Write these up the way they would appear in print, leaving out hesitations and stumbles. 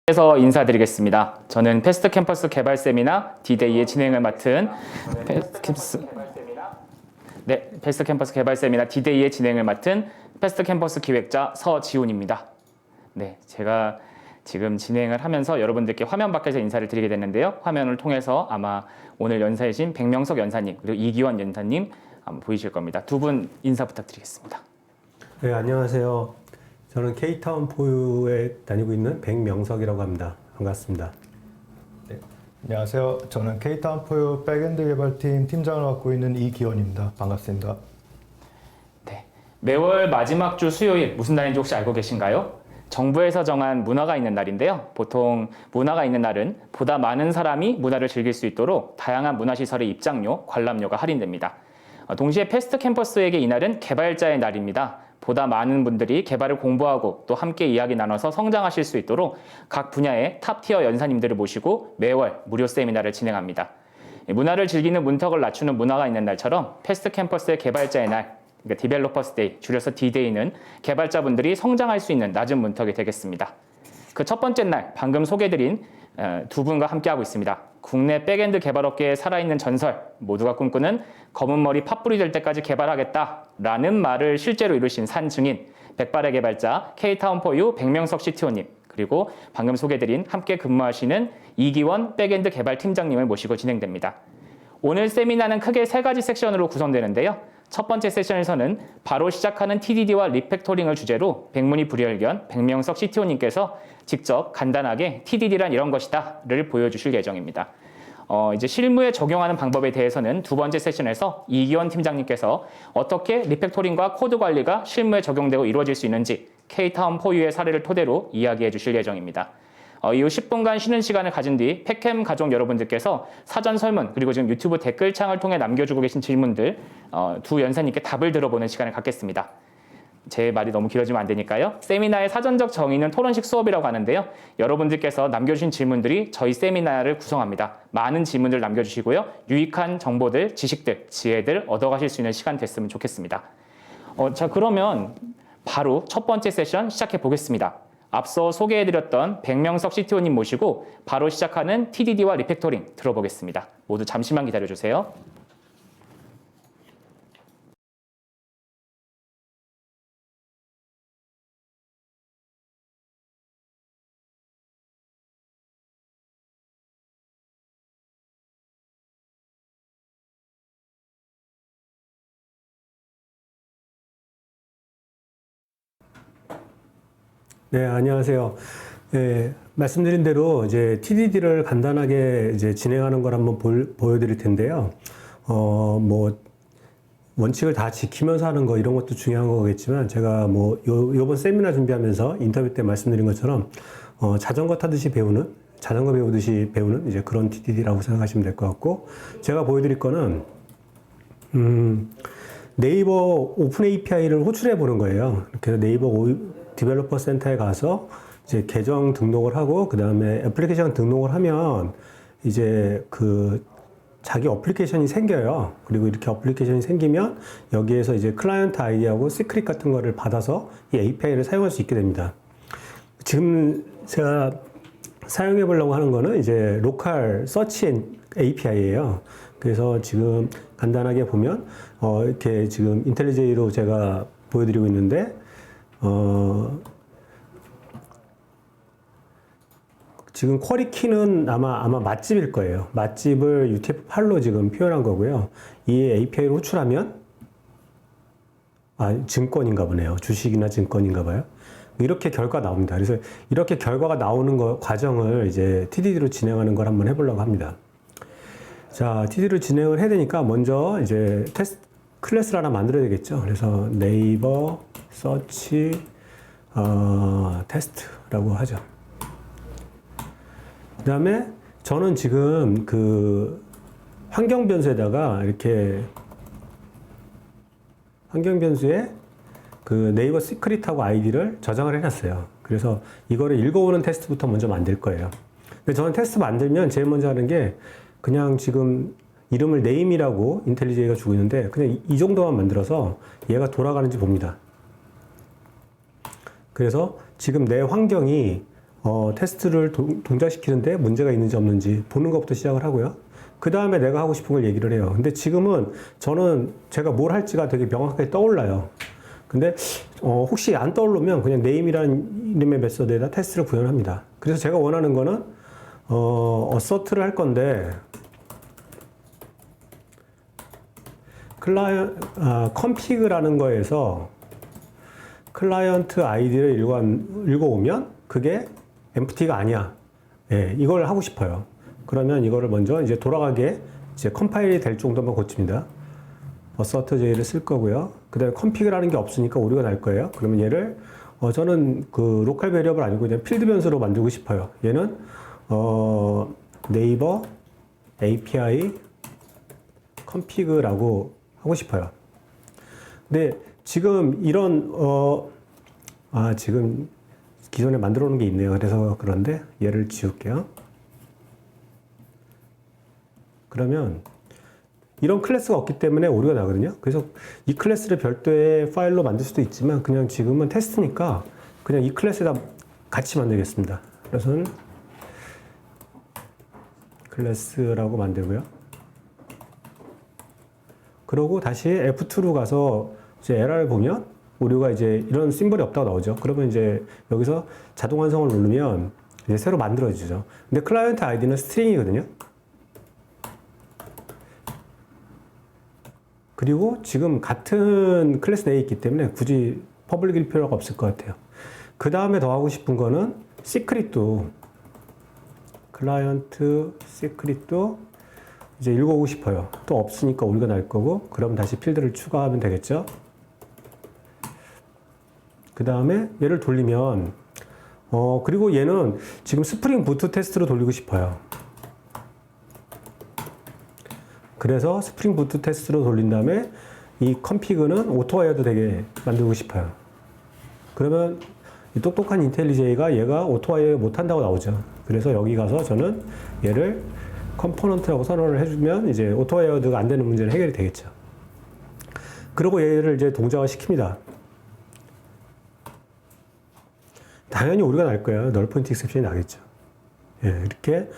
에서 인사드리겠습니다. 저는 패스트 캠퍼스 개발 세미나 D-Day의 진행을 맡은 패스트 캠퍼스 개발 세미나 D-Day의 진행을 맡은 패스트 캠퍼스 기획자 서지훈입니다. 네, 제가 지금 진행을 하면서 여러분들께 화면 밖에서 인사를 드리게 됐는데요. 화면을 통해서 아마 오늘 연사이신 백명석 연사님 그리고 이기원 연사님 아마 보이실 겁니다. 두 분 인사 부탁드리겠습니다. 네, 안녕하세요. 저는 K타운 포유에 다니고 있는 백명석이라고 합니다. 반갑습니다. 네, 안녕하세요. 저는 K타운 포유 백엔드 개발팀 팀장을 맡고 있는 이기원입니다. 반갑습니다. 네, 매월 마지막 주 수요일 무슨 날인지 혹시 알고 계신가요? 정부에서 정한 문화가 있는 날인데요. 보통 문화가 있는 날은 보다 많은 사람이 문화를 즐길 수 있도록 다양한 문화시설의 입장료, 관람료가 할인됩니다. 동시에 패스트 캠퍼스에게 이날은 개발자의 날입니다. 보다 많은 분들이 개발을 공부하고 또 함께 이야기 나눠서 성장하실 수 있도록 각 분야의 탑티어 연사님들을 모시고 매월 무료 세미나를 진행합니다. 문화를 즐기는 문턱을 낮추는 문화가 있는 날처럼 패스트 캠퍼스의 개발자의 날, 그러니까 디벨로퍼스 데이, 줄여서 D-Day는 개발자분들이 성장할 수 있는 낮은 문턱이 되겠습니다. 그 첫 번째 날, 방금 소개해드린 두 분과 함께하고 있습니다. 국내 백엔드 개발업계에 살아있는 전설, 모두가 꿈꾸는 검은 머리 팥불이 될 때까지 개발하겠다라는 말을 실제로 이루신 산 증인, 백발의 개발자 K타운 포유 백명석 CTO님, 그리고 방금 소개해드린 함께 근무하시는 이기원 백엔드 개발팀장님을 모시고 진행됩니다. 오늘 세미나는 크게 세 가지 섹션으로 구성되는데요. 첫 번째 세션에서는 바로 시작하는 TDD와 리팩토링을 주제로 백문이 불여일견 백명석 CTO님께서 직접 간단하게 TDD란 이런 것이다를 보여주실 예정입니다. 이제 실무에 적용하는 방법에 대해서는 두 번째 세션에서 이기원 팀장님께서 어떻게 리팩토링과 코드 관리가 실무에 적용되고 이루어질 수 있는지 K타운 포유의 사례를 토대로 이야기해 주실 예정입니다. 이후 10분간 쉬는 시간을 가진 뒤 팩캠 가족 여러분들께서 사전 설문 그리고 지금 유튜브 댓글창을 통해 남겨주고 계신 질문들 두 연사님께 답을 들어보는 시간을 갖겠습니다. 제 말이 너무 길어지면 안 되니까요. 세미나의 사전적 정의는 토론식 수업이라고 하는데요. 여러분들께서 남겨주신 질문들이 저희 세미나를 구성합니다. 많은 질문들 남겨주시고요. 유익한 정보들, 지식들, 지혜들 얻어가실 수 있는 시간 됐으면 좋겠습니다. 자, 그러면 바로 첫 번째 세션 시작해 보겠습니다. 앞서 소개해드렸던 백명석 CTO님 모시고 바로 시작하는 TDD와 리팩토링 들어보겠습니다. 모두 잠시만 기다려주세요. 네, 안녕하세요. 네, 말씀드린 대로 이제 TDD를 간단하게 이제 진행하는 걸 한번 보여드릴 텐데요. 뭐 원칙을 다 지키면서 하는 거 이런 것도 중요한 거겠지만 제가 뭐 요번 세미나 준비하면서 인터뷰 때 말씀드린 것처럼 자전거 배우듯이 배우는 이제 그런 TDD라고 생각하시면 될 것 같고, 제가 보여드릴 거는 네이버 오픈 API를 호출해 보는 거예요. 그래서 네이버 디벨로퍼 센터에 가서 이제 계정 등록을 하고, 그 다음에 애플리케이션 등록을 하면 이제 그 자기 어플리케이션이 생겨요. 그리고 이렇게 어플리케이션이 생기면 여기에서 이제 클라이언트 아이디하고 시크릿 같은 거를 받아서 이 API를 사용할 수 있게 됩니다. 지금 제가 사용해 보려고 하는 거는 이제 로컬 서치 API예요. 그래서 지금 간단하게 보면 이렇게 지금 인텔리제이로 제가 보여드리고 있는데 지금 쿼리 키는 아마 맛집일 거예요. 맛집을 UTF-8로 지금 표현한 거고요. 이 API를 호출하면 증권인가 보네요. 주식이나 증권인가 봐요. 이렇게 결과 나옵니다. 그래서 이렇게 결과가 나오는 과정을 이제 TDD로 진행하는 걸 한번 해보려고 합니다. 자, TDD로 진행을 해야 되니까 먼저 이제 테스트 클래스를 하나 만들어야 되겠죠. 그래서 네이버 서치 테스트라고 하죠. 그 다음에 저는 지금 그 환경 변수에다가 이렇게 환경 변수에 그 네이버 시크릿하고 아이디를 저장을 해놨어요. 그래서 이거를 읽어오는 테스트부터 먼저 만들 거예요. 근데 저는 테스트 만들면 제일 먼저 하는 게 그냥 지금 이름을 name이라고 인텔리제이가 주고 있는데 그냥 이 정도만 만들어서 얘가 돌아가는지 봅니다. 그래서 지금 내 환경이 테스트를 동작시키는데 문제가 있는지 없는지 보는 것부터 시작을 하고요. 그 다음에 내가 하고 싶은 걸 얘기를 해요. 근데 지금은 저는 제가 뭘 할지가 되게 명확하게 떠올라요. 근데 혹시 안 떠오르면 그냥 name이라는 이름의 메서드에다 테스트를 구현합니다. 그래서 제가 원하는 거는 assert를 할 건데 config라는 거에서 클라이언트 아이디를 읽어오면 그게 empty가 아니야. 예, 이걸 하고 싶어요. 그러면 이거를 먼저 이제 돌아가게 이제 컴파일이 될 정도만 고칩니다. assertj를 쓸 거고요. 그 다음에 config라는 게 없으니까 오류가 날 거예요. 그러면 얘를 저는 그 로컬 베리어블 아니고 그냥 필드 변수로 만들고 싶어요. 얘는 네이버 API config라고 하고 싶어요. 근데 지금 이런 지금 기존에 만들어 놓은 게 있네요. 그래서 그런데 얘를 지울게요. 그러면 이런 클래스가 없기 때문에 오류가 나거든요. 그래서 이 클래스를 별도의 파일로 만들 수도 있지만 그냥 지금은 테스트니까 그냥 이 클래스에다 같이 만들겠습니다. 그래서 클래스라고 만들고요. 그러고 다시 F2로 가서 이제 에러를 보면 오류가 이제 이런 심벌이 없다고 나오죠. 그러면 이제 여기서 자동 완성을 누르면 이제 새로 만들어지죠. 근데 클라이언트 아이디는 스트링이거든요. 그리고 지금 같은 클래스 내에 있기 때문에 굳이 퍼블릭일 필요가 없을 것 같아요. 그 다음에 더 하고 싶은 거는 시크릿도 클라이언트 시크릿도 이제 읽어오고 싶어요. 또 없으니까 오류가 날 거고 그럼 다시 필드를 추가하면 되겠죠. 그 다음에 얘를 돌리면 그리고 얘는 지금 스프링 부트 테스트로 돌리고 싶어요. 그래서 스프링 부트 테스트로 돌린 다음에 이 컴피그는 오토와이어도 되게 만들고 싶어요. 그러면 이 똑똑한 인텔리제이가 얘가 오토와이어 못한다고 나오죠. 그래서 여기 가서 저는 얘를 컴포넌트라고 선언을 해주면 이제 오토와이어드가 안 되는 문제는 해결이 되겠죠. 그리고 얘를 이제 동작화 시킵니다. 당연히 오류가 날 거예요. 널 포인트 익셉션이 나겠죠. 예, 이렇게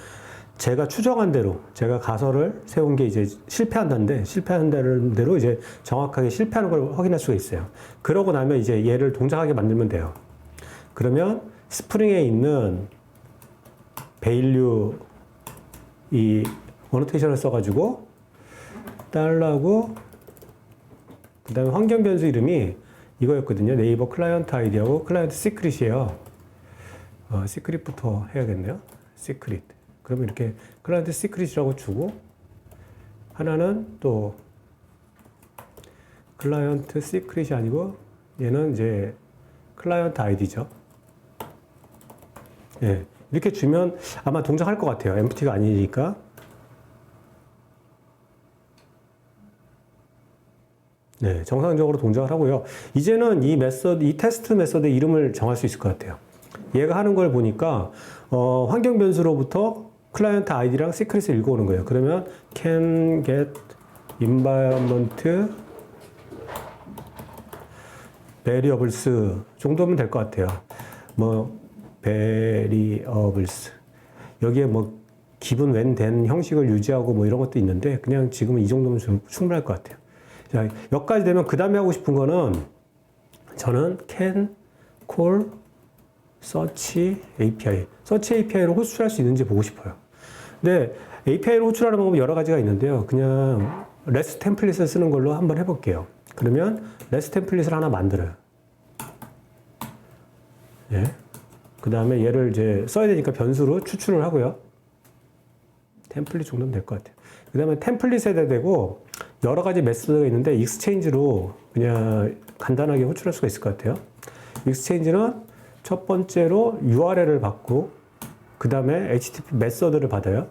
제가 추정한 대로 제가 가설을 세운 게 이제 실패한다는데 실패한다는 대로 이제 정확하게 실패하는 걸 확인할 수가 있어요. 그러고 나면 이제 얘를 동작하게 만들면 돼요. 그러면 스프링에 있는 value 이 어노테이션을 써가지고 달러고 그 다음에 환경 변수 이름이 이거였거든요. 네이버 클라이언트 아이디하고 클라이언트 시크릿이에요. 시크릿부터 해야겠네요. 시크릿. 그러면 이렇게 클라이언트 시크릿이라고 주고 하나는 또 클라이언트 시크릿이 아니고 얘는 이제 클라이언트 아이디죠. 예. 이렇게 주면 아마 동작할 것 같아요. empty가 아니니까. 네, 정상적으로 동작을 하고요. 이제는 이 테스트 메서드의 이름을 정할 수 있을 것 같아요. 얘가 하는 걸 보니까 환경 변수로부터 클라이언트 아이디랑 시크릿을 읽어오는 거예요. 그러면 can get environment variables 정도면 될 것 같아요. 뭐 variables 여기에 뭐 기본 when then 형식을 유지하고 뭐 이런 것도 있는데 그냥 지금은 이 정도면 좀 충분할 것 같아요. 자, 여기까지 되면 그 다음에 하고 싶은 거는 저는 can call search API search API로 호출할 수 있는지 보고 싶어요. 근데 API로 호출하는 방법이 여러 가지가 있는데요. 그냥 REST 템플릿을 쓰는 걸로 한번 해볼게요. 그러면 REST 템플릿을 하나 만들어요. 예. 그 다음에 얘를 이제 써야 되니까 변수로 추출을 하고요. 템플릿 정도면 될 것 같아요. 그 다음에 템플릿에 대고 여러 가지 메소드가 있는데 익스체인지로 그냥 간단하게 호출할 수가 있을 것 같아요. 익스체인지는 첫 번째로 URL을 받고 그 다음에 HTTP 메소드를 받아요.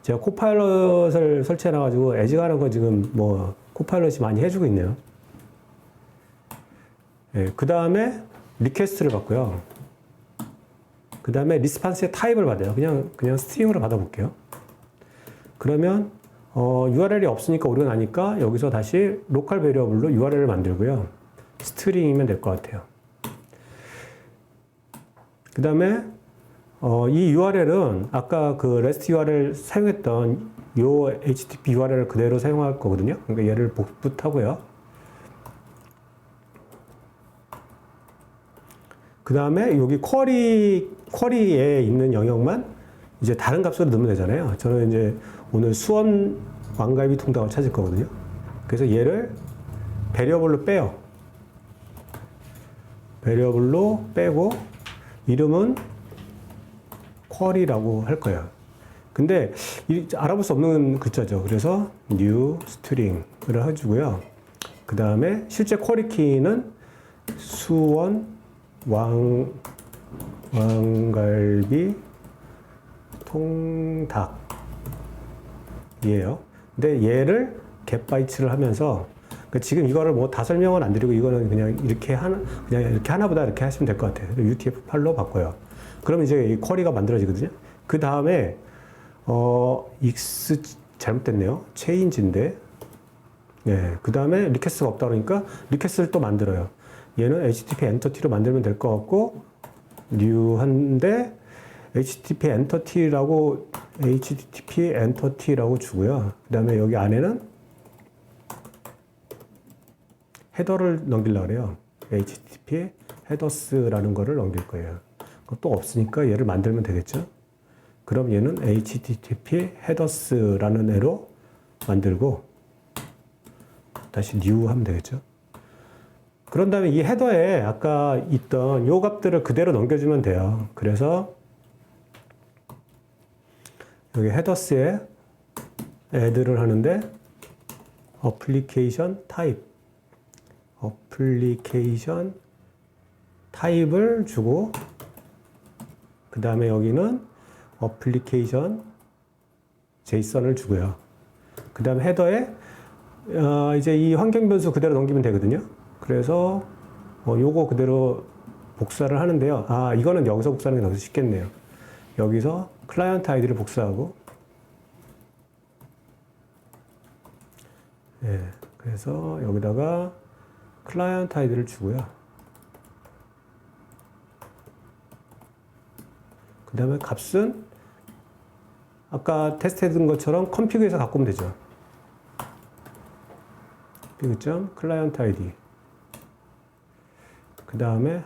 제가 코파일럿을 설치해놔가지고 에지가 하는 거 지금 뭐 코파일럿이 많이 해주고 있네요. 예, 그 다음에 리퀘스트를 받고요. 그 다음에 리스판스의 타입을 받아요. 그냥 스트링으로 받아볼게요. 그러면 URL이 없으니까 오류가 나니까 여기서 다시 로컬 베리어블로 URL을 만들고요. 스트링이면 될 것 같아요. 그 다음에 이 URL은 아까 그 REST URL 사용했던 요 HTTP URL을 그대로 사용할 거거든요. 그러니까 얘를 복붙하고요. 그 다음에 여기 쿼리에 있는 영역만 이제 다른 값으로 넣으면 되잖아요. 저는 이제 오늘 수원 왕갈비 통닭을 찾을 거거든요. 그래서 얘를 베리어블로 빼요. 베리어블로 빼고 이름은 쿼리라고 할 거예요. 근데 알아볼 수 없는 글자죠. 그래서 new string을 해주고요. 그 다음에 실제 쿼리 키는 수원 왕갈비 통닭이에요. 근데 얘를 getbytes를 하면서 그러니까 지금 이거를 뭐 다 설명은 안 드리고 이거는 그냥 이렇게 하나보다 이렇게 하시면 될 것 같아요. UTF-8로 바꿔요. 그럼 이제 이 쿼리가 만들어지거든요. 그 다음에 x 잘못됐네요. change인데 예, 그 다음에 리퀘스트가 없다 그러니까 리퀘스트를 또 만들어요. 얘는 HTTP 엔터티로 만들면 될 것 같고 new한데 HTTP 엔터티라고 주고요. 그 다음에 여기 안에는 헤더를 넘기려고 그래요. HTTP 헤더스라는 거를 넘길 거예요. 그것도 없으니까 얘를 만들면 되겠죠. 그럼 얘는 HTTP 헤더스라는 애로 만들고 다시 new 하면 되겠죠. 그런 다음에 이 헤더에 아까 있던 요 값들을 그대로 넘겨주면 돼요. 그래서 여기 헤더스에 add를 하는데 application 타입을 주고 그 다음에 여기는 application JSON을 주고요. 그 다음에 헤더에 이제 이 환경 변수 그대로 넘기면 되거든요. 그래서 요거 그대로 복사를 하는데요. 이거는 여기서 복사하는 게 더 쉽겠네요. 여기서 클라이언트 아이디를 복사하고 예, 그래서 여기다가 클라이언트 아이디를 주고요. 그 다음에 값은 아까 테스트했던 것처럼 컴피그에서 갖고 오면 되죠. config. 클라이언트 아이디. 그 다음에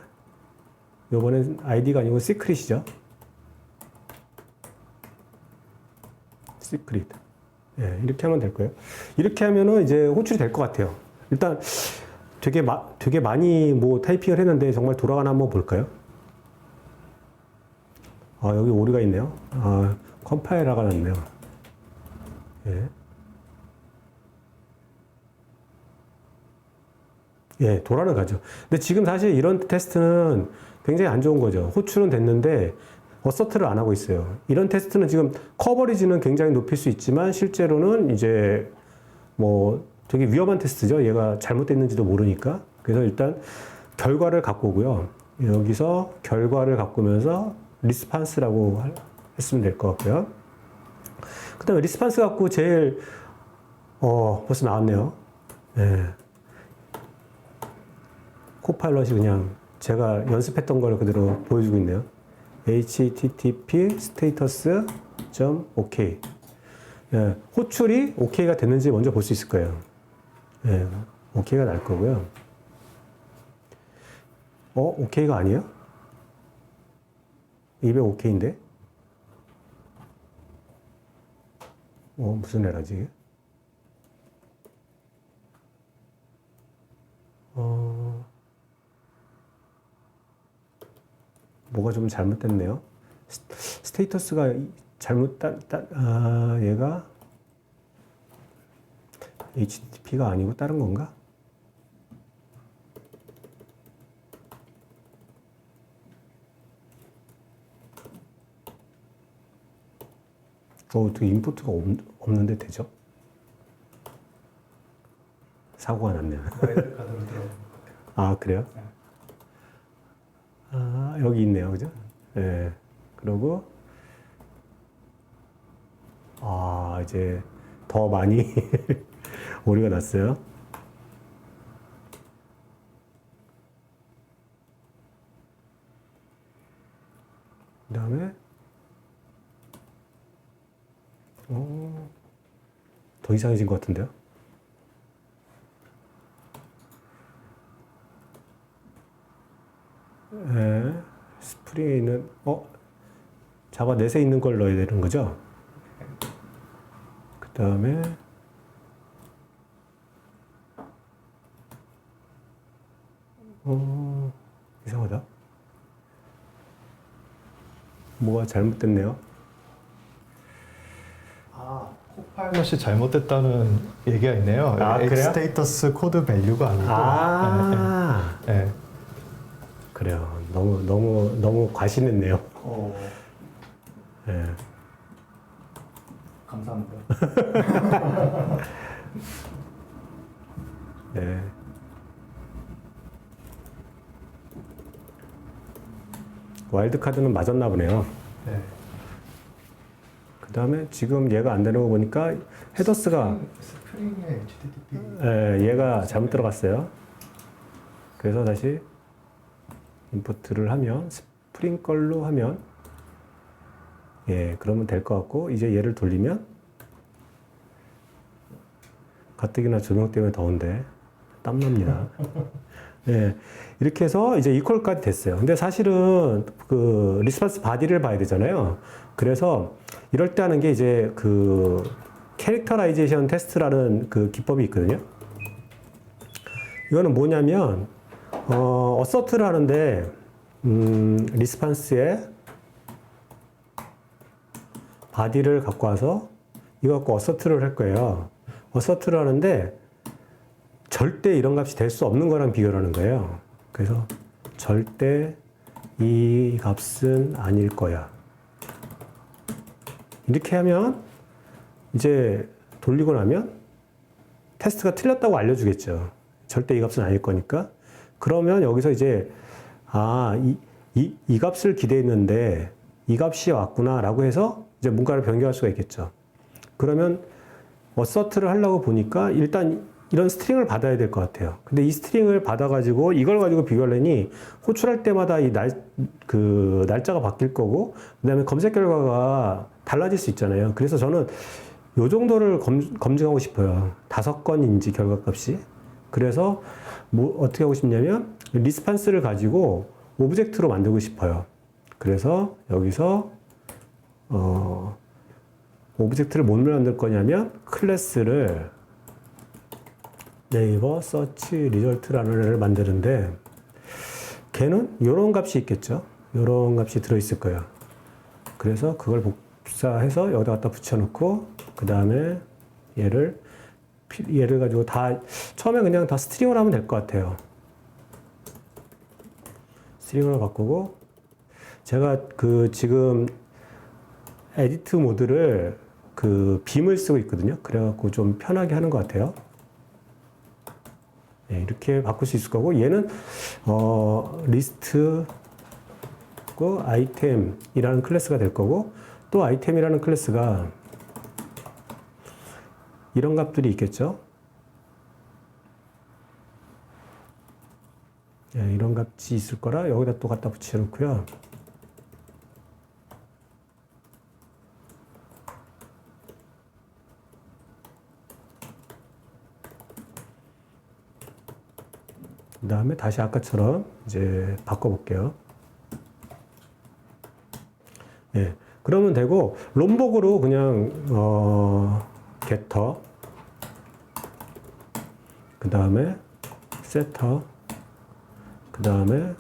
요번엔 아이디가 아니고 시크릿이죠. 시크릿. 예, 이렇게 하면 될 거예요. 이렇게 하면은 이제 호출이 될 것 같아요. 일단 되게 많이 뭐 타이핑을 했는데 정말 돌아가나 한번 볼까요? 여기 오류가 있네요. 컴파일러가 났네요. 예. 예, 돌아는 가죠. 근데 지금 사실 이런 테스트는 굉장히 안 좋은 거죠. 호출은 됐는데 어서트를 안 하고 있어요. 이런 테스트는 지금 커버리지는 굉장히 높일 수 있지만 실제로는 이제 뭐 되게 위험한 테스트죠. 얘가 잘못됐는지도 모르니까. 그래서 일단 결과를 갖고 오고요. 여기서 결과를 갖고 오면서 리스판스라고 했으면 될 것 같고요. 그 다음에 리스판스 갖고 제일 벌써 나왔네요. 예. 코파일럿이 그냥 제가 연습했던 걸 그대로 보여주고 있네요. http status.ok. 예, 호출이 OK가 됐는지 먼저 볼 수 있을 거예요. 예, OK가 날 거고요. OK가 아니에요? 200OK인데? 무슨 에러지? 뭐가 좀 잘못됐네요. 스테이터스가 얘가 HTTP가 아니고 다른 건가? 어떻게 인포트가 없는데 되죠? 사고가 났네요. 그래요? 여기 있네요. 그죠? 네. 그리고, 이제 더 많이 오류가 났어요. 그 다음에 더 이상해진 것 같은데요? 네, 스프링에 있는, 자바 넷에 있는 걸 넣어야 되는 거죠? 그 다음에, 이상하다. 뭐가 잘못됐네요. 코파일럿이 잘못됐다는 얘기가 있네요. 아, 그래요? 스테이터스 코드 밸류가 아니고. 네. 그래요. 너무 과신했네요. 네. 감사합니다. 네. 와일드카드는 맞았나 보네요. 네. 그 다음에 지금 얘가 안 되는 거 보니까 헤더스가 스프링의 HTTP. 얘가 잘못 들어갔어요. 그래서 다시 임포트를 하면 스프링 걸로 하면 그러면 될 것 같고 이제 얘를 돌리면 가뜩이나 조명 때문에 더운데 땀납니다. 이렇게 해서 이제 이퀄까지 됐어요. 근데 사실은 그 리스폰스 바디를 봐야 되잖아요. 그래서 이럴 때 하는 게 이제 그 캐릭터라이제이션 테스트라는 그 기법이 있거든요. 이거는 뭐냐면 어서트를 하는데 리스폰스에 바디를 갖고 와서 이거 갖고 어서트를 할 거예요. 어서트를 하는데 절대 이런 값이 될 수 없는 거랑 비교를 하는 거예요. 그래서 절대 이 값은 아닐 거야. 이렇게 하면 이제 돌리고 나면 테스트가 틀렸다고 알려주겠죠. 절대 이 값은 아닐 거니까. 그러면 여기서 이제 이 값을 기대했는데 이 값이 왔구나 라고 해서 이제 뭔가를 변경할 수가 있겠죠. 그러면 어서트를 하려고 보니까 일단 이런 스트링을 받아야 될 것 같아요. 근데 이 스트링을 받아가지고 이걸 가지고 비교하려니 호출할 때마다 이 날짜가 바뀔 거고, 그 다음에 검색 결과가 달라질 수 있잖아요. 그래서 저는 요 정도를 검증하고 싶어요. 5건인지 결과값이. 그래서 뭐 어떻게 하고 싶냐면 리스판스를 가지고 오브젝트로 만들고 싶어요. 그래서 여기서 오브젝트를 뭘로 만들 거냐면 클래스를 네이버 서치 리절트라는 애를 만드는데 걔는 이런 값이 있겠죠. 이런 값이 들어있을 거예요. 그래서 그걸 복사해서 여기다 갖다 붙여놓고 그 다음에 얘를 가지고 다 처음에 그냥 다 스트링으로 하면 될 것 같아요. 스트링으로 바꾸고 제가 그 지금 에디트 모드를 그 빔을 쓰고 있거든요. 그래갖고 좀 편하게 하는 것 같아요. 이렇게 바꿀 수 있을 거고 얘는 리스트 아이템이라는 클래스가 될 거고 또 아이템이라는 클래스가 이런 값들이 있겠죠. 이런 값이 있을 거라 여기다 또 갖다 붙여 놓고요. 그 다음에 다시 아까처럼 이제 바꿔볼게요. 그러면 되고 롬복으로 그냥 getter 그 다음에 setter 그 다음에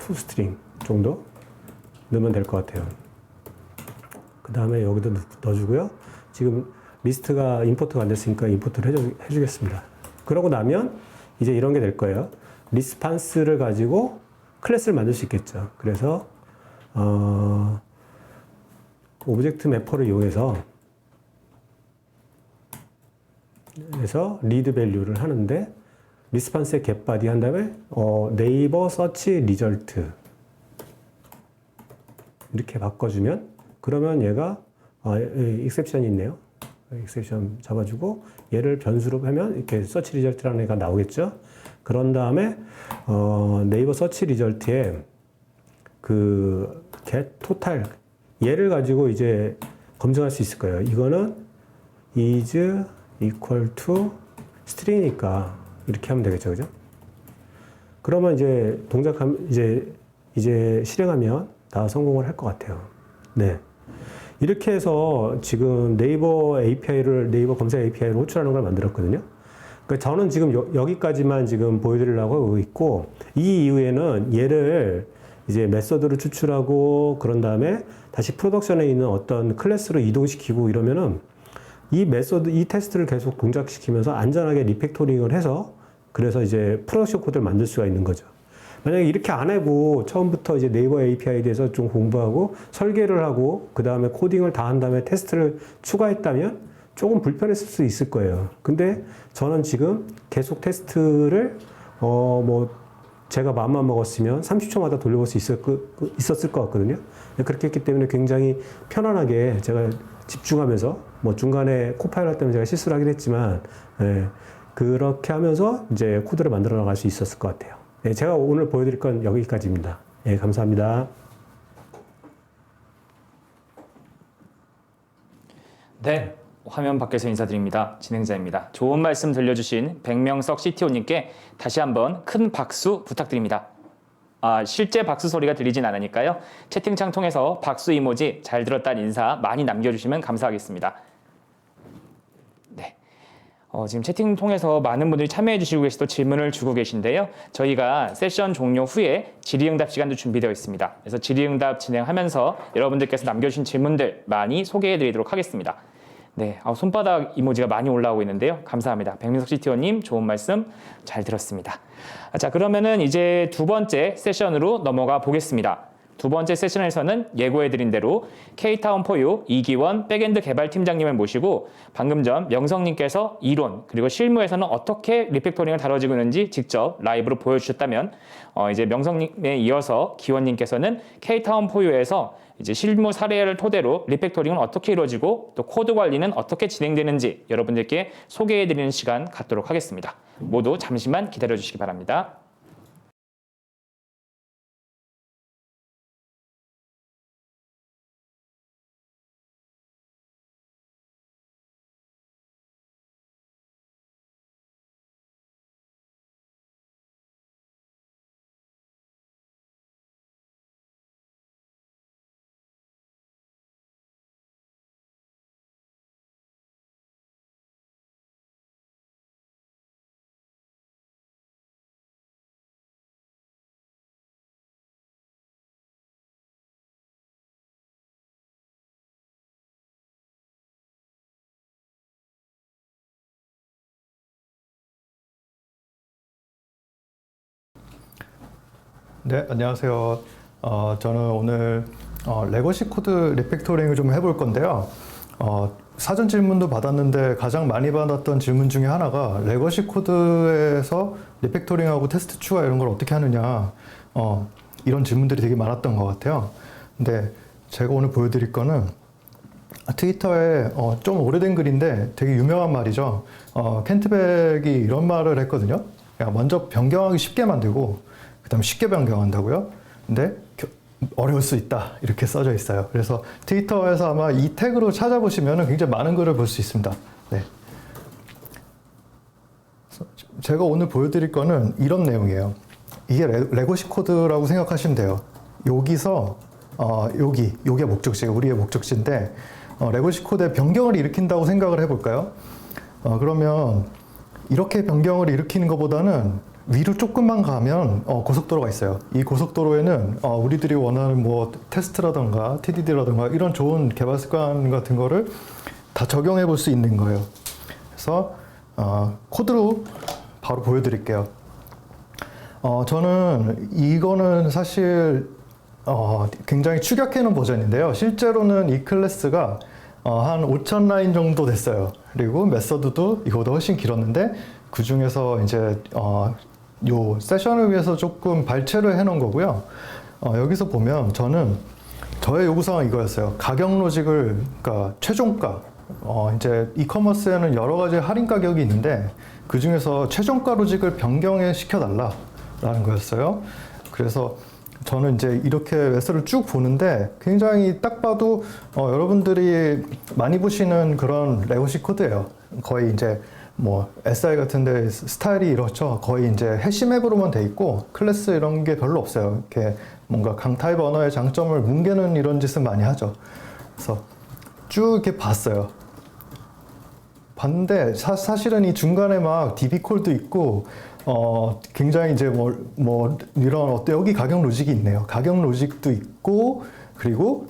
toString 정도 넣으면 될 것 같아요. 그 다음에 여기도 넣어주고요. 지금 리스트가 임포트가 안 됐으니까 임포트를 해주겠습니다. 그러고 나면 이제 이런 게 될 거예요. 리스판스를 가지고 클래스를 만들 수 있겠죠. 그래서 오브젝트 매퍼를 이용해서 리드 밸류를 하는데 리스판스에 getBody 한 다음에 네이버 서치 리절트 이렇게 바꿔주면 그러면 얘가 익셉션이 있네요. 익셉션 잡아주고 얘를 변수로 하면 이렇게 서치 리절트라는 애가 나오겠죠. 그런 다음에 네이버 서치 리절트에 그 get total 얘를 가지고 이제 검증할 수 있을 거예요. 이거는 is equal to string이니까 이렇게 하면 되겠죠, 그죠? 그러면 이제 동작하면 이제 실행하면 다 성공을 할 것 같아요. 네. 이렇게 해서 지금 네이버 검색 API를 호출하는 걸 만들었거든요. 그러니까 저는 지금 여기까지만 지금 보여드리려고 하고 있고, 이 이후에는 얘를 이제 메서드로 추출하고, 그런 다음에 다시 프로덕션에 있는 어떤 클래스로 이동시키고 이러면은 이 테스트를 계속 동작시키면서 안전하게 리팩토링을 해서, 그래서 이제 프로덕션 코드를 만들 수가 있는 거죠. 만약에 이렇게 안 하고 처음부터 이제 네이버 API에 대해서 좀 공부하고 설계를 하고 그 다음에 코딩을 다 한 다음에 테스트를 추가했다면 조금 불편했을 수 있을 거예요. 근데 저는 지금 계속 테스트를 제가 마음만 먹었으면 30초마다 돌려볼 수 있었을 것 같거든요. 그렇게 했기 때문에 굉장히 편안하게 제가 집중하면서 중간에 코파일럿 때문에 제가 실수를 하긴 했지만 그렇게 하면서 이제 코드를 만들어 나갈 수 있었을 것 같아요. 제가 오늘 보여드릴 건 여기까지입니다. 감사합니다. 네, 화면 밖에서 인사드립니다. 진행자입니다. 좋은 말씀 들려주신 백명석 CTO님께 다시 한번 큰 박수 부탁드립니다. 실제 박수 소리가 들리진 않으니까요. 채팅창 통해서 박수 이모지 잘 들었다는 인사 많이 남겨주시면 감사하겠습니다. 네. 지금 채팅 통해서 많은 분들이 참여해 주시고 계시고 질문을 주고 계신데요. 저희가 세션 종료 후에 질의응답 시간도 준비되어 있습니다. 그래서 질의응답 진행하면서 여러분들께서 남겨주신 질문들 많이 소개해 드리도록 하겠습니다. 네, 손바닥 이모지가 많이 올라오고 있는데요. 감사합니다. 백민석 CTO님 좋은 말씀 잘 들었습니다. 자, 그러면은 이제 두 번째 세션으로 넘어가 보겠습니다. 두 번째 세션에서는 예고해드린 대로 K타운4U 이기원 백엔드 개발팀장님을 모시고 방금 전 명성님께서 이론 그리고 실무에서는 어떻게 리팩토링을 다뤄지고 있는지 직접 라이브로 보여주셨다면 이제 명성님에 이어서 기원님께서는 K타운4U에서 이제 실무 사례를 토대로 리팩토링은 어떻게 이루어지고 또 코드 관리는 어떻게 진행되는지 여러분들께 소개해드리는 시간 갖도록 하겠습니다. 모두 잠시만 기다려주시기 바랍니다. 네, 안녕하세요. 저는 오늘 레거시 코드 리팩토링을 좀 해볼 건데요. 사전 질문도 받았는데 가장 많이 받았던 질문 중에 하나가 레거시 코드에서 리팩토링하고 테스트 추가 이런 걸 어떻게 하느냐, 이런 질문들이 되게 많았던 것 같아요. 근데 제가 오늘 보여드릴 거는 트위터에 좀 오래된 글인데 되게 유명한 말이죠. 켄트백이 이런 말을 했거든요. 먼저 변경하기 쉽게 만들고 그 다음에 쉽게 변경한다고요? 근데 어려울 수 있다 이렇게 써져 있어요. 그래서 트위터에서 아마 이 태그로 찾아보시면 굉장히 많은 글을 볼 수 있습니다. 네. 제가 오늘 보여드릴 거는 이런 내용이에요. 이게 레거시 코드라고 생각하시면 돼요. 여기서 여기가 목적지가 우리의 목적지인데 레거시 코드에 변경을 일으킨다고 생각을 해볼까요? 그러면 이렇게 변경을 일으키는 것보다는 위로 조금만 가면 고속도로가 있어요. 이 고속도로에는 우리들이 원하는 뭐 테스트라던가 TDD라던가 이런 좋은 개발 습관 같은 거를 다 적용해 볼 수 있는 거예요. 그래서 코드로 바로 보여드릴게요. 저는 이거는 사실 굉장히 추격해 놓은 버전인데요. 실제로는 이 클래스가 한 5,000 라인 정도 됐어요. 그리고 메서드도 이거보다 훨씬 길었는데 그 중에서 이제 요 세션을 위해서 조금 발췌를 해 놓은 거고요. 여기서 보면 저의 요구사항은 이거였어요. 가격 로직을, 그러니까 최종가. 이제 이커머스에는 여러 가지 할인 가격이 있는데 그 중에서 최종가 로직을 변경해 시켜달라라는 거였어요. 그래서 저는 이제 이렇게 웨스를 쭉 보는데 굉장히 딱 봐도 여러분들이 많이 보시는 그런 레거시 코드예요. 거의 이제 뭐 SI 같은데 스타일이 이렇죠. 거의 이제 해시맵으로만 돼 있고 클래스 이런 게 별로 없어요. 이렇게 뭔가 강타입 언어의 장점을 뭉개는 이런 짓은 많이 하죠. 그래서 쭉 이렇게 봤어요. 봤는데 사실은 이 중간에 막 DB콜도 있고 굉장히 이제 뭐 이런 여기 가격 로직이 있네요. 가격 로직도 있고 그리고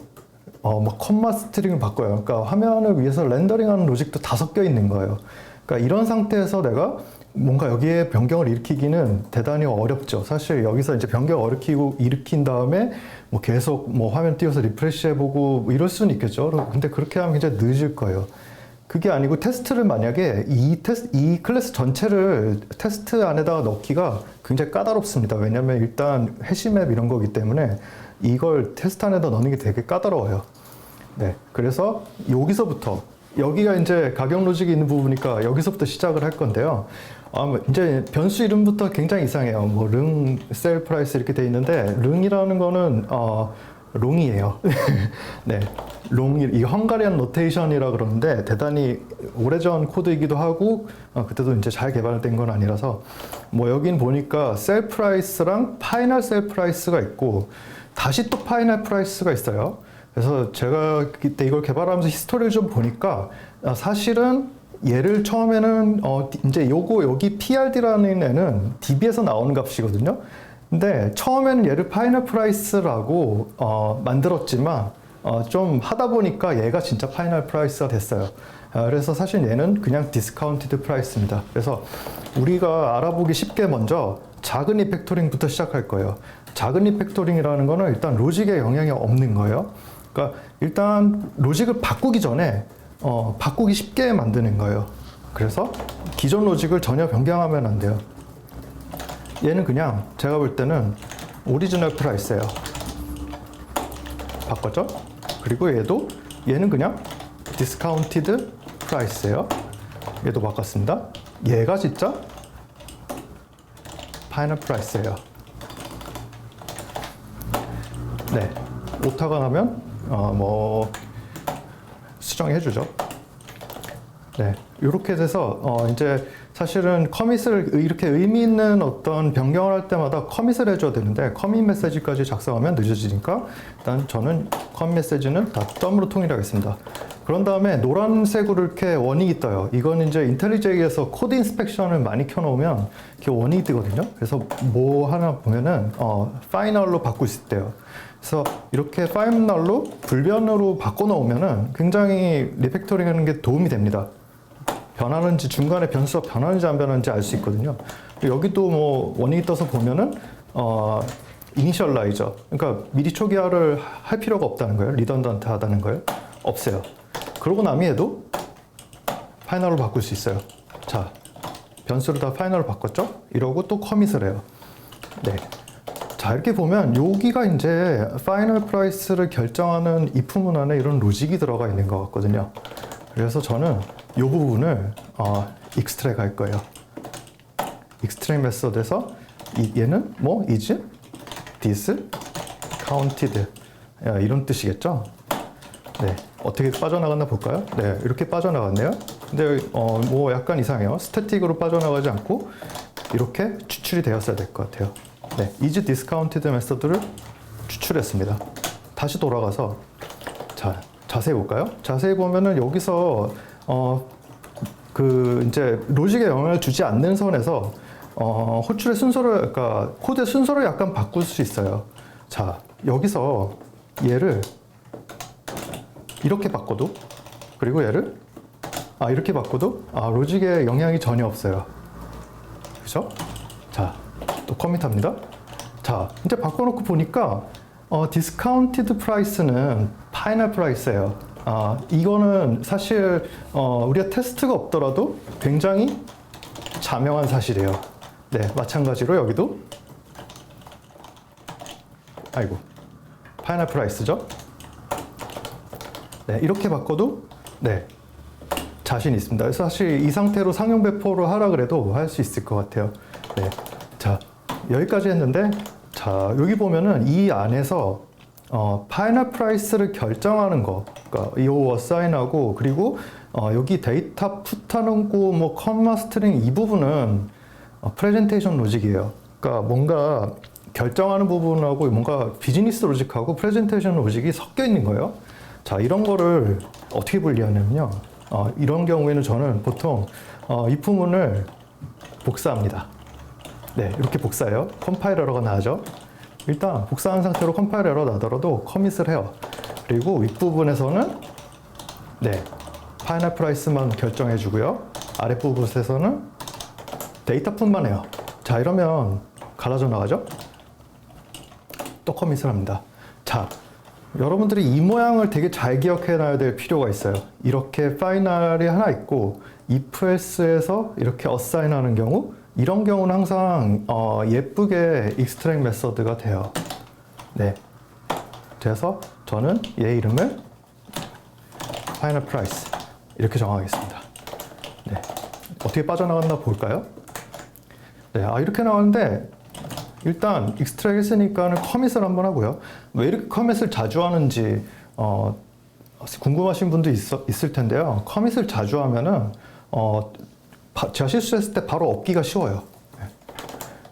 뭐 컴마 스트링을 바꿔요. 그러니까 화면을 위해서 렌더링하는 로직도 다 섞여 있는 거예요. 그러니까 이런 상태에서 내가 뭔가 여기에 변경을 일으키기는 대단히 어렵죠. 사실 여기서 이제 변경을 일으킨 다음에 뭐 계속 뭐 화면 띄워서 리프레시 해보고 뭐 이럴 수는 있겠죠. 근데 그렇게 하면 굉장히 늦을 거예요. 그게 아니고 테스트를 만약에 이 클래스 전체를 테스트 안에다가 넣기가 굉장히 까다롭습니다. 왜냐면 일단 해시맵 이런 거기 때문에 이걸 테스트 안에다 넣는 게 되게 까다로워요. 네. 그래서 여기서부터 여기가 이제 가격 로직이 있는 부분이니까 여기서부터 시작을 할 건데요. 이제 변수 이름부터 굉장히 이상해요. 뭐 릉, 셀 프라이스 이렇게 돼 있는데 릉이라는 거는 롱이에요. 네, 롱 이 헝가리안 노테이션이라 그러는데 대단히 오래전 코드이기도 하고 그때도 이제 잘 개발된 건 아니라서 뭐 여긴 보니까 셀 프라이스랑 파이널 셀 프라이스가 있고 다시 또 파이널 프라이스가 있어요. 그래서 제가 그때 이걸 개발하면서 히스토리를 좀 보니까 사실은 얘를 처음에는 이제 여기 PRD라는 애는 DB에서 나오는 값이거든요. 근데 처음에는 얘를 파이널 프라이스라고 만들었지만 좀 하다 보니까 얘가 진짜 파이널 프라이스가 됐어요. 그래서 사실 얘는 그냥 디스카운티드 프라이스입니다. 그래서 우리가 알아보기 쉽게 먼저 작은 리팩토링부터 시작할 거예요. 작은 리팩토링이라는 거는 일단 로직에 영향이 없는 거예요. 그러니까 일단 로직을 바꾸기 전에 바꾸기 쉽게 만드는 거예요. 그래서 기존 로직을 전혀 변경하면 안 돼요. 얘는 그냥 제가 볼 때는 오리지널 프라이스예요. 바꿨죠? 그리고 얘는 그냥 디스카운티드 프라이스예요. 얘도 바꿨습니다. 얘가 진짜 파이널 프라이스예요. 네, 오타가 나면 뭐 수정해 주죠. 네, 이렇게 돼서 이제 사실은 커밋을 이렇게 의미 있는 어떤 변경을 할 때마다 커밋을 해줘야 되는데 커밋 메시지까지 작성하면 늦어지니까 일단 저는 커밋 메시지는 다 점으로 통일하겠습니다. 그런 다음에 노란색으로 이렇게 워닝이 떠요. 이건 이제 인텔리제이에서 코드 인스펙션을 많이 켜놓으면 이렇게 워닝이 뜨거든요. 그래서 뭐 하나 보면은 파이널로 바꿀 수 있대요. 그래서 이렇게 파이널로 불변으로 바꿔놓으면은 굉장히 리팩토링 하는 게 도움이 됩니다. 변하는지 중간에 변수가 변하는지 안 변하는지 알 수 있거든요. 여기도 뭐 원인이 떠서 보면은 이니셜라이저, 그러니까 미리 초기화를 할 필요가 없다는 거예요. 리던던트하다는 거예요. 없어요. 그러고 나미에도 파이널로 바꿀 수 있어요. 자, 변수를 다 파이널로 바꿨죠? 이러고 또 커밋을 해요. 네. 자, 이렇게 보면 여기가 이제 파이널 프라이스를 결정하는 if 문안에 이런 로직이 들어가 있는 것 같거든요. 그래서 저는 이 부분을 익스트랙 할 거예요. 익스트랙 메서드에서 얘는 뭐 is this counted 이런 뜻이겠죠. 네, 어떻게 빠져나갔나 볼까요? 네, 이렇게 빠져나갔네요. 근데 뭐 약간 이상해요. 스태틱으로 빠져나가지 않고 이렇게 추출이 되었어야 될 것 같아요. 네, is discounted 메서드를 추출했습니다. 다시 돌아가서 자, 자세히 볼까요? 자세히 보면은 여기서 그 이제 로직에 영향을 주지 않는 선에서 호출의 순서를, 그러니까 코드의 순서를 약간 바꿀 수 있어요. 자, 여기서 얘를 이렇게 바꿔도, 그리고 얘를 이렇게 바꿔도 로직에 영향이 전혀 없어요. 그죠? 자, 또 커밋합니다. 자, 이제 바꿔놓고 보니까 디스카운티드 프라이스는 파이널 프라이스예요. 이거는 사실 우리가 테스트가 없더라도 굉장히 자명한 사실이에요. 네, 마찬가지로 여기도 파이널 프라이스죠. 네, 이렇게 바꿔도 네, 자신 있습니다. 그래서 사실 이 상태로 상용 배포를 하라 그래도 할 수 있을 것 같아요. 네, 자, 여기까지 했는데 자, 여기 보면은 이 안에서 파이널 프라이스를 결정하는 거, 그러니까 이 어사인하고 그리고 여기 데이터 풋하는 뭐 컴마 스트링 이 부분은 프레젠테이션 로직이에요. 그러니까 뭔가 결정하는 부분하고 뭔가 비즈니스 로직하고 프레젠테이션 로직이 섞여 있는 거예요. 자, 이런 거를 어떻게 분리하냐면요. 이런 경우에는 저는 보통 이 부분을 복사합니다. 네, 이렇게 복사해요. 컴파일 에러가 나죠. 일단 복사한 상태로 컴파일 에러 나더라도 커밋을 해요. 그리고 윗부분에서는 네, 파이널 프라이스만 결정해 주고요. 아랫부분에서는 데이터뿐만 해요. 자, 이러면 갈라져 나가죠? 또 커밋을 합니다. 자, 여러분들이 이 모양을 되게 잘 기억해 놔야 될 필요가 있어요. 이렇게 파이널이 하나 있고 if else에서 이렇게 assign 하는 경우, 이런 경우는 항상 예쁘게 extract 메서드가 돼요. 네. 그래서 저는 얘 이름을 final price 이렇게 정하겠습니다. 네. 어떻게 빠져나갔나 볼까요? 네. 이렇게 나왔는데 일단 extract 했으니까는 커밋을 한번 하고요. 왜 이렇게 커밋을 자주 하는지 궁금하신 분도 있을 텐데요. 커밋을 자주 하면은 제가 실수했을 때 바로 업기가 쉬워요.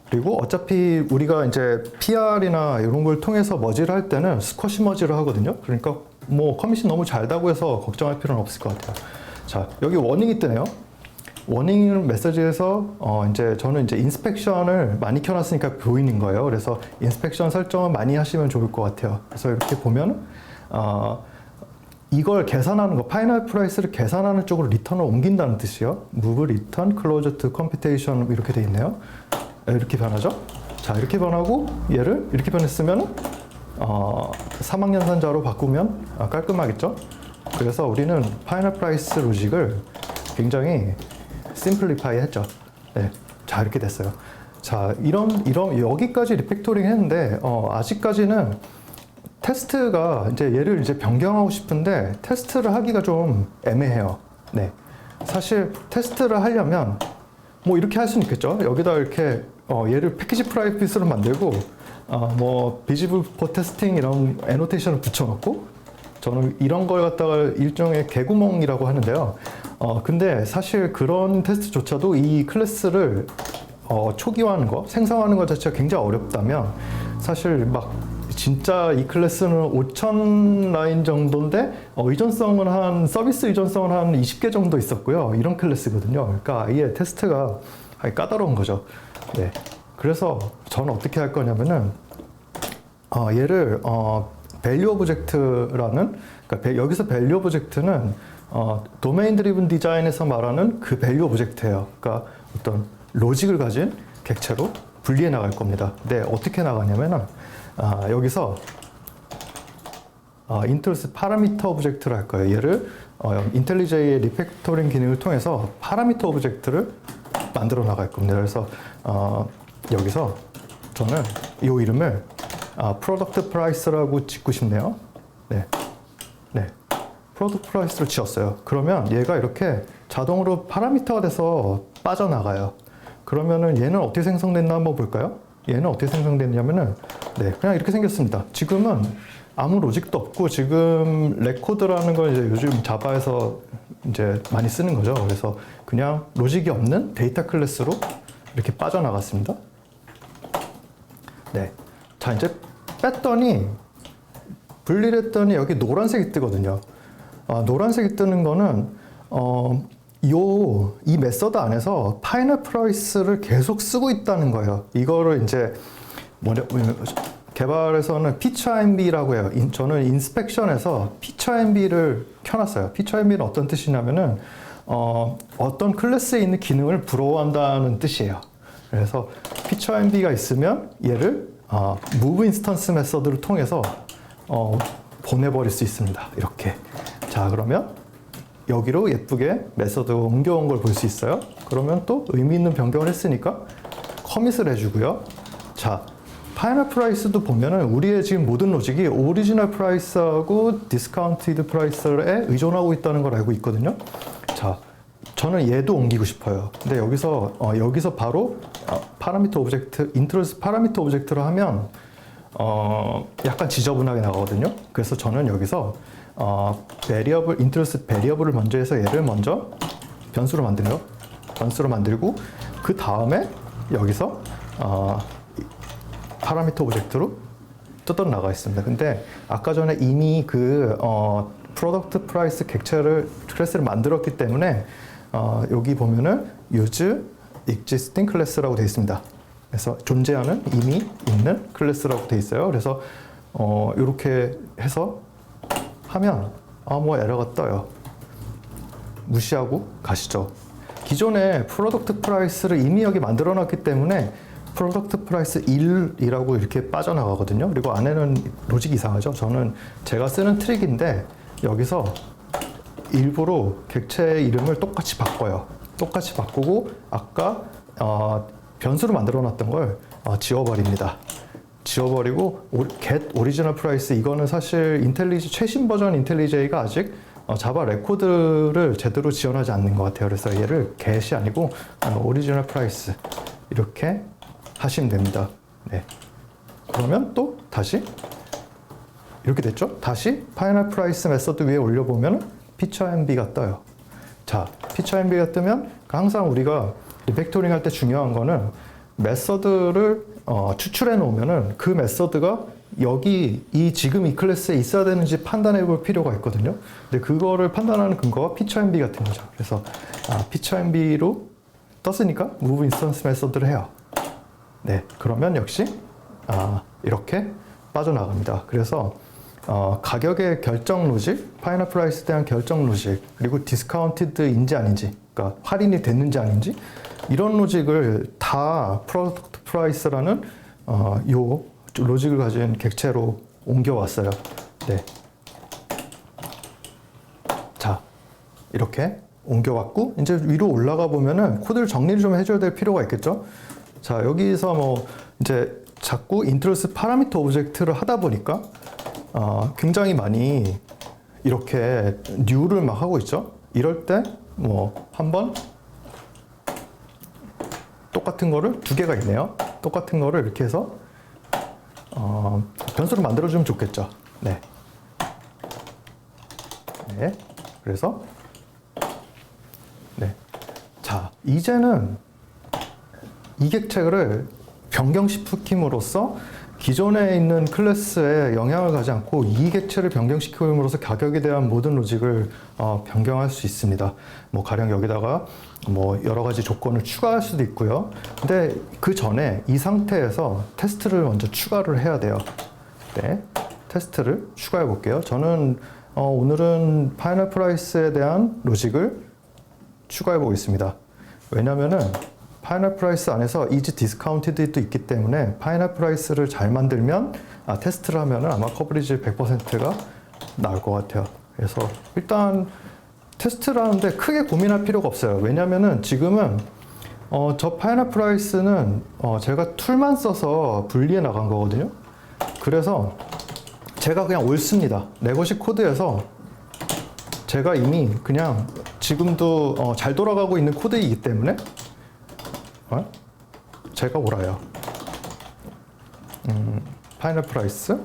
그리고 어차피 우리가 이제 PR이나 이런 걸 통해서 머지를 할 때는 스쿼시 머지를 하거든요. 그러니까 뭐 커밋이 너무 잘다고 해서 걱정할 필요는 없을 것 같아요. 자, 여기 워닝이 뜨네요. 워닝 메시지에서 이제 저는 이제 인스펙션을 많이 켜놨으니까 보이는 거예요. 그래서 인스펙션 설정을 많이 하시면 좋을 것 같아요. 그래서 이렇게 보면 이걸 계산하는 거, 파이널 프라이스를 계산하는 쪽으로 리턴을 옮긴다는 뜻이요. move return closer to computation 이렇게 돼 있네요. 이렇게 변하죠. 자, 이렇게 변하고 얘를 이렇게 변했으면 사망연산자로 바꾸면 깔끔하겠죠. 그래서 우리는 파이널 프라이스 로직을 굉장히 심플리파이 했죠. 네. 자, 이렇게 됐어요. 자, 이런 여기까지 리팩토링 했는데 아직까지는 테스트가 이제 얘를 이제 변경하고 싶은데 테스트를 하기가 좀 애매해요. 네. 사실 테스트를 하려면 뭐 이렇게 할 수는 있겠죠. 여기다 이렇게 얘를 패키지 프라이빗으로 만들고 뭐 비지블 포 테스팅 이런 애노테이션을 붙여놓고, 저는 이런 걸 갖다가 일종의 개구멍이라고 하는데요. 근데 사실 그런 테스트조차도 이 클래스를 초기화하는 거, 생성하는 것 자체가 굉장히 어렵다면, 사실 막 진짜 이 클래스는 5,000 라인 정도인데 의존성은 서비스 의존성은 한 20개 정도 있었고요. 이런 클래스거든요. 그러니까 아예 테스트가 아예 까다로운 거죠. 네. 그래서 저는 어떻게 할 거냐면은 얘를 value object라는, 그러니까 여기서 value object는 domain driven design에서 말하는 그 value object예요. 그러니까 어떤 로직을 가진 객체로 분리해 나갈 겁니다. 네, 어떻게 나가냐면은 여기서 인트로스 파라미터 오브젝트를 할 거예요. 얘를 인텔리제이의 리팩토링 기능을 통해서 파라미터 오브젝트를 만들어 나갈 겁니다. 그래서 여기서 저는 이 이름을 프로덕트 프라이스라고 짓고 싶네요. 네, 네, 프로덕트 프라이스를 지었어요. 그러면 얘가 이렇게 자동으로 파라미터가 돼서 빠져나가요. 그러면은 얘는 어떻게 생성됐나 한번 볼까요? 얘는 어떻게 생성됐냐면은 네, 그냥 이렇게 생겼습니다. 지금은 아무 로직도 없고, 지금 레코드라는 걸 이제 요즘 자바에서 이제 많이 쓰는 거죠. 그래서 그냥 로직이 없는 데이터 클래스로 이렇게 빠져나갔습니다. 네, 자, 이제 뺐더니 분리를 했더니 여기 노란색이 뜨거든요. 노란색이 뜨는 거는 이 메서드 안에서 파이널 프라이스를 계속 쓰고 있다는 거예요. 이거를 이제 개발에서는 featureMB라고 해요. 저는 인스펙션에서 featureMB를 켜놨어요. featureMB는 어떤 뜻이냐면은 어떤 클래스에 있는 기능을 부러워한다는 뜻이에요. 그래서 featureMB가 있으면 얘를 move instance 메서드를 통해서 보내버릴 수 있습니다. 이렇게. 자, 그러면 여기로 예쁘게 메서드 옮겨온 걸 볼 수 있어요. 그러면 또 의미 있는 변경을 했으니까 커밋을 해주고요. 자, 파이널 프라이스도 보면은 우리의 지금 모든 로직이 오리지널 프라이스하고 디스카운티드 프라이스에 의존하고 있다는 걸 알고 있거든요. 자, 저는 얘도 옮기고 싶어요. 근데 여기서 바로 파라미터 오브젝트, 인트로듀스 파라미터 오브젝트로 하면 약간 지저분하게 나가거든요. 그래서 저는 여기서 베리어블, 인트로듀스 베리어블을 먼저 해서 얘를 먼저 변수로 만들고 그 다음에 여기서 파라미터 오브젝트로 뜯어 나가 있습니다. 근데 아까 전에 이미 그 프로덕트 프라이스 클래스를 만들었기 때문에 여기 보면은 use existing class라고 되어 있습니다. 그래서 존재하는 이미 있는 클래스라고 되어 있어요. 그래서 이렇게 해서 하면 뭐 에러가 떠요. 무시하고 가시죠. 기존에 프로덕트 프라이스를 이미 여기 만들어 놨기 때문에 프로덕트 프라이스 1이라고 이렇게 빠져나가거든요. 그리고 안에는 로직이 이상하죠. 저는 제가 쓰는 트릭인데 여기서 일부러 객체의 이름을 똑같이 바꿔요. 똑같이 바꾸고 아까 변수로 만들어 놨던 걸 지워버립니다. 지워버리고 get original price 이거는 사실 최신 버전 인텔리제이가 아직 자바 레코드를 제대로 지원하지 않는 것 같아요. 그래서 얘를 get이 아니고 original price 이렇게 하시면 됩니다. 네. 그러면 또 다시 이렇게 됐죠? 다시 파이널 프라이스 메서드 위에 올려보면 피처 MB가 떠요. 자, 피처 MB가 뜨면 항상 우리가 리팩토링 할 때 중요한 거는 메서드를 추출해 놓으면은 그 메서드가 여기 지금 이 클래스에 있어야 되는지 판단해 볼 필요가 있거든요. 근데 그거를 판단하는 근거가 피처 MB 같은 거죠. 그래서 피처 MB로 떴으니까 move instance 메서드를 해요. 네, 그러면 역시 이렇게 빠져나갑니다. 그래서 가격의 결정 로직, 파이널 프라이스에 대한 결정 로직, 그리고 디스카운티드인지 아닌지, 그러니까 할인이 됐는지 아닌지 이런 로직을 다 프로덕트 프라이스라는 요 로직을 가진 객체로 옮겨왔어요. 네. 자, 이렇게 옮겨왔고 이제 위로 올라가 보면은 코드를 정리를 좀 해줘야 될 필요가 있겠죠. 자, 여기서 이제 자꾸 인트로듀스 파라미터 오브젝트를 하다 보니까 굉장히 많이 이렇게 new를 막 하고 있죠. 이럴 때 한번 똑같은 거를 두 개가 있네요. 똑같은 거를 이렇게 해서 변수를 만들어주면 좋겠죠. 네. 네. 그래서 네. 자, 이제는 이 객체를 변경시킴으로써 기존에 있는 클래스에 영향을 가지 않고 이 객체를 변경시킴으로써 가격에 대한 모든 로직을 변경할 수 있습니다. 가령 여기다가 여러 가지 조건을 추가할 수도 있고요. 근데 그 전에 이 상태에서 테스트를 먼저 추가를 해야 돼요. 네, 테스트를 추가해 볼게요. 저는 오늘은 파이널 프라이스에 대한 로직을 추가해 보겠습니다. 왜냐면은 파이널 프라이스 안에서 이지 디스카운티드도 있기 때문에 파이널 프라이스를 잘 만들면 테스트를 하면은 아마 커버리지 100%가 나올 것 같아요. 그래서 일단 테스트를 하는데 크게 고민할 필요가 없어요. 왜냐면은 지금은 저 파이널 프라이스는 제가 툴만 써서 분리해 나간 거거든요. 그래서 제가 그냥 옳습니다. 레거시 코드에서 제가 이미 그냥 지금도 잘 돌아가고 있는 코드이기 때문에 제가 옳아요. 파이널 프라이스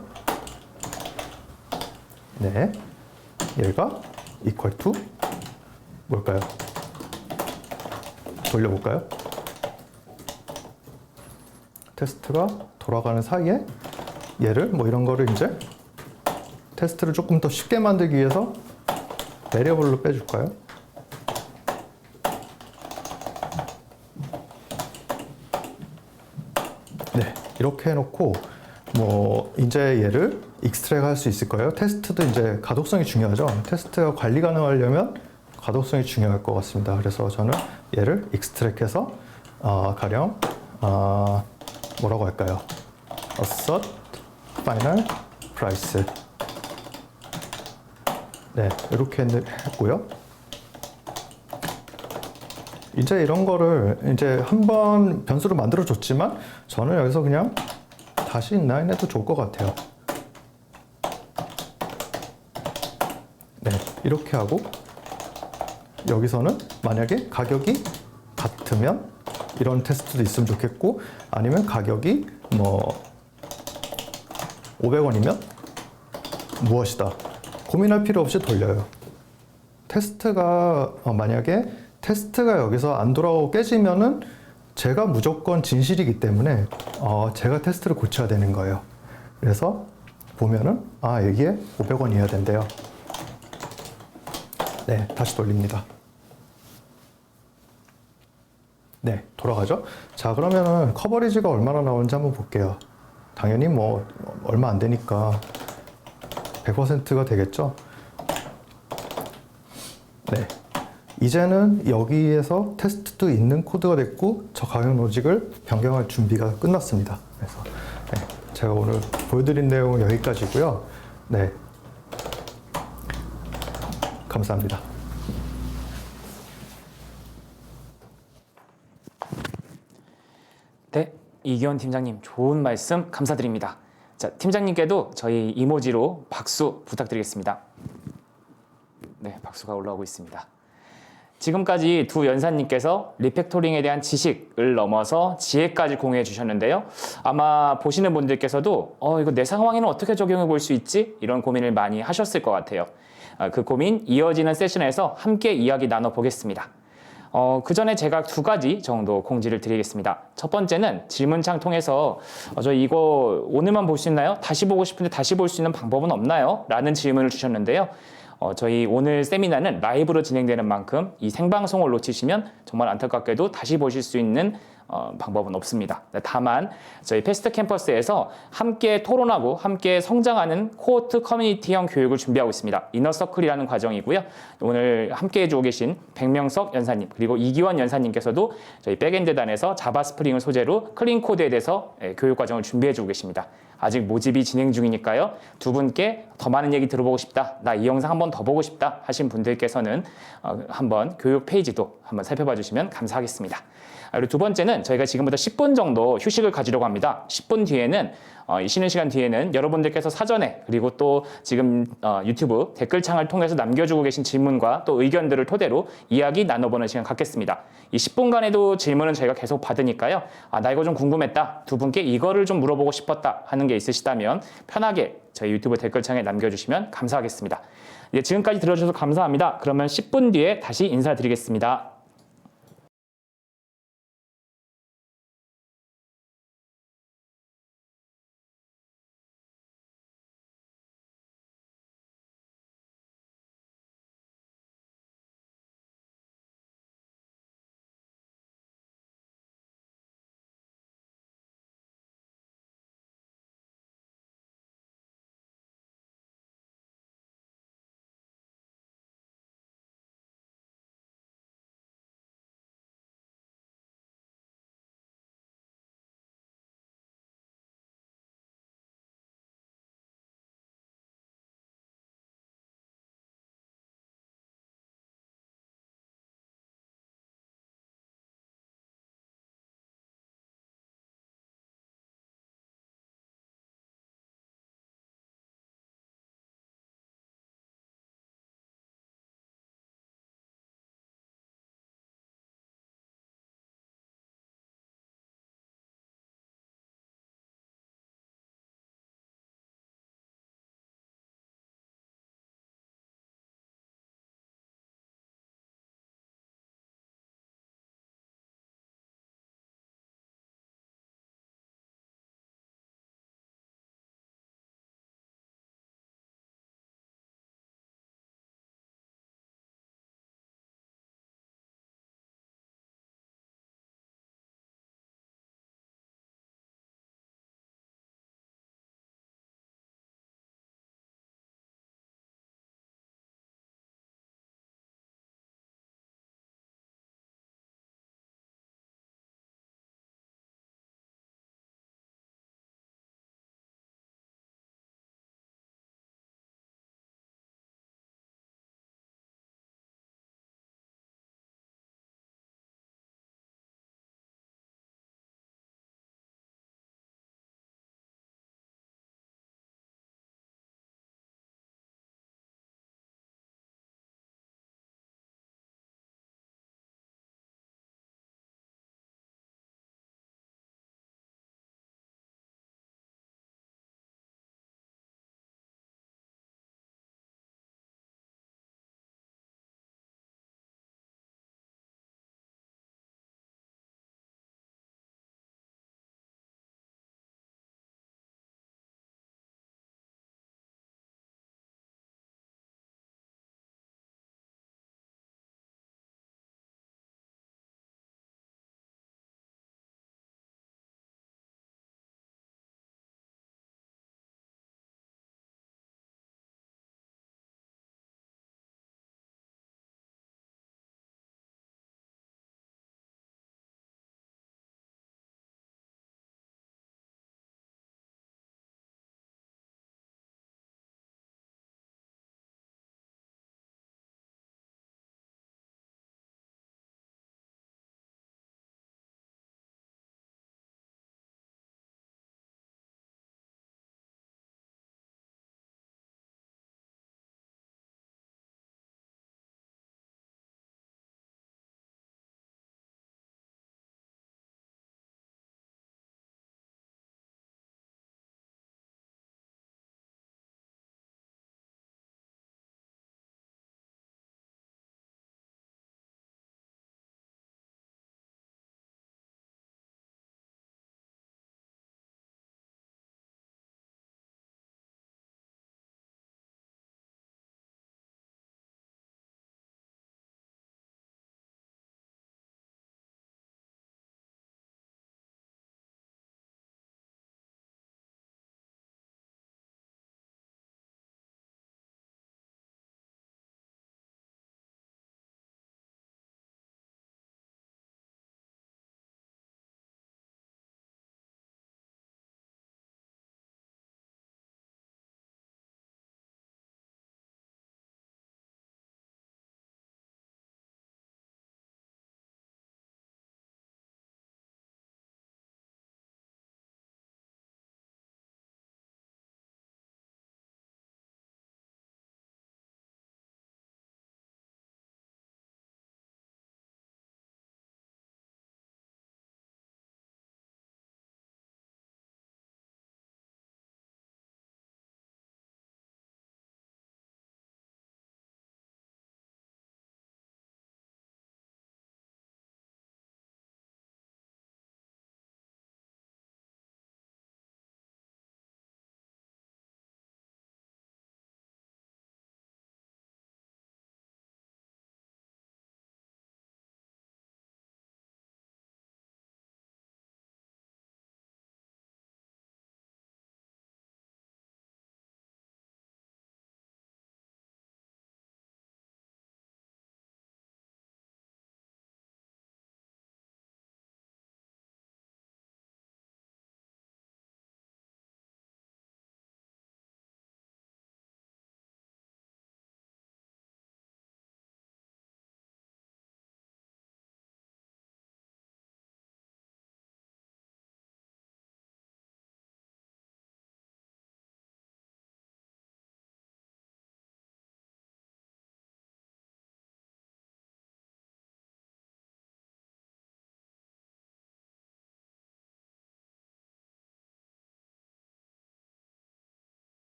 네, 얘가 equal to 뭘까요? 돌려볼까요? 테스트가 돌아가는 사이에 얘를 이런 거를 이제 테스트를 조금 더 쉽게 만들기 위해서 베리어블로 빼줄까요? 네, 이렇게 해놓고 이제 얘를 익스트랙 할 수 있을 거예요. 테스트도 이제 가독성이 중요하죠. 테스트가 관리 가능하려면 가독성이 중요할 것 같습니다. 그래서 저는 얘를 익스트랙해서 가령 뭐라고 할까요? assert final price 네, 이렇게 했고요. 이제 이런 거를 이제 한번 변수로 만들어 줬지만 저는 여기서 그냥 다시 인라인 해도 좋을 것 같아요. 네, 이렇게 하고 여기서는 만약에 가격이 같으면 이런 테스트도 있으면 좋겠고, 아니면 가격이 뭐 500원이면 무엇이다. 고민할 필요 없이 돌려요. 테스트가 만약에 테스트가 여기서 안 돌아오고 깨지면은 제가 무조건 진실이기 때문에 제가 테스트를 고쳐야 되는 거예요. 그래서 보면은 여기에 500원이어야 된대요. 네, 다시 돌립니다. 네, 돌아가죠. 자, 그러면은 커버리지가 얼마나 나오는지 한번 볼게요. 당연히 뭐 얼마 안 되니까 100%가 되겠죠. 네, 이제는 여기에서 테스트도 있는 코드가 됐고 저 가격 로직을 변경할 준비가 끝났습니다. 그래서 네, 제가 오늘 보여드린 내용은 여기까지고요. 네, 감사합니다. 네, 이기원 팀장님 좋은 말씀 감사드립니다. 자, 팀장님께도 저희 이모지로 박수 부탁드리겠습니다. 네, 박수가 올라오고 있습니다. 지금까지 두 연사님께서 리팩토링에 대한 지식을 넘어서 지혜까지 공유해 주셨는데요. 아마 보시는 분들께서도 이거 내 상황에는 어떻게 적용해 볼 수 있지? 이런 고민을 많이 하셨을 것 같아요. 그 고민 이어지는 세션에서 함께 이야기 나눠보겠습니다. 그 전에 제가 두 가지 정도 공지를 드리겠습니다. 첫 번째는 질문창 통해서 저 이거 오늘만 볼 수 있나요? 다시 보고 싶은데 다시 볼 수 있는 방법은 없나요? 라는 질문을 주셨는데요. 저희 오늘 세미나는 라이브로 진행되는 만큼 이 생방송을 놓치시면 정말 안타깝게도 다시 보실 수 있는 방법은 없습니다. 다만 저희 패스트 캠퍼스에서 함께 토론하고 함께 성장하는 코호트 커뮤니티형 교육을 준비하고 있습니다. 이너서클이라는 과정이고요. 오늘 함께 해주고 계신 백명석 연사님 그리고 이기원 연사님께서도 저희 백엔드단에서 자바 스프링을 소재로 클린 코드에 대해서 교육 과정을 준비해주고 계십니다. 아직 모집이 진행 중이니까요. 두 분께 더 많은 얘기 들어보고 싶다. 나 이 영상 한번 더 보고 싶다 하신 분들께서는 한번 교육 페이지도 한번 살펴봐 주시면 감사하겠습니다. 그리고 두 번째는 저희가 지금부터 10분 정도 휴식을 가지려고 합니다. 10분 뒤에는 이 쉬는 시간 뒤에는 여러분들께서 사전에 그리고 또 지금 유튜브 댓글창을 통해서 남겨주고 계신 질문과 또 의견들을 토대로 이야기 나눠보는 시간 갖겠습니다. 이 10분간에도 질문은 저희가 계속 받으니까요. 나 이거 좀 궁금했다. 두 분께 이거를 좀 물어보고 싶었다 하는 게 있으시다면 편하게 저희 유튜브 댓글창에 남겨주시면 감사하겠습니다. 지금까지 들어주셔서 감사합니다. 그러면 10분 뒤에 다시 인사드리겠습니다.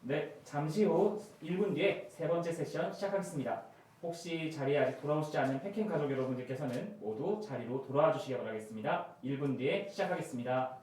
네, 잠시 후 1분 뒤에 세 번째 세션 시작하겠습니다. 혹시 자리에 아직 돌아오시지 않은 패킹 가족 여러분들께서는 모두 자리로 돌아와 주시기 바라겠습니다. 1분 뒤에 시작하겠습니다.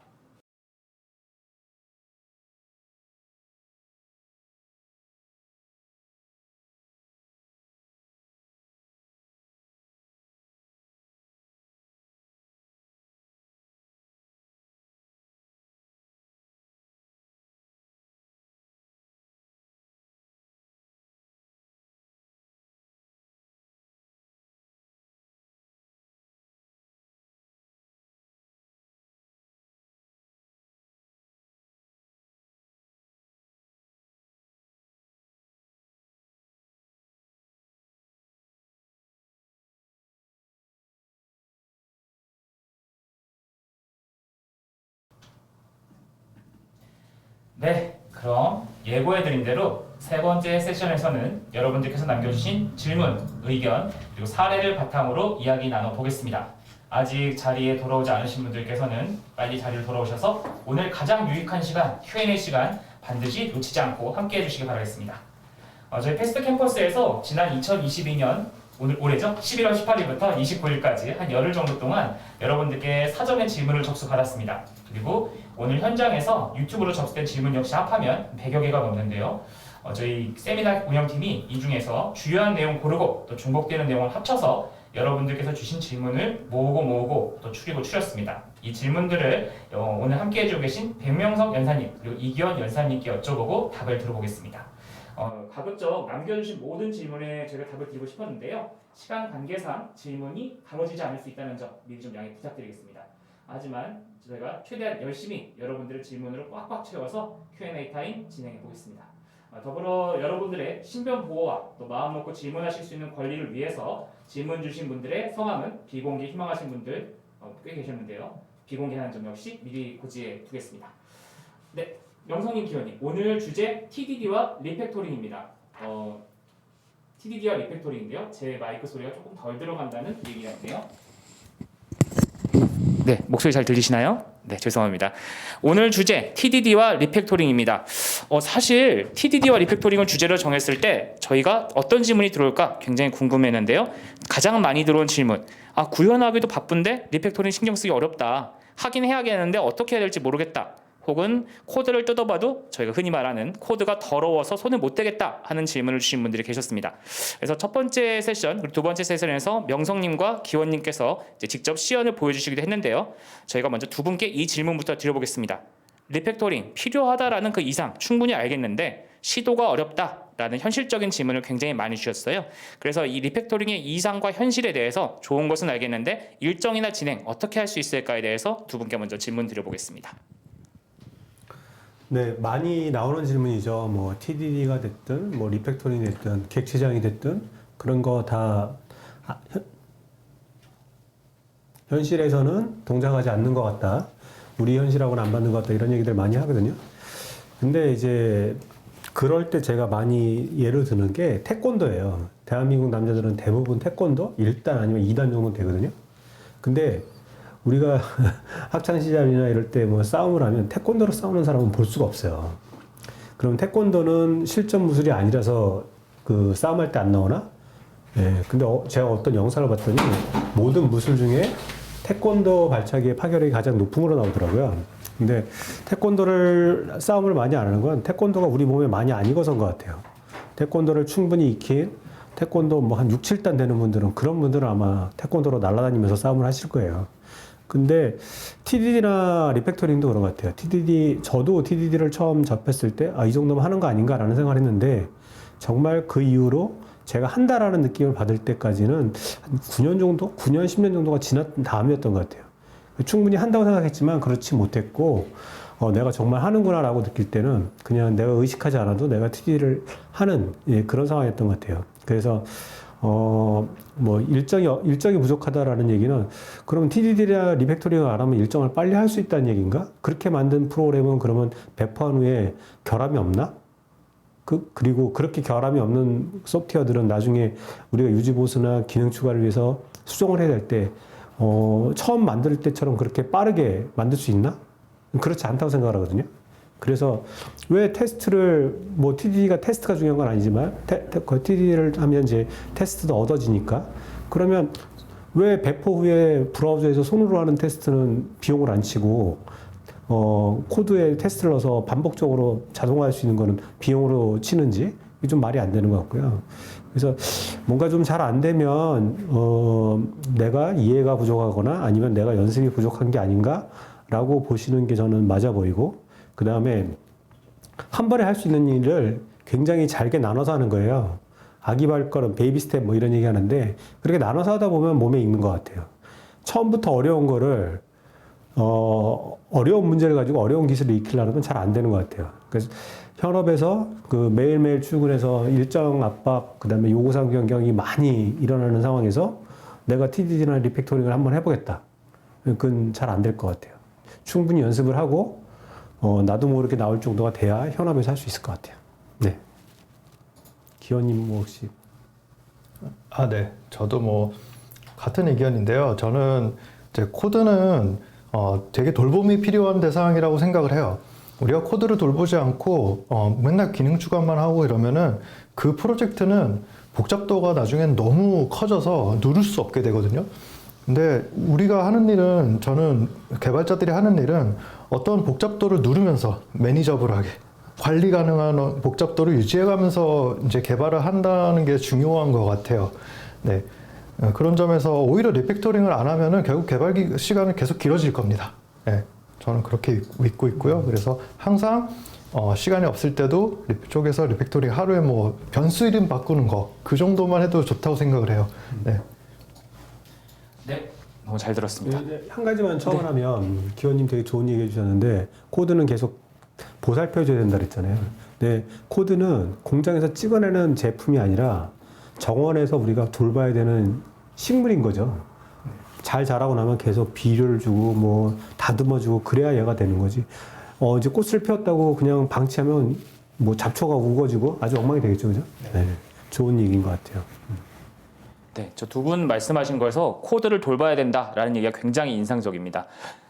네, 그럼 예고해드린 대로 세 번째 세션에서는 여러분들께서 남겨주신 질문, 의견, 그리고 사례를 바탕으로 이야기 나눠보겠습니다. 아직 자리에 돌아오지 않으신 분들께서는 빨리 자리를 돌아오셔서 오늘 가장 유익한 시간, Q&A 시간 반드시 놓치지 않고 함께 해주시기 바라겠습니다. 저희 패스트 캠퍼스에서 지난 2022년 올해죠? 11월 18일부터 29일까지 한 열흘 정도 동안 여러분들께 사전에 질문을 접수받았습니다. 그리고 오늘 현장에서 유튜브로 접수된 질문 역시 합하면 100여 개가 넘는데요. 저희 세미나 운영팀이 이 중에서 주요한 내용 고르고 또 중복되는 내용을 합쳐서 여러분들께서 주신 질문을 모으고 또 추렸습니다. 이 질문들을 오늘 함께 해주고 계신 백명석 연사님 그리고 이기원 연사님께 여쭤보고 답을 들어보겠습니다. 가급적 남겨주신 모든 질문에 저희가 답을 드리고 싶었는데요. 시간 관계상 질문이 다뤄지지 않을 수 있다는 점 미리 좀 양해 부탁드리겠습니다. 하지만 저희가 최대한 열심히 여러분들의 질문으로 꽉꽉 채워서 Q&A 타임 진행해 보겠습니다. 더불어 여러분들의 신변 보호와 또 마음 놓고 질문하실 수 있는 권리를 위해서 질문 주신 분들의 성함은 비공개 희망하신 분들 꽤 계셨는데요. 비공개하는 점 역시 미리 고지해 두겠습니다. 네, 명성님 기원님, 오늘 주제 TDD와 리팩토링입니다. TDD와 리팩토링인데요. 제 마이크 소리가 조금 덜 들어간다는 얘기가 있네요. 네, 목소리 잘 들리시나요? 네, 죄송합니다. 오늘 주제 TDD와 리팩토링입니다. 사실 TDD와 리팩토링을 주제로 정했을 때 저희가 어떤 질문이 들어올까 굉장히 궁금했는데요. 가장 많이 들어온 질문, 구현하기도 바쁜데 리팩토링 신경 쓰기 어렵다. 하긴 해야겠는데 어떻게 해야 될지 모르겠다. 혹은 코드를 뜯어봐도 저희가 흔히 말하는 코드가 더러워서 손을 못 대겠다 하는 질문을 주신 분들이 계셨습니다. 그래서 첫 번째 세션 그리고 두 번째 세션에서 명성님과 기원님께서 직접 시연을 보여주시기도 했는데요. 저희가 먼저 두 분께 이 질문부터 드려보겠습니다. 리팩토링 필요하다라는 그 이상 충분히 알겠는데 시도가 어렵다라는 현실적인 질문을 굉장히 많이 주셨어요. 그래서 이 리팩토링의 이상과 현실에 대해서 좋은 것은 알겠는데 일정이나 진행 어떻게 할 수 있을까에 대해서 두 분께 먼저 질문 드려보겠습니다. 네, 많이 나오는 질문이죠. 뭐 TDD가 됐든, 뭐 리팩토링이 됐든, 객체장이 됐든 그런 거 다 현실에서는 동작하지 않는 것 같다. 우리 현실하고는 안 맞는 것 같다. 이런 얘기들 많이 하거든요. 근데 이제 그럴 때 제가 많이 예를 드는 게 태권도예요. 대한민국 남자들은 대부분 태권도 1단 아니면 2단 정도 되거든요. 근데 우리가 학창시절이나 이럴 때 뭐 싸움을 하면 태권도로 싸우는 사람은 볼 수가 없어요. 그럼 태권도는 실전 무술이 아니라서 그 싸움할 때 안 나오나? 예, 근데 제가 어떤 영상을 봤더니 모든 무술 중에 태권도 발차기의 파괴력이 가장 높음으로 나오더라고요. 근데 태권도를 싸움을 많이 안 하는 건 태권도가 우리 몸에 많이 안 익어서인 것 같아요. 태권도를 충분히 익힌 태권도 뭐 한 6, 7단 되는 분들은 그런 분들은 아마 태권도로 날아다니면서 싸움을 하실 거예요. 근데 TDD나 리팩토링도 그런 것 같아요. 저도 TDD를 처음 접했을 때, 이 정도면 하는 거 아닌가라는 생각을 했는데, 정말 그 이후로 제가 한다라는 느낌을 받을 때까지는 한 9년 정도? 9년, 10년 정도가 지난 다음이었던 것 같아요. 충분히 한다고 생각했지만 그렇지 못했고, 내가 정말 하는구나라고 느낄 때는 그냥 내가 의식하지 않아도 내가 TDD를 하는 그런 상황이었던 것 같아요. 그래서 뭐 일정이 부족하다라는 얘기는 그러면 TDD나 리팩토링을 안 하면 일정을 빨리 할 수 있다는 얘기인가? 그렇게 만든 프로그램은 그러면 배포한 후에 결함이 없나? 그리고 그렇게 결함이 없는 소프트웨어들은 나중에 우리가 유지 보수나 기능 추가를 위해서 수정을 해야 될 때 처음 만들 때처럼 그렇게 빠르게 만들 수 있나? 그렇지 않다고 생각을 하거든요. 그래서 왜 테스트를 뭐 TDD가 테스트가 중요한 건 아니지만 그 TDD를 하면 이제 테스트도 얻어지니까 그러면 왜 배포 후에 브라우저에서 손으로 하는 테스트는 비용을 안 치고 코드에 테스트를 넣어서 반복적으로 자동화할 수 있는 거는 비용으로 치는지 이게 좀 말이 안 되는 것 같고요. 그래서 뭔가 좀 잘 안 되면 내가 이해가 부족하거나 아니면 내가 연습이 부족한 게 아닌가라고 보시는 게 저는 맞아 보이고 그 다음에 한 번에 할 수 있는 일을 굉장히 잘게 나눠서 하는 거예요. 아기 발걸음, 베이비 스텝 뭐 이런 얘기 하는데 그렇게 나눠서 하다 보면 몸에 익는 것 같아요. 처음부터 어려운 거를 어려운 문제를 가지고 어려운 기술을 익히려면 잘 안 되는 것 같아요. 그래서 현업에서 그 매일매일 출근해서 일정 압박, 그 다음에 요구사항 변경이 많이 일어나는 상황에서 내가 TDD나 리팩토링을 한번 해보겠다. 그건 잘 안 될 것 같아요. 충분히 연습을 하고, 나도 모르게 나올 정도가 돼야 현업에서 할 수 있을 것 같아요. 네. 기현님 뭐 혹시? 네. 저도 뭐 같은 의견인데요. 저는 이제 코드는 되게 돌봄이 필요한 대상이라고 생각을 해요. 우리가 코드를 돌보지 않고 맨날 기능 추가만 하고 이러면은 그 프로젝트는 복잡도가 나중엔 너무 커져서 누를 수 없게 되거든요. 근데 우리가 하는 일은, 저는 개발자들이 하는 일은 어떤 복잡도를 누르면서 매니저블하게 관리 가능한 복잡도를 유지해가면서 이제 개발을 한다는 게 중요한 것 같아요. 네. 그런 점에서 오히려 리팩토링을 안 하면은 결국 개발 시간은 계속 길어질 겁니다. 네. 저는 그렇게 믿고 있고요. 그래서 항상 시간이 없을 때도 쪽에서 리팩토링 하루에 뭐 변수 이름 바꾸는 거 그 정도만 해도 좋다고 생각을 해요. 네. 네, 너무 잘 들었습니다. 한 가지만 첨언하면 기현님 되게 좋은 얘기 해주셨는데 코드는 계속 보살펴줘야 된다 그랬잖아요. 근데 코드는 공장에서 찍어내는 제품이 아니라 정원에서 우리가 돌봐야 되는 식물인 거죠. 잘 자라고 나면 계속 비료를 주고 뭐 다듬어주고 그래야 얘가 되는 거지. 이제 꽃을 피웠다고 그냥 방치하면 뭐 잡초가 우거지고 아주 엉망이 되겠죠, 그죠? 네. 좋은 얘기인 것 같아요. 네, 저 두 분 말씀하신 거에서 코드를 돌봐야 된다라는 얘기가 굉장히 인상적입니다.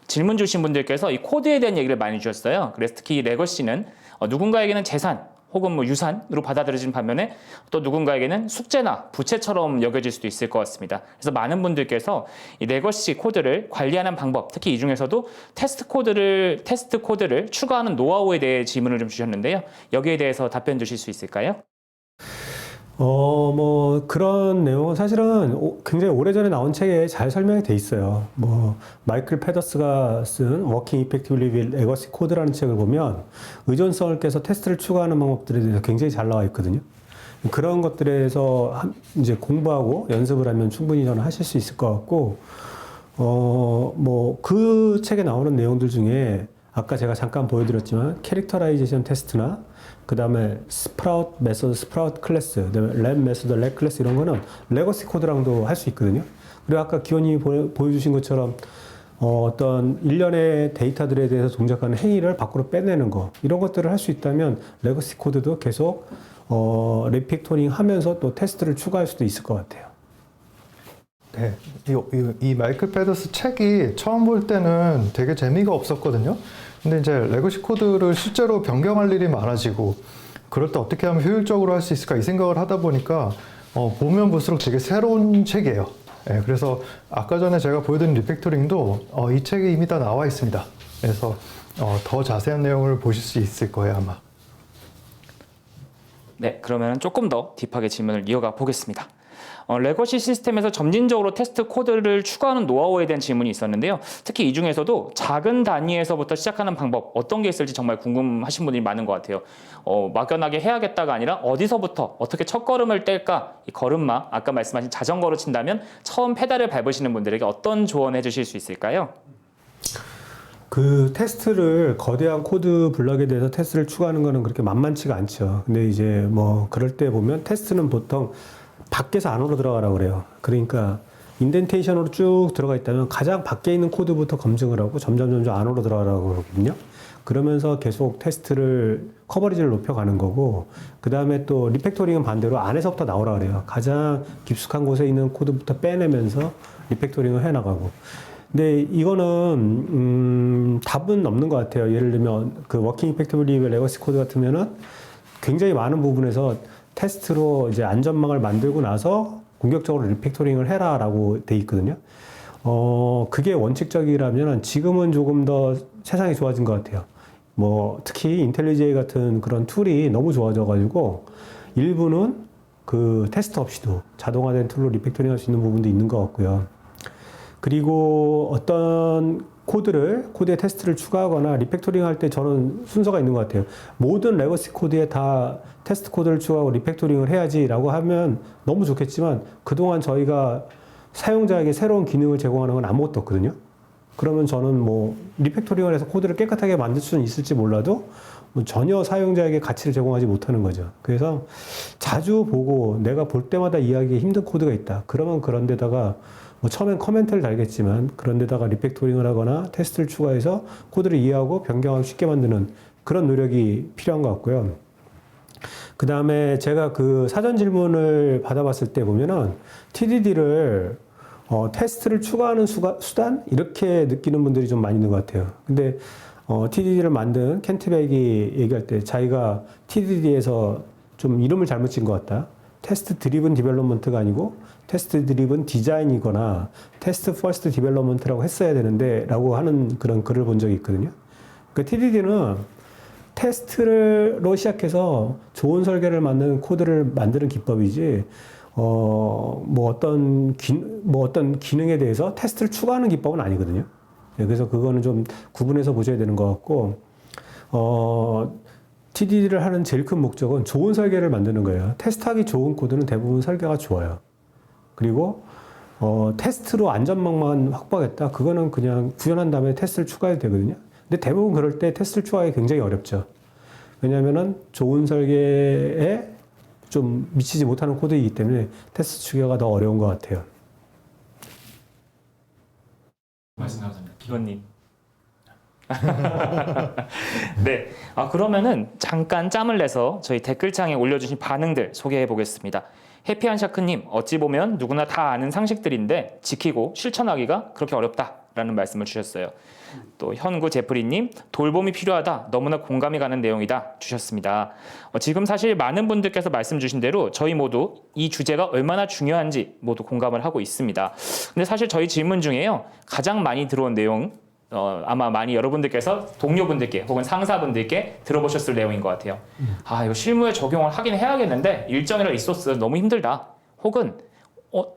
질문 주신 분들께서 이 코드에 대한 얘기를 많이 주셨어요. 그래서 특히 레거시는 누군가에게는 재산 혹은 뭐 유산으로 받아들여진 반면에 또 누군가에게는 숙제나 부채처럼 여겨질 수도 있을 것 같습니다. 그래서 많은 분들께서 이 레거시 코드를 관리하는 방법, 특히 이 중에서도 테스트 코드를 추가하는 노하우에 대해 질문을 좀 주셨는데요. 여기에 대해서 답변 주실 수 있을까요? 뭐, 그런 내용은 사실은 굉장히 오래전에 나온 책에 잘 설명이 돼 있어요. 뭐, 마이클 페더스가 쓴 Working Effectively with Legacy Code라는 책을 보면 의존성을 깨서 테스트를 추가하는 방법들에 대해서 굉장히 잘 나와 있거든요. 그런 것들에 대해서 이제 공부하고 연습을 하면 충분히 저는 하실 수 있을 것 같고, 뭐, 그 책에 나오는 내용들 중에 아까 제가 잠깐 보여드렸지만 캐릭터라이제이션 테스트나 그 다음에 스프라웃 메소드, 스프라웃 클래스, 그다음에 랩 메소드, 랩 클래스 이런 거는 레거시 코드랑도 할 수 있거든요. 그리고 아까 기원님이 보여주신 것처럼 어떤 일련의 데이터들에 대해서 동작하는 행위를 밖으로 빼내는 거 이런 것들을 할 수 있다면 레거시 코드도 계속 리팩토링 하면서 또 테스트를 추가할 수도 있을 것 같아요. 네, 이 마이클 페더스 책이 처음 볼 때는 되게 재미가 없었거든요. 근데 이제 레거시 코드를 실제로 변경할 일이 많아지고 그럴 때 어떻게 하면 효율적으로 할 수 있을까 이 생각을 하다 보니까 보면 볼수록 되게 새로운 책이에요. 네, 그래서 아까 전에 제가 보여드린 리팩토링도 이 책에 이미 다 나와 있습니다. 그래서 더 자세한 내용을 보실 수 있을 거예요, 아마. 네, 그러면 조금 더 딥하게 질문을 이어가 보겠습니다. 레거시 시스템에서 점진적으로 테스트 코드를 추가하는 노하우에 대한 질문이 있었는데요. 특히 이 중에서도 작은 단위에서부터 시작하는 방법 어떤 게 있을지 정말 궁금하신 분들이 많은 것 같아요. 막연하게 해야겠다가 아니라 어디서부터 어떻게 첫 걸음을 뗄까? 이 걸음마, 아까 말씀하신 자전거로 친다면 처음 페달을 밟으시는 분들에게 어떤 조언해 주실 수 있을까요? 그 테스트를 거대한 코드 블럭에 대해서 테스트를 추가하는 거는 그렇게 만만치가 않죠. 근데 이제 뭐 그럴 때 보면 테스트는 보통 밖에서 안으로 들어가라고 그래요. 그러니까 인덴테이션으로 쭉 들어가 있다면 가장 밖에 있는 코드부터 검증을 하고 점점 안으로 들어가라고 그러거든요. 그러면서 계속 테스트를 커버리지를 높여가는 거고 그 다음에 또 리팩토링은 반대로 안에서부터 나오라 그래요. 가장 깊숙한 곳에 있는 코드부터 빼내면서 리팩토링을 해나가고 근데 이거는 답은 없는 것 같아요. 예를 들면 그 워킹 이펙티블리 레거시 코드 같으면은 굉장히 많은 부분에서 테스트로 이제 안전망을 만들고 나서 공격적으로 리팩토링을 해라라고 돼 있거든요. 그게 원칙적이라면 지금은 조금 더 세상이 좋아진 것 같아요. 뭐 특히 인텔리제이 같은 그런 툴이 너무 좋아져가지고 일부는 그 테스트 없이도 자동화된 툴로 리팩토링 할 수 있는 부분도 있는 것 같고요. 그리고 어떤 코드에 테스트를 추가하거나 리팩토링 할 때 저는 순서가 있는 것 같아요. 모든 레거시 코드에 다 테스트 코드를 추가하고 리팩토링을 해야지라고 하면 너무 좋겠지만 그동안 저희가 사용자에게 새로운 기능을 제공하는 건 아무것도 없거든요. 그러면 저는 뭐 리팩토링을 해서 코드를 깨끗하게 만들 수는 있을지 몰라도 뭐 전혀 사용자에게 가치를 제공하지 못하는 거죠. 그래서 자주 보고 내가 볼 때마다 이해하기 힘든 코드가 있다. 그러면 그런 데다가 뭐 처음엔 커멘트를 달겠지만 그런 데다가 리팩토링을 하거나 테스트를 추가해서 코드를 이해하고 변경하기 쉽게 만드는 그런 노력이 필요한 것 같고요. 그 다음에 제가 그 사전 질문을 받아봤을 때 보면은 TDD를 테스트를 추가하는 수단? 이렇게 느끼는 분들이 좀 많이 있는 것 같아요. 근데 TDD를 만든 켄트백이 얘기할 때 자기가 TDD에서 좀 이름을 잘못 지은 것 같다. 테스트 드리븐 디벨롭먼트가 아니고 테스트 드리븐 디자인이거나 테스트 퍼스트 디벨롭먼트라고 했어야 되는데 라고 하는 그런 글을 본 적이 있거든요. 그 TDD는 테스트로 시작해서 좋은 설계를 만드는 코드를 만드는 기법이지 뭐 어떤 기능에 대해서 테스트를 추가하는 기법은 아니거든요. 그래서 그거는 좀 구분해서 보셔야 되는 것 같고 TDD를 하는 제일 큰 목적은 좋은 설계를 만드는 거예요. 테스트하기 좋은 코드는 대부분 설계가 좋아요. 그리고 테스트로 안전망만 확보하겠다. 그거는 그냥 구현한 다음에 테스트를 추가해도 되거든요. 근데 대부분 그럴 때 테스트를 추가하기 굉장히 어렵죠. 왜냐하면은 좋은 설계에 좀 미치지 못하는 코드이기 때문에 테스트 추가가 더 어려운 것 같아요. 말씀 감사합니다. 기건님. 네. 그러면은 잠깐 짬을 내서 저희 댓글창에 올려주신 반응들 소개해 보겠습니다. 해피한 샤크님, 어찌 보면 누구나 다 아는 상식들인데 지키고 실천하기가 그렇게 어렵다라는 말씀을 주셨어요. 또 현구 제프리님, 돌봄이 필요하다. 너무나 공감이 가는 내용이다 주셨습니다. 지금 사실 많은 분들께서 말씀 주신 대로 저희 모두 이 주제가 얼마나 중요한지 모두 공감을 하고 있습니다. 근데 사실 저희 질문 중에요. 가장 많이 들어온 내용 아마 많이 여러분들께서 동료분들께 혹은 상사분들께 들어보셨을 내용인 것 같아요. 이거 실무에 적용을 하긴 해야겠는데 일정이랑 리소스 너무 힘들다. 혹은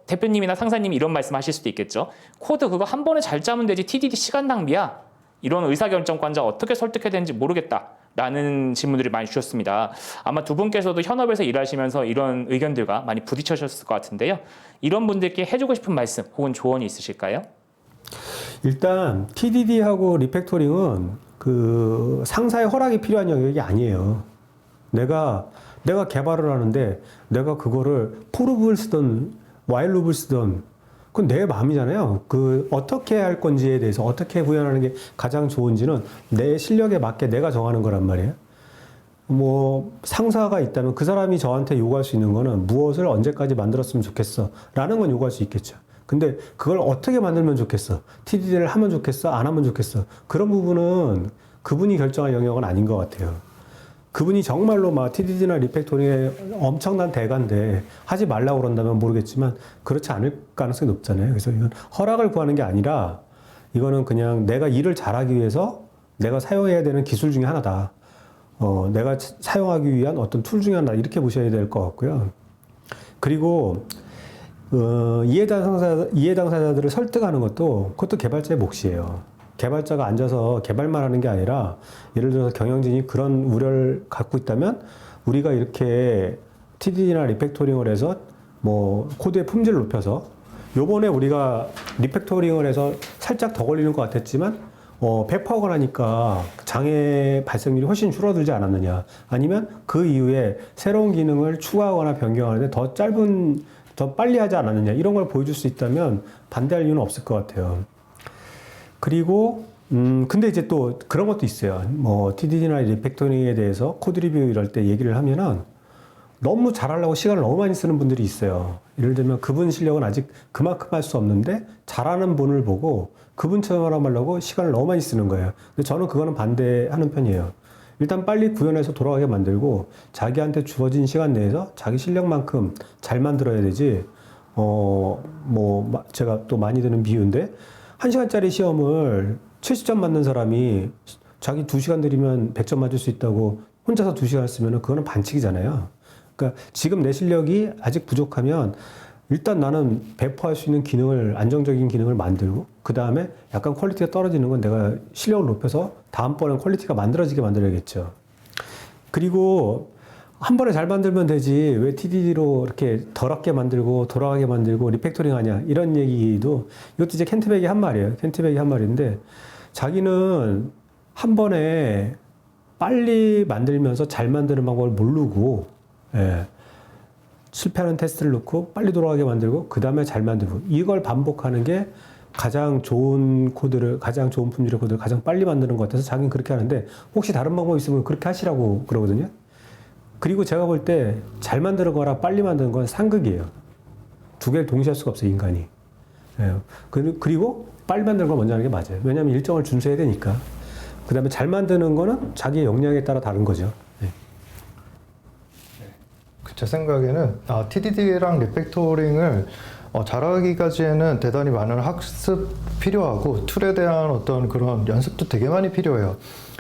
대표님이나 상사님이 이런 말씀 하실 수도 있겠죠. 코드 그거 한 번에 잘 짜면 되지 TDD 시간 낭비야. 이런 의사결정권자 어떻게 설득해야 되는지 모르겠다. 라는 질문들을 많이 주셨습니다. 아마 두 분께서도 현업에서 일하시면서 이런 의견들과 많이 부딪히셨을 것 같은데요. 이런 분들께 해주고 싶은 말씀 혹은 조언이 있으실까요? 일단 TDD하고 리팩토링은 그 상사의 허락이 필요한 영역이 아니에요. 내가 개발을 하는데 내가 그거를 포르브를 쓰든 와일룹을 쓰든 그건 내 마음이잖아요. 그 어떻게 할 건지에 대해서 어떻게 구현하는 게 가장 좋은지는 내 실력에 맞게 내가 정하는 거란 말이에요. 뭐 상사가 있다면 그 사람이 저한테 요구할 수 있는 거는 무엇을 언제까지 만들었으면 좋겠어 라는 건 요구할 수 있겠죠. 근데 그걸 어떻게 만들면 좋겠어? TDD를 하면 좋겠어? 안 하면 좋겠어? 그런 부분은 그분이 결정할 영역은 아닌 것 같아요. 그분이 정말로 막 TDD나 리팩토링에 엄청난 대가인데 하지 말라고 그런다면 모르겠지만 그렇지 않을 가능성이 높잖아요. 그래서 이건 허락을 구하는 게 아니라 이거는 그냥 내가 일을 잘하기 위해서 내가 사용해야 되는 기술 중에 하나다. 내가 사용하기 위한 어떤 툴 중에 하나 이렇게 보셔야 될 것 같고요. 그리고 이해 당사자들을 설득하는 그것도 개발자의 몫이에요. 개발자가 앉아서 개발만 하는 게 아니라 예를 들어서 경영진이 그런 우려를 갖고 있다면 우리가 이렇게 TDD나 리팩토링을 해서 뭐 코드의 품질을 높여서 요번에 우리가 리팩토링을 해서 살짝 더 걸리는 것 같았지만 100%가 나니까 장애 발생률이 훨씬 줄어들지 않았느냐 아니면 그 이후에 새로운 기능을 추가하거나 변경하는데 더 빨리 하지 않았느냐 이런 걸 보여줄 수 있다면 반대할 이유는 없을 것 같아요. 그리고 근데 이제 또 그런 것도 있어요. 뭐 TDD나 리팩토링에 대해서 코드 리뷰 이럴 때 얘기를 하면은 너무 잘하려고 시간을 너무 많이 쓰는 분들이 있어요. 예를 들면 그분 실력은 아직 그만큼 할 수 없는데 잘하는 분을 보고 그분처럼 하려고 시간을 너무 많이 쓰는 거예요. 근데 저는 그거는 반대하는 편이에요. 일단 빨리 구현해서 돌아가게 만들고 자기한테 주어진 시간 내에서 자기 실력만큼 잘 만들어야 되지. 제가 또 많이 드는 비유인데 1시간짜리 시험을 70점 맞는 사람이 자기 2시간 들이면 100점 맞을 수 있다고 혼자서 2시간 쓰면 그거는 반칙이잖아요. 그러니까 지금 내 실력이 아직 부족하면 일단 나는 배포할 수 있는 기능을, 안정적인 기능을 만들고 그 다음에 약간 퀄리티가 떨어지는 건 내가 실력을 높여서 다음번엔 퀄리티가 만들어지게 만들어야겠죠. 그리고 한 번에 잘 만들면 되지 왜 TDD로 이렇게 더럽게 만들고 돌아가게 만들고 리팩토링 하냐 이런 얘기도 이것도 이제 켄트백이 한 말이에요. 켄트백이 한 말인데 자기는 한 번에 빨리 만들면서 잘 만드는 방법을 모르고 실패하는 테스트를 넣고 빨리 돌아가게 만들고 그 다음에 잘 만들고 이걸 반복하는 게 가장 좋은 코드를, 가장 좋은 품질의 코드를 가장 빨리 만드는 것 같아서 자기는 그렇게 하는데 혹시 다른 방법이 있으면 그렇게 하시라고 그러거든요. 그리고 제가 볼 때 잘 만드는 거랑 빨리 만드는 건 상극이에요. 두 개를 동시에 할 수가 없어요, 인간이. 그리고 빨리 만드는 걸 먼저 하는 게 맞아요. 왜냐하면 일정을 준수해야 되니까. 그 다음에 잘 만드는 거는 자기의 역량에 따라 다른 거죠. 제 생각에는 TDD랑 리팩토링을 잘하기까지에는 대단히 많은 학습 필요하고 툴에 대한 어떤 그런 연습도 되게 많이 필요해요.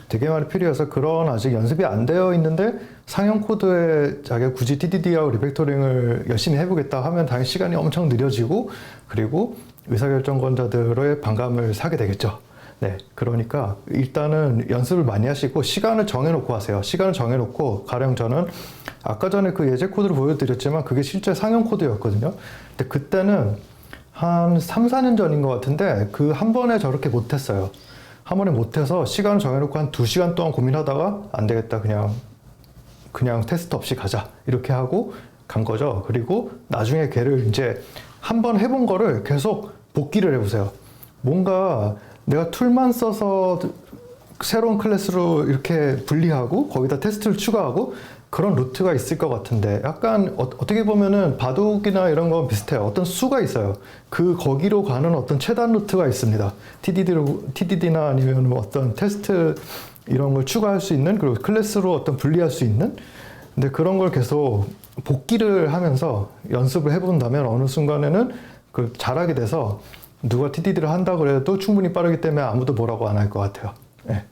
되게 많이 필요해서 그런 아직 연습이 안 되어 있는데 상용 코드에 자기가 굳이 TDD하고 리팩토링을 열심히 해보겠다 하면 당연히 시간이 엄청 느려지고 그리고 의사결정권자들의 반감을 사게 되겠죠. 네, 그러니까 일단은 연습을 많이 하시고 시간을 정해놓고 하세요. 시간을 정해놓고 가령 저는 아까 전에 그 예제 코드를 보여드렸지만 그게 실제 상용 코드였거든요. 근데 그때는 한 3, 4년 전인 것 같은데 그 한 번에 저렇게 못했어요. 한 번에 못해서 시간을 정해놓고 한 2시간 동안 고민하다가 안 되겠다 그냥 테스트 없이 가자 이렇게 하고 간 거죠. 그리고 나중에 걔를 이제 한 번 해본 거를 계속 복기를 해보세요. 뭔가 내가 툴만 써서 새로운 클래스로 이렇게 분리하고 거기다 테스트를 추가하고 그런 루트가 있을 것 같은데 약간 어떻게 보면은 바둑이나 이런 거 비슷해요. 어떤 수가 있어요. 거기로 가는 어떤 최단 루트가 있습니다. TDD나 아니면 어떤 테스트 이런 걸 추가할 수 있는 그리고 클래스로 어떤 분리할 수 있는 근데 그런 걸 계속 복기를 하면서 연습을 해본다면 어느 순간에는 그 잘하게 돼서 누가 TDD를 한다 그래도 충분히 빠르기 때문에 아무도 뭐라고 안 할 것 같아요. 네.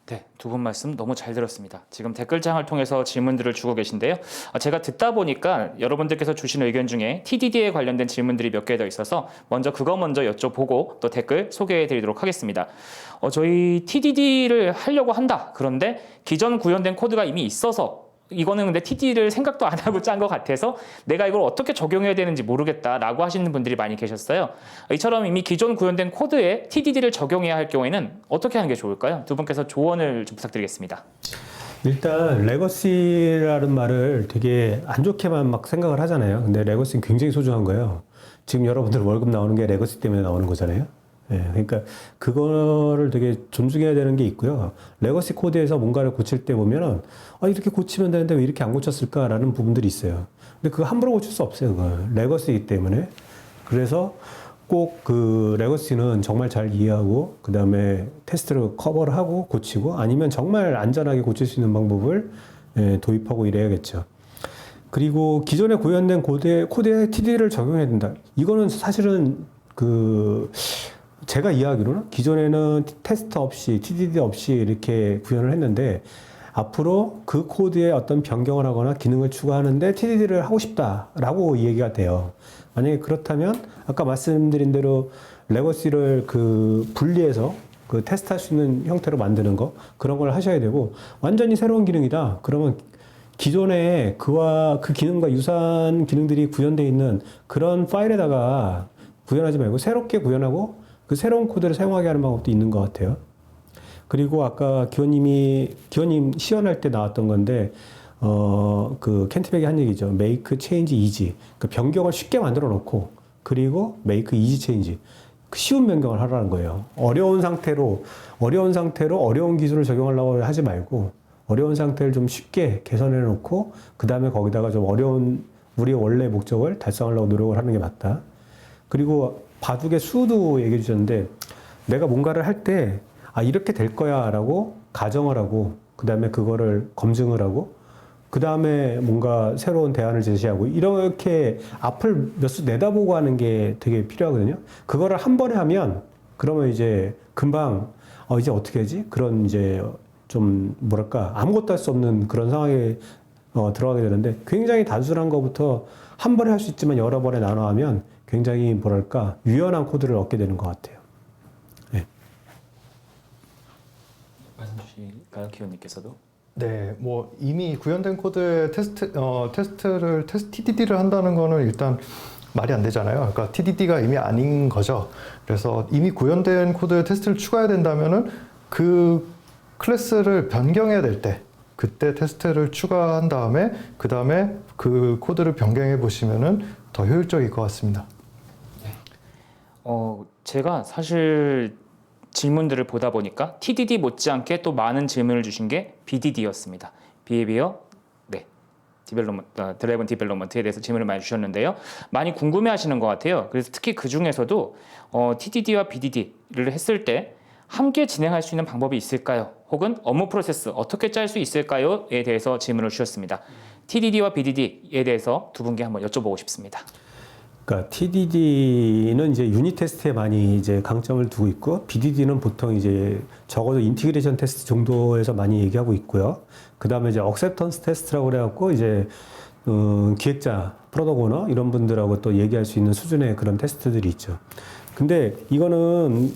네, 두 분 말씀 너무 잘 들었습니다. 지금 댓글창을 통해서 질문들을 주고 계신데요. 제가 듣다 보니까 여러분들께서 주신 의견 중에 TDD에 관련된 질문들이 몇 개 더 있어서 먼저 여쭤보고 또 댓글 소개해 드리도록 하겠습니다. 저희 TDD를 하려고 한다. 그런데 기존 구현된 코드가 이미 있어서 이거는 근데 TDD를 생각도 안 하고 짠 것 같아서 내가 이걸 어떻게 적용해야 되는지 모르겠다라고 하시는 분들이 많이 계셨어요. 이처럼 이미 기존 구현된 코드에 TDD를 적용해야 할 경우에는 어떻게 하는 게 좋을까요? 두 분께서 조언을 좀 부탁드리겠습니다. 일단 레거시라는 말을 되게 안 좋게만 막 생각을 하잖아요. 근데 레거시는 굉장히 소중한 거예요. 지금 여러분들 월급 나오는 게 레거시 때문에 나오는 거잖아요. 그러니까 그거를 되게 존중해야 되는 게 있고요. 레거시 코드에서 뭔가를 고칠 때 보면은 이렇게 고치면 되는데 왜 이렇게 안 고쳤을까라는 부분들이 있어요. 근데 그거 함부로 고칠 수 없어요. 그걸. 레거시이기 때문에. 그래서 꼭 그 레거시는 정말 잘 이해하고 그 다음에 테스트를 커버를 하고 고치고 아니면 정말 안전하게 고칠 수 있는 방법을 도입하고 이래야겠죠. 그리고 기존에 구현된 코드에 TDD를 적용해야 된다. 이거는 사실은 제가 이해하기로는 기존에는 테스트 없이 TDD 없이 이렇게 구현을 했는데 앞으로 그 코드에 어떤 변경을 하거나 기능을 추가하는데 TDD를 하고 싶다라고 얘기가 돼요. 만약에 그렇다면 아까 말씀드린 대로 레거시를 분리해서 테스트할 수 있는 형태로 만드는 거 그런 걸 하셔야 되고 완전히 새로운 기능이다. 그러면 기존에 그와 그 기능과 유사한 기능들이 구현되어 있는 그런 파일에다가 구현하지 말고 새롭게 구현하고 그 새로운 코드를 사용하게 하는 방법도 있는 것 같아요. 그리고 아까 기원님 시연할 때 나왔던 건데, 켄트백이 한 얘기죠. make change easy. 변경을 쉽게 만들어 놓고, 그리고 make easy change. 쉬운 변경을 하라는 거예요. 어려운 상태로 어려운 기술을 적용하려고 하지 말고, 어려운 상태를 좀 쉽게 개선해 놓고, 그 다음에 거기다가 좀 어려운 우리의 원래 목적을 달성하려고 노력을 하는 게 맞다. 그리고 바둑의 수도 얘기해 주셨는데 내가 뭔가를 할 때 이렇게 될 거야 라고 가정을 하고 그 다음에 그거를 검증을 하고 그 다음에 뭔가 새로운 대안을 제시하고 이렇게 앞을 몇 수 내다보고 하는 게 되게 필요하거든요. 그거를 한 번에 하면 그러면 이제 금방 이제 어떻게 하지? 그런 이제 좀 뭐랄까 아무것도 할 수 없는 그런 상황에 들어가게 되는데 굉장히 단순한 것부터 한 번에 할 수 있지만 여러 번에 나눠 하면 굉장히 뭐랄까 유연한 코드를 얻게 되는 것 같아요. 네. 말씀 주실까요, 기원님께서도? 네, 뭐 이미 구현된 코드의 TDD를 한다는 거는 일단 말이 안 되잖아요. 그러니까 TDD가 이미 아닌 거죠. 그래서 이미 구현된 코드에 테스트를 추가해야 된다면은 그 클래스를 변경해야 될 때 그때 테스트를 추가한 다음에 그 다음에 그 코드를 변경해 보시면은 더 효율적일 것 같습니다. 제가 사실 질문들을 보다 보니까 TDD 못지않게 또 많은 질문을 주신 게 BDD였습니다. Behavior, 드라이븐 디벨롭먼트에 대해서 질문을 많이 주셨는데요. 많이 궁금해하시는 것 같아요. 그래서 특히 그 중에서도 TDD와 BDD를 했을 때 함께 진행할 수 있는 방법이 있을까요? 혹은 업무 프로세스 어떻게 짤 수 있을까요?에 대해서 질문을 주셨습니다. TDD와 BDD에 대해서 두 분께 한번 여쭤보고 싶습니다. 그러니까 TDD는 이제 유닛 테스트에 많이 이제 강점을 두고 있고 BDD는 보통 이제 적어도 인티그레이션 테스트 정도에서 많이 얘기하고 있고요. 그 다음에 이제 억셉턴스 테스트라고 그래갖고 이제 기획자, 프로덕트 오너 이런 분들하고 또 얘기할 수 있는 수준의 그런 테스트들이 있죠. 근데 이거는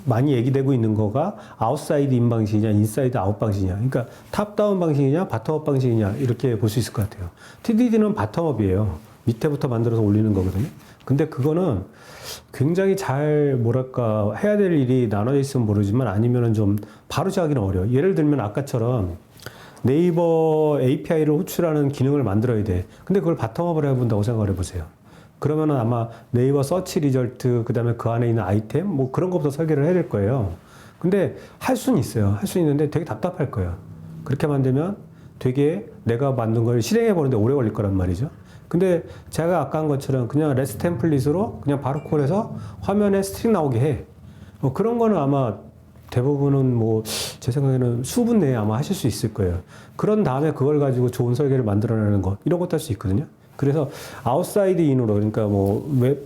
많이 얘기되고 있는 거가 아웃사이드 인 방식이냐 인사이드 아웃 방식이냐, 그러니까 탑다운 방식이냐 바텀업 방식이냐 이렇게 볼 수 있을 것 같아요. TDD는 바텀업이에요. 밑에부터 만들어서 올리는 거거든요. 근데 그거는 굉장히 잘 뭐랄까 해야 될 일이 나눠져 있으면 모르지만 아니면은 좀 바로 시작하기는 어려워요. 예를 들면 아까처럼 네이버 API를 호출하는 기능을 만들어야 돼. 근데 그걸 바텀업을 해본다고 생각을 해보세요. 그러면은 아마 네이버 서치 리절트, 그 다음에 그 안에 있는 아이템, 뭐 그런 것부터 설계를 해야 될 거예요. 근데 할 수는 있어요. 할 수 있는데 되게 답답할 거예요. 그렇게 만들면 되게 내가 만든 걸 실행해 보는데 오래 걸릴 거란 말이죠. 근데 제가 아까 한 것처럼 그냥 레스트 템플릿으로 그냥 바로 콜해서 화면에 스트링 나오게 해. 그런 거는 아마 대부분은 제 생각에는 수분 내에 아마 하실 수 있을 거예요. 그런 다음에 그걸 가지고 좋은 설계를 만들어내는 것, 이런 것도 할 수 있거든요. 그래서 아웃사이드 인으로, 그러니까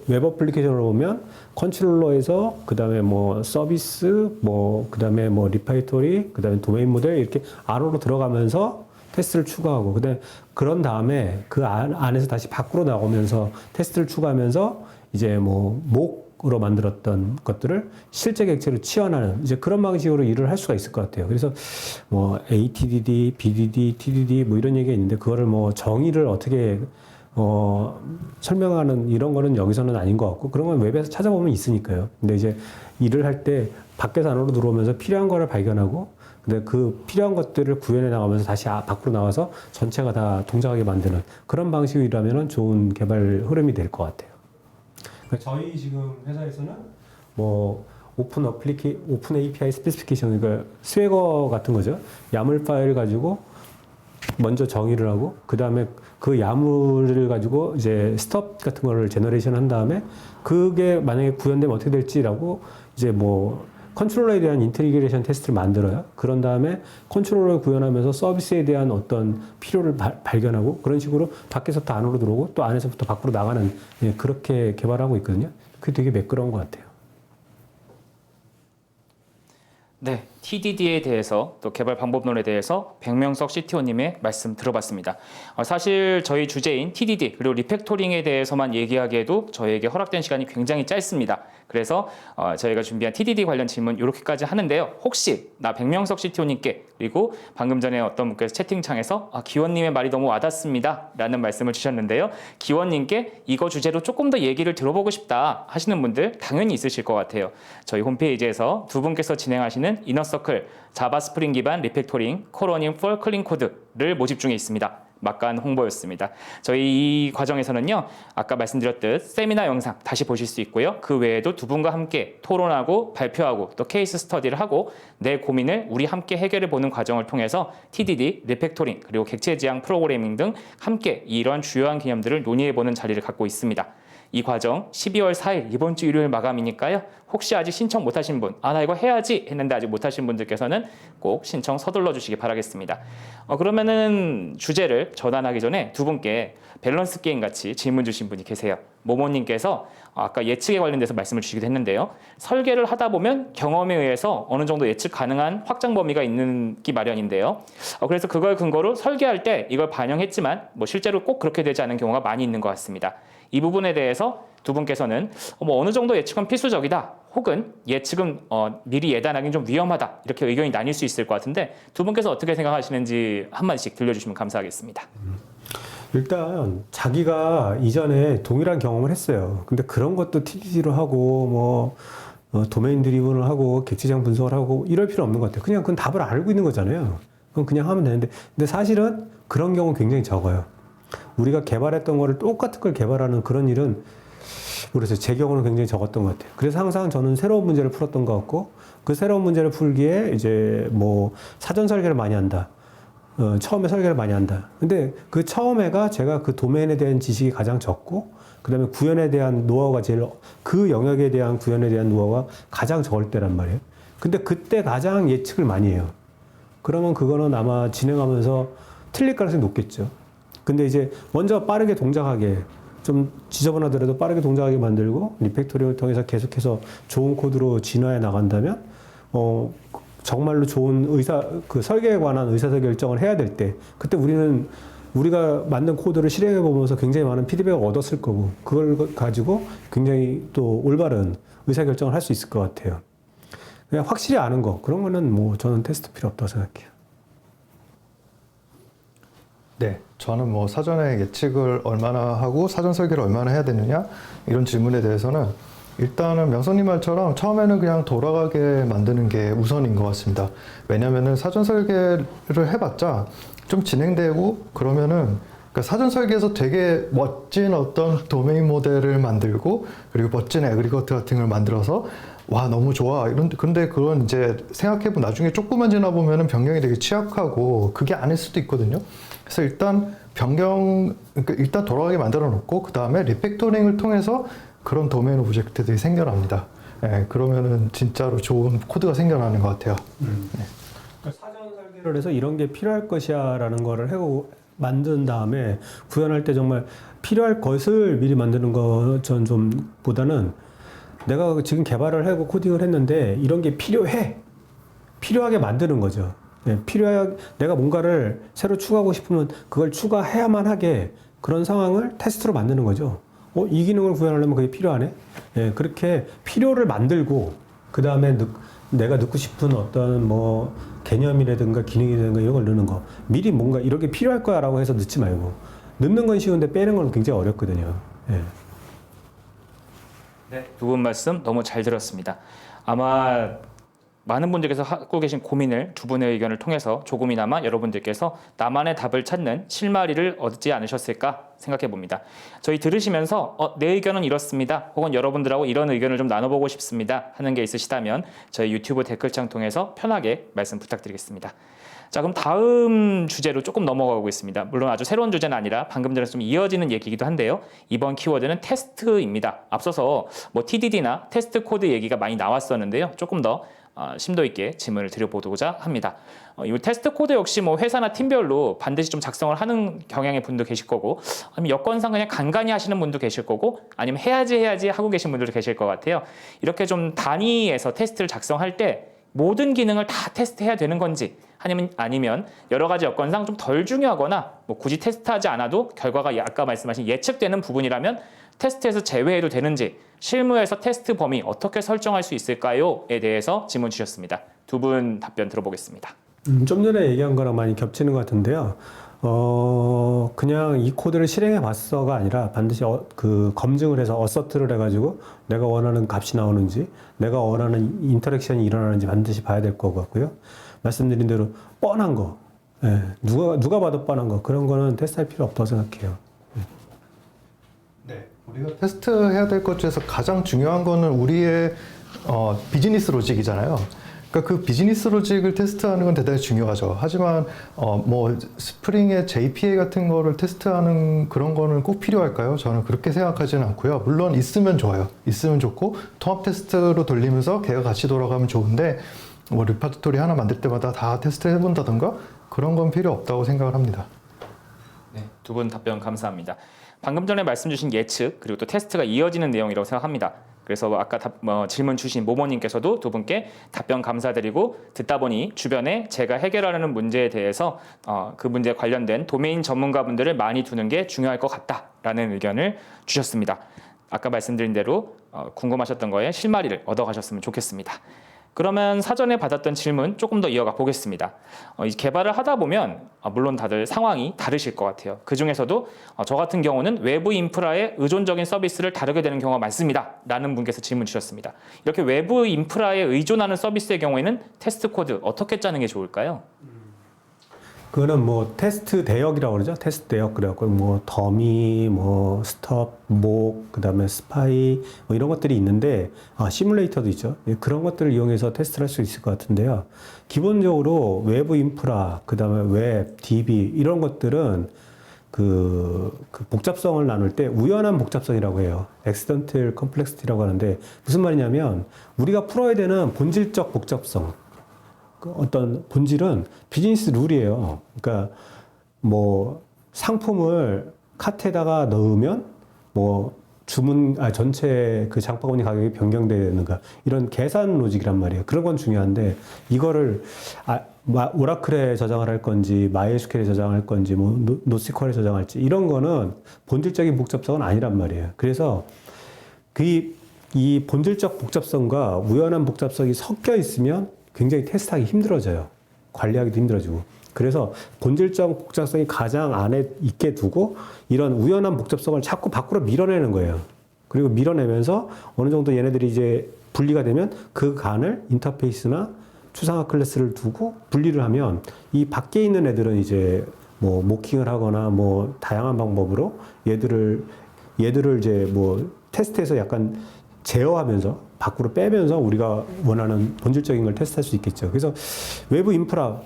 웹 어플리케이션으로 보면 컨트롤러에서 그 다음에 서비스, 그 다음에 리파이토리, 그 다음에 도메인 모델 이렇게 안으로 들어가면서 테스트를 추가하고, 그런 다음에 그 안에서 다시 밖으로 나오면서 테스트를 추가하면서 이제 목으로 만들었던 것들을 실제 객체로 치환하는 이제 그런 방식으로 일을 할 수가 있을 것 같아요. 그래서 ATDD, BDD, TDD 이런 얘기가 있는데 그거를 정의를 어떻게 설명하는 이런 거는 여기서는 아닌 것 같고, 그런 건 웹에서 찾아보면 있으니까요. 근데 이제 일을 할 때 밖에서 안으로 들어오면서 필요한 거를 발견하고, 근데 그 필요한 것들을 구현해 나가면서 다시 밖으로 나와서 전체가 다 동작하게 만드는 그런 방식이라면 좋은 개발 흐름이 될 것 같아요. 그러니까 저희 지금 회사에서는 오픈 API 스페시피케이션, 그러니까 스웨거 같은 거죠. 야물 파일 가지고 먼저 정의를 하고, 그 다음에 그 야물을 가지고 이제 스톱 같은 거를 제너레이션 한 다음에 그게 만약에 구현되면 어떻게 될지라고 이제 컨트롤러에 대한 인테그레이션 테스트를 만들어요. 그런 다음에 컨트롤러를 구현하면서 서비스에 대한 어떤 필요를 발견하고, 그런 식으로 밖에서부터 안으로 들어오고 또 안에서부터 밖으로 나가는, 그렇게 개발하고 있거든요. 그게 되게 매끄러운 것 같아요. 네, TDD에 대해서 또 개발 방법론에 대해서 백명석 CTO님의 말씀 들어봤습니다. 사실 저희 주제인 TDD 그리고 리팩토링에 대해서만 얘기하기에도 저희에게 허락된 시간이 굉장히 짧습니다. 그래서 저희가 준비한 TDD 관련 질문 이렇게까지 하는데요. 혹시 백명석 CTO님께, 그리고 방금 전에 어떤 분께서 채팅창에서 기원님의 말이 너무 와닿습니다 라는 말씀을 주셨는데요. 기원님께 이거 주제로 조금 더 얘기를 들어보고 싶다 하시는 분들 당연히 있으실 것 같아요. 저희 홈페이지에서 두 분께서 진행하시는 이너서클 자바 스프링 기반 리팩토링 코러닝 for 클린 코드를 모집 중에 있습니다. 막간 홍보였습니다. 저희 이 과정에서는요, 아까 말씀드렸듯 세미나 영상 다시 보실 수 있고요. 그 외에도 두 분과 함께 토론하고 발표하고 또 케이스 스터디를 하고 내 고민을 우리 함께 해결해 보는 과정을 통해서 TDD, 리팩토링, 그리고 객체 지향 프로그래밍 등 함께 이런 주요한 개념들을 논의해 보는 자리를 갖고 있습니다. 이 과정 12월 4일 이번 주 일요일 마감이니까요. 혹시 아직 신청 못하신 분, 나 이거 해야지 했는데 아직 못하신 분들께서는 꼭 신청 서둘러 주시기 바라겠습니다. 그러면은 주제를 전환하기 전에 두 분께 밸런스 게임 같이 질문 주신 분이 계세요. 모모님께서 아까 예측에 관련돼서 말씀을 주시기도 했는데요. 설계를 하다 보면 경험에 의해서 어느 정도 예측 가능한 확장 범위가 있는 기 마련인데요. 그래서 그걸 근거로 설계할 때 이걸 반영했지만 실제로 꼭 그렇게 되지 않은 경우가 많이 있는 것 같습니다. 이 부분에 대해서 두 분께서는 어느 정도 예측은 필수적이다, 혹은 예측은 미리 예단하기는 좀 위험하다, 이렇게 의견이 나뉠 수 있을 것 같은데 두 분께서 어떻게 생각하시는지 한마디씩 들려주시면 감사하겠습니다. 일단 자기가 이전에 동일한 경험을 했어요. 근데 그런 것도 TDD로 하고 도메인 드리븐을 하고 객체지향 분석을 하고 이럴 필요 없는 것 같아요. 그냥 그건 답을 알고 있는 거잖아요. 그건 그냥 하면 되는데, 근데 사실은 그런 경우 굉장히 적어요. 우리가 개발했던 거를 똑같은 걸 개발하는 그런 일은 그래서 제 경우는 굉장히 적었던 것 같아요. 그래서 항상 저는 새로운 문제를 풀었던 것 같고, 그 새로운 문제를 풀기에 이제 사전 설계를 많이 한다. 처음에 설계를 많이 한다. 근데 그 처음에가 제가 그 도메인에 대한 지식이 가장 적고, 그 다음에 구현에 대한 노하우가 그 영역에 대한 구현에 대한 노하우가 가장 적을 때란 말이에요. 근데 그때 가장 예측을 많이 해요. 그러면 그거는 아마 진행하면서 틀릴 가능성이 높겠죠. 근데 이제 먼저 빠르게 동작하게, 좀 지저분하더라도 빠르게 동작하게 만들고 리팩토링을 통해서 계속해서 좋은 코드로 진화해 나간다면 정말로 좋은 설계에 관한 의사결정을 해야 될 때, 그때 우리가 만든 코드를 실행해 보면서 굉장히 많은 피드백을 얻었을 거고, 그걸 가지고 굉장히 또 올바른 의사결정을 할 수 있을 것 같아요. 그냥 확실히 아는 거, 그런 거는 저는 테스트 필요 없다고 생각해요. 네, 저는 사전에 예측을 얼마나 하고 사전 설계를 얼마나 해야 되느냐, 이런 질문에 대해서는 일단은 명선님 말처럼 처음에는 그냥 돌아가게 만드는 게 우선인 것 같습니다. 왜냐면은 사전 설계를 해봤자 좀 진행되고 그러면은, 그러니까 사전 설계에서 되게 멋진 어떤 도메인 모델을 만들고 그리고 멋진 애그리거트 같은 걸 만들어서 와 너무 좋아 근데 그건 이제 생각해보면 나중에 조금만 지나 보면은 변경이 되게 취약하고 그게 아닐 수도 있거든요. 그래서 일단 그러니까 일단 돌아가게 만들어 놓고 그 다음에 리팩토링을 통해서 그런 도메인 오브젝트들이 생겨납니다. 네, 그러면은 진짜로 좋은 코드가 생겨나는 것 같아요. 네. 그러니까 사전 설계를 해서 이런 게 필요할 것이야라는 거를 하고 만든 다음에 구현할 때 정말 필요할 것을 미리 만드는 거 전 좀 보다는, 내가 지금 개발을 하고 코딩을 했는데 이런 게 필요하게 만드는 거죠. 네, 내가 뭔가를 새로 추가하고 싶으면 그걸 추가해야만 하게 그런 상황을 테스트로 만드는 거죠. 이 기능을 구현하려면 그게 필요하네. 예, 그렇게 필요를 만들고 그 다음에 내가 넣고 싶은 어떤 개념이라든가 기능이라든가 이런 걸 넣는 거, 미리 뭔가 이렇게 필요할 거야라고 해서 넣지 말고, 넣는 건 쉬운데 빼는 건 굉장히 어렵거든요. 예. 네, 두 분 말씀 너무 잘 들었습니다. 아마 많은 분들께서 하고 계신 고민을 두 분의 의견을 통해서 조금이나마 여러분들께서 나만의 답을 찾는 실마리를 얻지 않으셨을까 생각해 봅니다. 저희 들으시면서 내 의견은 이렇습니다, 혹은 여러분들하고 이런 의견을 좀 나눠보고 싶습니다 하는 게 있으시다면 저희 유튜브 댓글창 통해서 편하게 말씀 부탁드리겠습니다. 자, 그럼 다음 주제로 조금 넘어가고 있습니다. 물론 아주 새로운 주제는 아니라 방금 전에 좀 이어지는 얘기이기도 한데요. 이번 키워드는 테스트입니다. 앞서서 TDD나 테스트 코드 얘기가 많이 나왔었는데요. 조금 더 심도 있게 질문을 드려보고자 합니다. 이 테스트 코드 역시 회사나 팀별로 반드시 좀 작성을 하는 경향의 분도 계실 거고, 아니면 여건상 그냥 간간히 하시는 분도 계실 거고, 아니면 해야지 하고 계신 분들도 계실 것 같아요. 이렇게 좀 단위에서 테스트를 작성할 때 모든 기능을 다 테스트해야 되는 건지, 아니면 여러 가지 여건상 좀 덜 중요하거나 굳이 테스트하지 않아도 결과가 아까 말씀하신 예측되는 부분이라면 테스트에서 제외해도 되는지, 실무에서 테스트 범위 어떻게 설정할 수 있을까요?에 대해서 질문 주셨습니다. 두 분 답변 들어보겠습니다. 좀 전에 얘기한 거랑 많이 겹치는 것 같은데요. 그냥 이 코드를 실행해 봤어가 아니라 반드시 검증을 해서 어서트를 해가지고 내가 원하는 값이 나오는지, 내가 원하는 인터랙션이 일어나는지 반드시 봐야 될 것 같고요. 말씀드린 대로 뻔한 거, 예, 누가 봐도 뻔한 거 그런 거는 테스트할 필요 없다고 생각해요. 네, 우리가 테스트해야 될 것 중에서 가장 중요한 거는 우리의 비즈니스 로직이잖아요. 그러니까 그 비즈니스 로직을 테스트하는 건 대단히 중요하죠. 하지만 뭐 스프링의 JPA 같은 거를 테스트하는 그런 거는 꼭 필요할까요? 저는 그렇게 생각하지는 않고요. 물론 있으면 좋아요. 있으면 좋고 통합 테스트로 돌리면서 걔가 같이 돌아가면 좋은데 뭐 리파지토리 하나 만들 때마다 다 테스트 해본다던가 그런 건 필요 없다고 생각을 합니다. 네, 두 분 답변 감사합니다. 방금 전에 말씀 주신 예측 그리고 또 테스트가 이어지는 내용이라고 생각합니다. 그래서 아까 질문 주신 모모님께서도 두 분께 답변 감사드리고 듣다 보니 주변에 제가 해결하려는 문제에 대해서 그 문제에 관련된 도메인 전문가분들을 많이 두는 게 중요할 것 같다라는 의견을 주셨습니다. 아까 말씀드린 대로 궁금하셨던 거에 실마리를 얻어가셨으면 좋겠습니다. 그러면 사전에 받았던 질문 조금 더 이어가 보겠습니다. 이 개발을 하다 보면 물론 다들 상황이 다르실 것 같아요. 그 중에서도 저 같은 경우는 외부 인프라에 의존적인 서비스를 다루게 되는 경우가 많습니다. 라는 분께서 질문 주셨습니다. 이렇게 외부 인프라에 의존하는 서비스의 경우에는 테스트 코드 어떻게 짜는 게 좋을까요? 그거는 뭐 테스트 대역이라고 그러죠. 테스트 대역 그래갖고 뭐 더미, 뭐 스톱, 목, 그다음에 스파이 뭐 이런 것들이 있는데 시뮬레이터도 있죠. 그런 것들을 이용해서 테스트를 할 수 있을 것 같은데요. 기본적으로 외부 인프라, 그다음에 웹, DB 이런 것들은 그 복잡성을 나눌 때 우연한 복잡성이라고 해요. accidental complexity라고 하는데 무슨 말이냐면 우리가 풀어야 되는 본질적 복잡성. 그 어떤 본질은 비즈니스 룰이에요. 그러니까 뭐 상품을 카트에다가 넣으면 뭐 전체 그 장바구니 가격이 변경되는가 이런 계산 로직이란 말이에요. 그런 건 중요한데 이거를 오라클에 저장을 할 건지 마이에스큐엘에 저장할 건지 뭐 노스QL에 저장할지 이런 거는 본질적인 복잡성은 아니란 말이에요. 그래서 이 본질적 복잡성과 우연한 복잡성이 섞여 있으면 굉장히 테스트하기 힘들어져요. 관리하기도 힘들어지고. 그래서 본질적 복잡성이 가장 안에 있게 두고 이런 우연한 복잡성을 자꾸 밖으로 밀어내는 거예요. 그리고 밀어내면서 어느 정도 얘네들이 이제 분리가 되면 그 간을 인터페이스나 추상화 클래스를 두고 분리를 하면 이 밖에 있는 애들은 이제 뭐 모킹을 하거나 뭐 다양한 방법으로 얘들을 이제 뭐 테스트에서 약간 제어하면서 밖으로 빼면서 우리가 원하는 본질적인 걸 테스트할 수 있겠죠. 그래서 외부 인프라,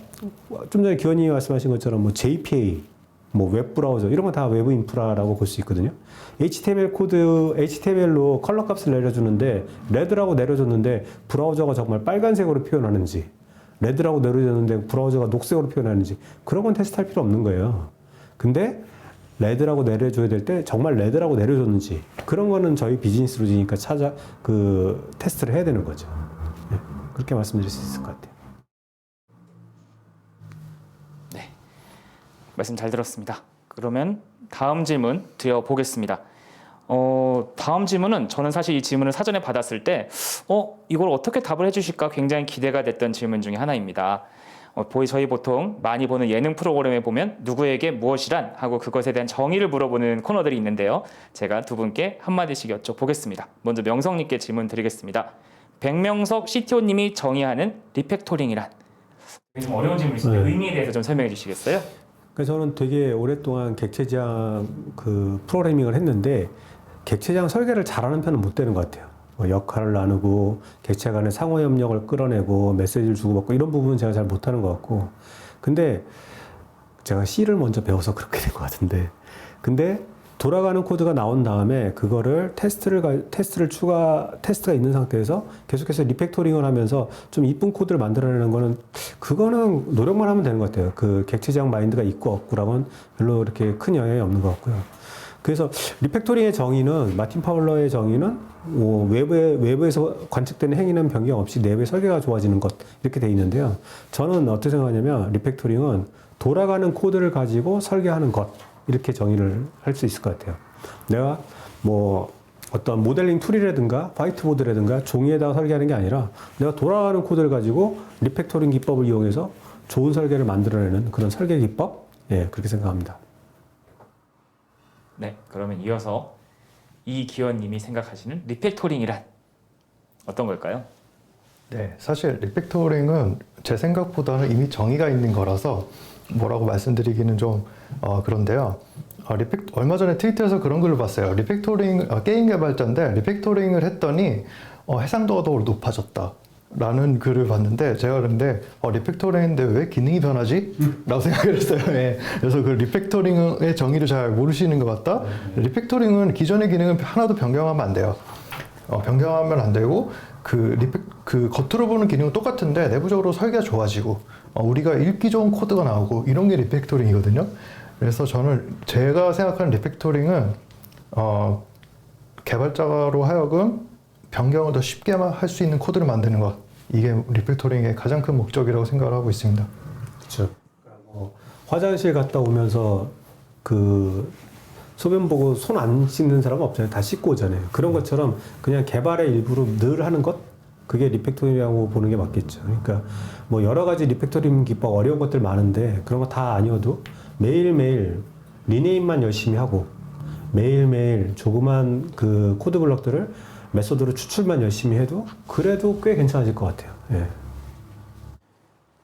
좀 전에 기원님이 말씀하신 것처럼 뭐 JPA, 뭐 웹브라우저 이런 거 다 외부 인프라라고 볼 수 있거든요. HTML로 컬러 값을 내려주는데 레드라고 내려줬는데 브라우저가 정말 빨간색으로 표현하는지 레드라고 내려줬는데 브라우저가 녹색으로 표현하는지 그런 건 테스트할 필요 없는 거예요. 근데 레드라고 내려줘야 될 때 정말 레드라고 내려줬는지 그런 거는 저희 비즈니스 로직이니까 테스트를 해야 되는 거죠. 네, 그렇게 말씀드릴 수 있을 것 같아요. 네, 말씀 잘 들었습니다. 그러면 다음 질문 드려보겠습니다. 다음 질문은 저는 사실 이 질문을 사전에 받았을 때 이걸 어떻게 답을 해주실까 굉장히 기대가 됐던 질문 중에 하나입니다. 저희 보통 많이 보는 예능 프로그램에 보면 누구에게 무엇이란 하고 그것에 대한 정의를 물어보는 코너들이 있는데요. 제가 두 분께 한마디씩 여쭤보겠습니다. 먼저 명성님께 질문 드리겠습니다. 백명석 CTO님이 정의하는 리팩토링이란? 좀 어려운 질문이신데 의미에 대해서 좀 설명해 주시겠어요? 그러니까 저는 되게 오랫동안 객체지향 프로그래밍을 했는데 객체지향 설계를 잘하는 편은 못 되는 것 같아요. 역할을 나누고 객체 간의 상호 협력을 끌어내고 메시지를 주고받고 이런 부분은 제가 잘 못하는 것 같고 근데 제가 C를 먼저 배워서 그렇게 된 것 같은데 근데 돌아가는 코드가 나온 다음에 그거를 테스트가 있는 상태에서 계속해서 리팩토링을 하면서 좀 이쁜 코드를 만들어내는 거는 그거는 노력만 하면 되는 것 같아요. 그 객체지향 마인드가 있고 없고랑은 별로 이렇게 큰 영향이 없는 것 같고요. 그래서 리팩토링의 정의는 마틴 파울러의 정의는 외부에서 관측되는 행위는 변경 없이 내부의 설계가 좋아지는 것 이렇게 돼 있는데요. 저는 어떻게 생각하냐면 리팩토링은 돌아가는 코드를 가지고 설계하는 것 이렇게 정의를 할 수 있을 것 같아요. 내가 뭐 어떤 모델링 툴이라든가 화이트보드라든가 종이에다가 설계하는 게 아니라 내가 돌아가는 코드를 가지고 리팩토링 기법을 이용해서 좋은 설계를 만들어내는 그런 설계 기법 그렇게 생각합니다. 네, 그러면 이어서 이기원님이 생각하시는 리팩토링이란 어떤 걸까요? 네, 사실 리팩토링은 제 생각보다는 이미 정의가 있는 거라서 뭐라고 말씀드리기는 좀 그런데요. 얼마 전에 트위터에서 그런 글을 봤어요. 게임 개발자인데 리팩토링을 했더니 해상도가 더 높아졌다. 라는 글을 봤는데 제가 그런데 리팩토링인데 왜 기능이 변하지? 라고 생각을 했어요. 예. 그래서 그 리팩토링의 정의를 잘 모르시는 것 같다. 리팩토링은 기존의 기능은 하나도 변경하면 안 돼요. 변경하면 안 되고 그 겉으로 보는 기능은 똑같은데 내부적으로 설계가 좋아지고 우리가 읽기 좋은 코드가 나오고 이런 게 리팩토링이거든요. 그래서 저는 제가 생각하는 리팩토링은 개발자로 하여금 변경을 더 쉽게 할 수 있는 코드를 만드는 것, 이게 리팩토링의 가장 큰 목적이라고 생각을 하고 있습니다. 그렇죠. 화장실 갔다 오면서 그 소변 보고 손 안 씻는 사람 없잖아요. 다 씻고 오잖아요. 그런 것처럼 그냥 개발의 일부로 늘 하는 것, 그게 리팩토링이라고 보는 게 맞겠죠. 그러니까 뭐 여러 가지 리팩토링 기법 어려운 것들 많은데 그런 거 다 아니어도 매일매일 리네임만 열심히 하고 매일매일 조그만 그 코드 블럭들을 메소드로 추출만 열심히 해도 그래도 꽤 괜찮아질 것 같아요. 예.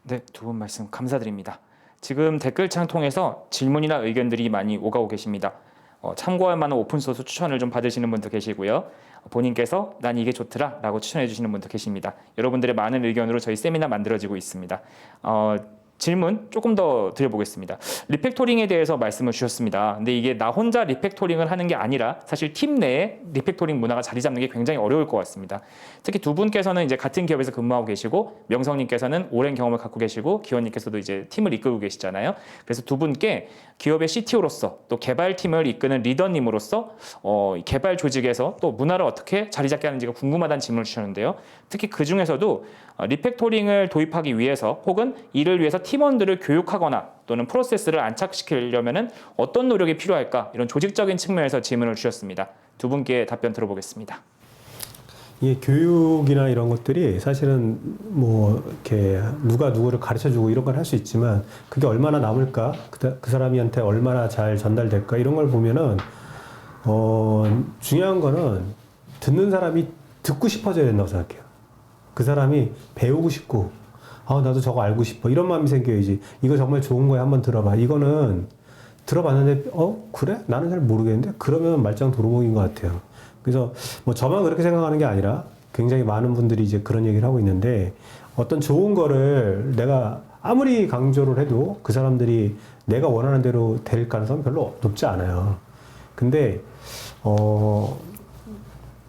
네, 두 분 말씀 감사드립니다. 지금 댓글창 통해서 질문이나 의견들이 많이 오가고 계십니다. 참고할 만한 오픈소스 추천을 좀 받으시는 분도 계시고요. 본인께서 난 이게 좋더라 라고 추천해 주시는 분도 계십니다. 여러분들의 많은 의견으로 저희 세미나 만들어지고 있습니다. 질문 조금 더 드려보겠습니다. 리팩토링에 대해서 말씀을 주셨습니다. 근데 이게 나 혼자 리팩토링을 하는 게 아니라 사실 팀 내에 리팩토링 문화가 자리 잡는 게 굉장히 어려울 것 같습니다. 특히 두 분께서는 이제 같은 기업에서 근무하고 계시고 명성님께서는 오랜 경험을 갖고 계시고 기원님께서도 이제 팀을 이끌고 계시잖아요. 그래서 두 분께 기업의 CTO로서 또 개발팀을 이끄는 리더님으로서 개발 조직에서 또 문화를 어떻게 자리 잡게 하는지가 궁금하다는 질문을 주셨는데요. 특히 그 중에서도 리팩토링을 도입하기 위해서 혹은 이를 위해서 팀원들을 교육하거나 또는 프로세스를 안착시키려면 어떤 노력이 필요할까? 이런 조직적인 측면에서 질문을 주셨습니다. 두 분께 답변 들어보겠습니다. 이 교육이나 이런 것들이 사실은 뭐 이렇게 누가 누구를 가르쳐주고 이런 걸 할 수 있지만 그게 얼마나 남을까? 그 사람한테 얼마나 잘 전달될까? 이런 걸 보면은 중요한 거는 듣는 사람이 듣고 싶어져야 된다고 생각해요. 그 사람이 배우고 싶고 나도 저거 알고 싶어 이런 마음이 생겨야지. 이거 정말 좋은 거야, 한번 들어봐. 이거는 들어봤는데 그래? 나는 잘 모르겠는데? 그러면 말짱 도루묵인 것 같아요. 그래서 뭐 저만 그렇게 생각하는 게 아니라 굉장히 많은 분들이 이제 그런 얘기를 하고 있는데 어떤 좋은 거를 내가 아무리 강조를 해도 그 사람들이 내가 원하는 대로 될 가능성은 별로 높지 않아요. 근데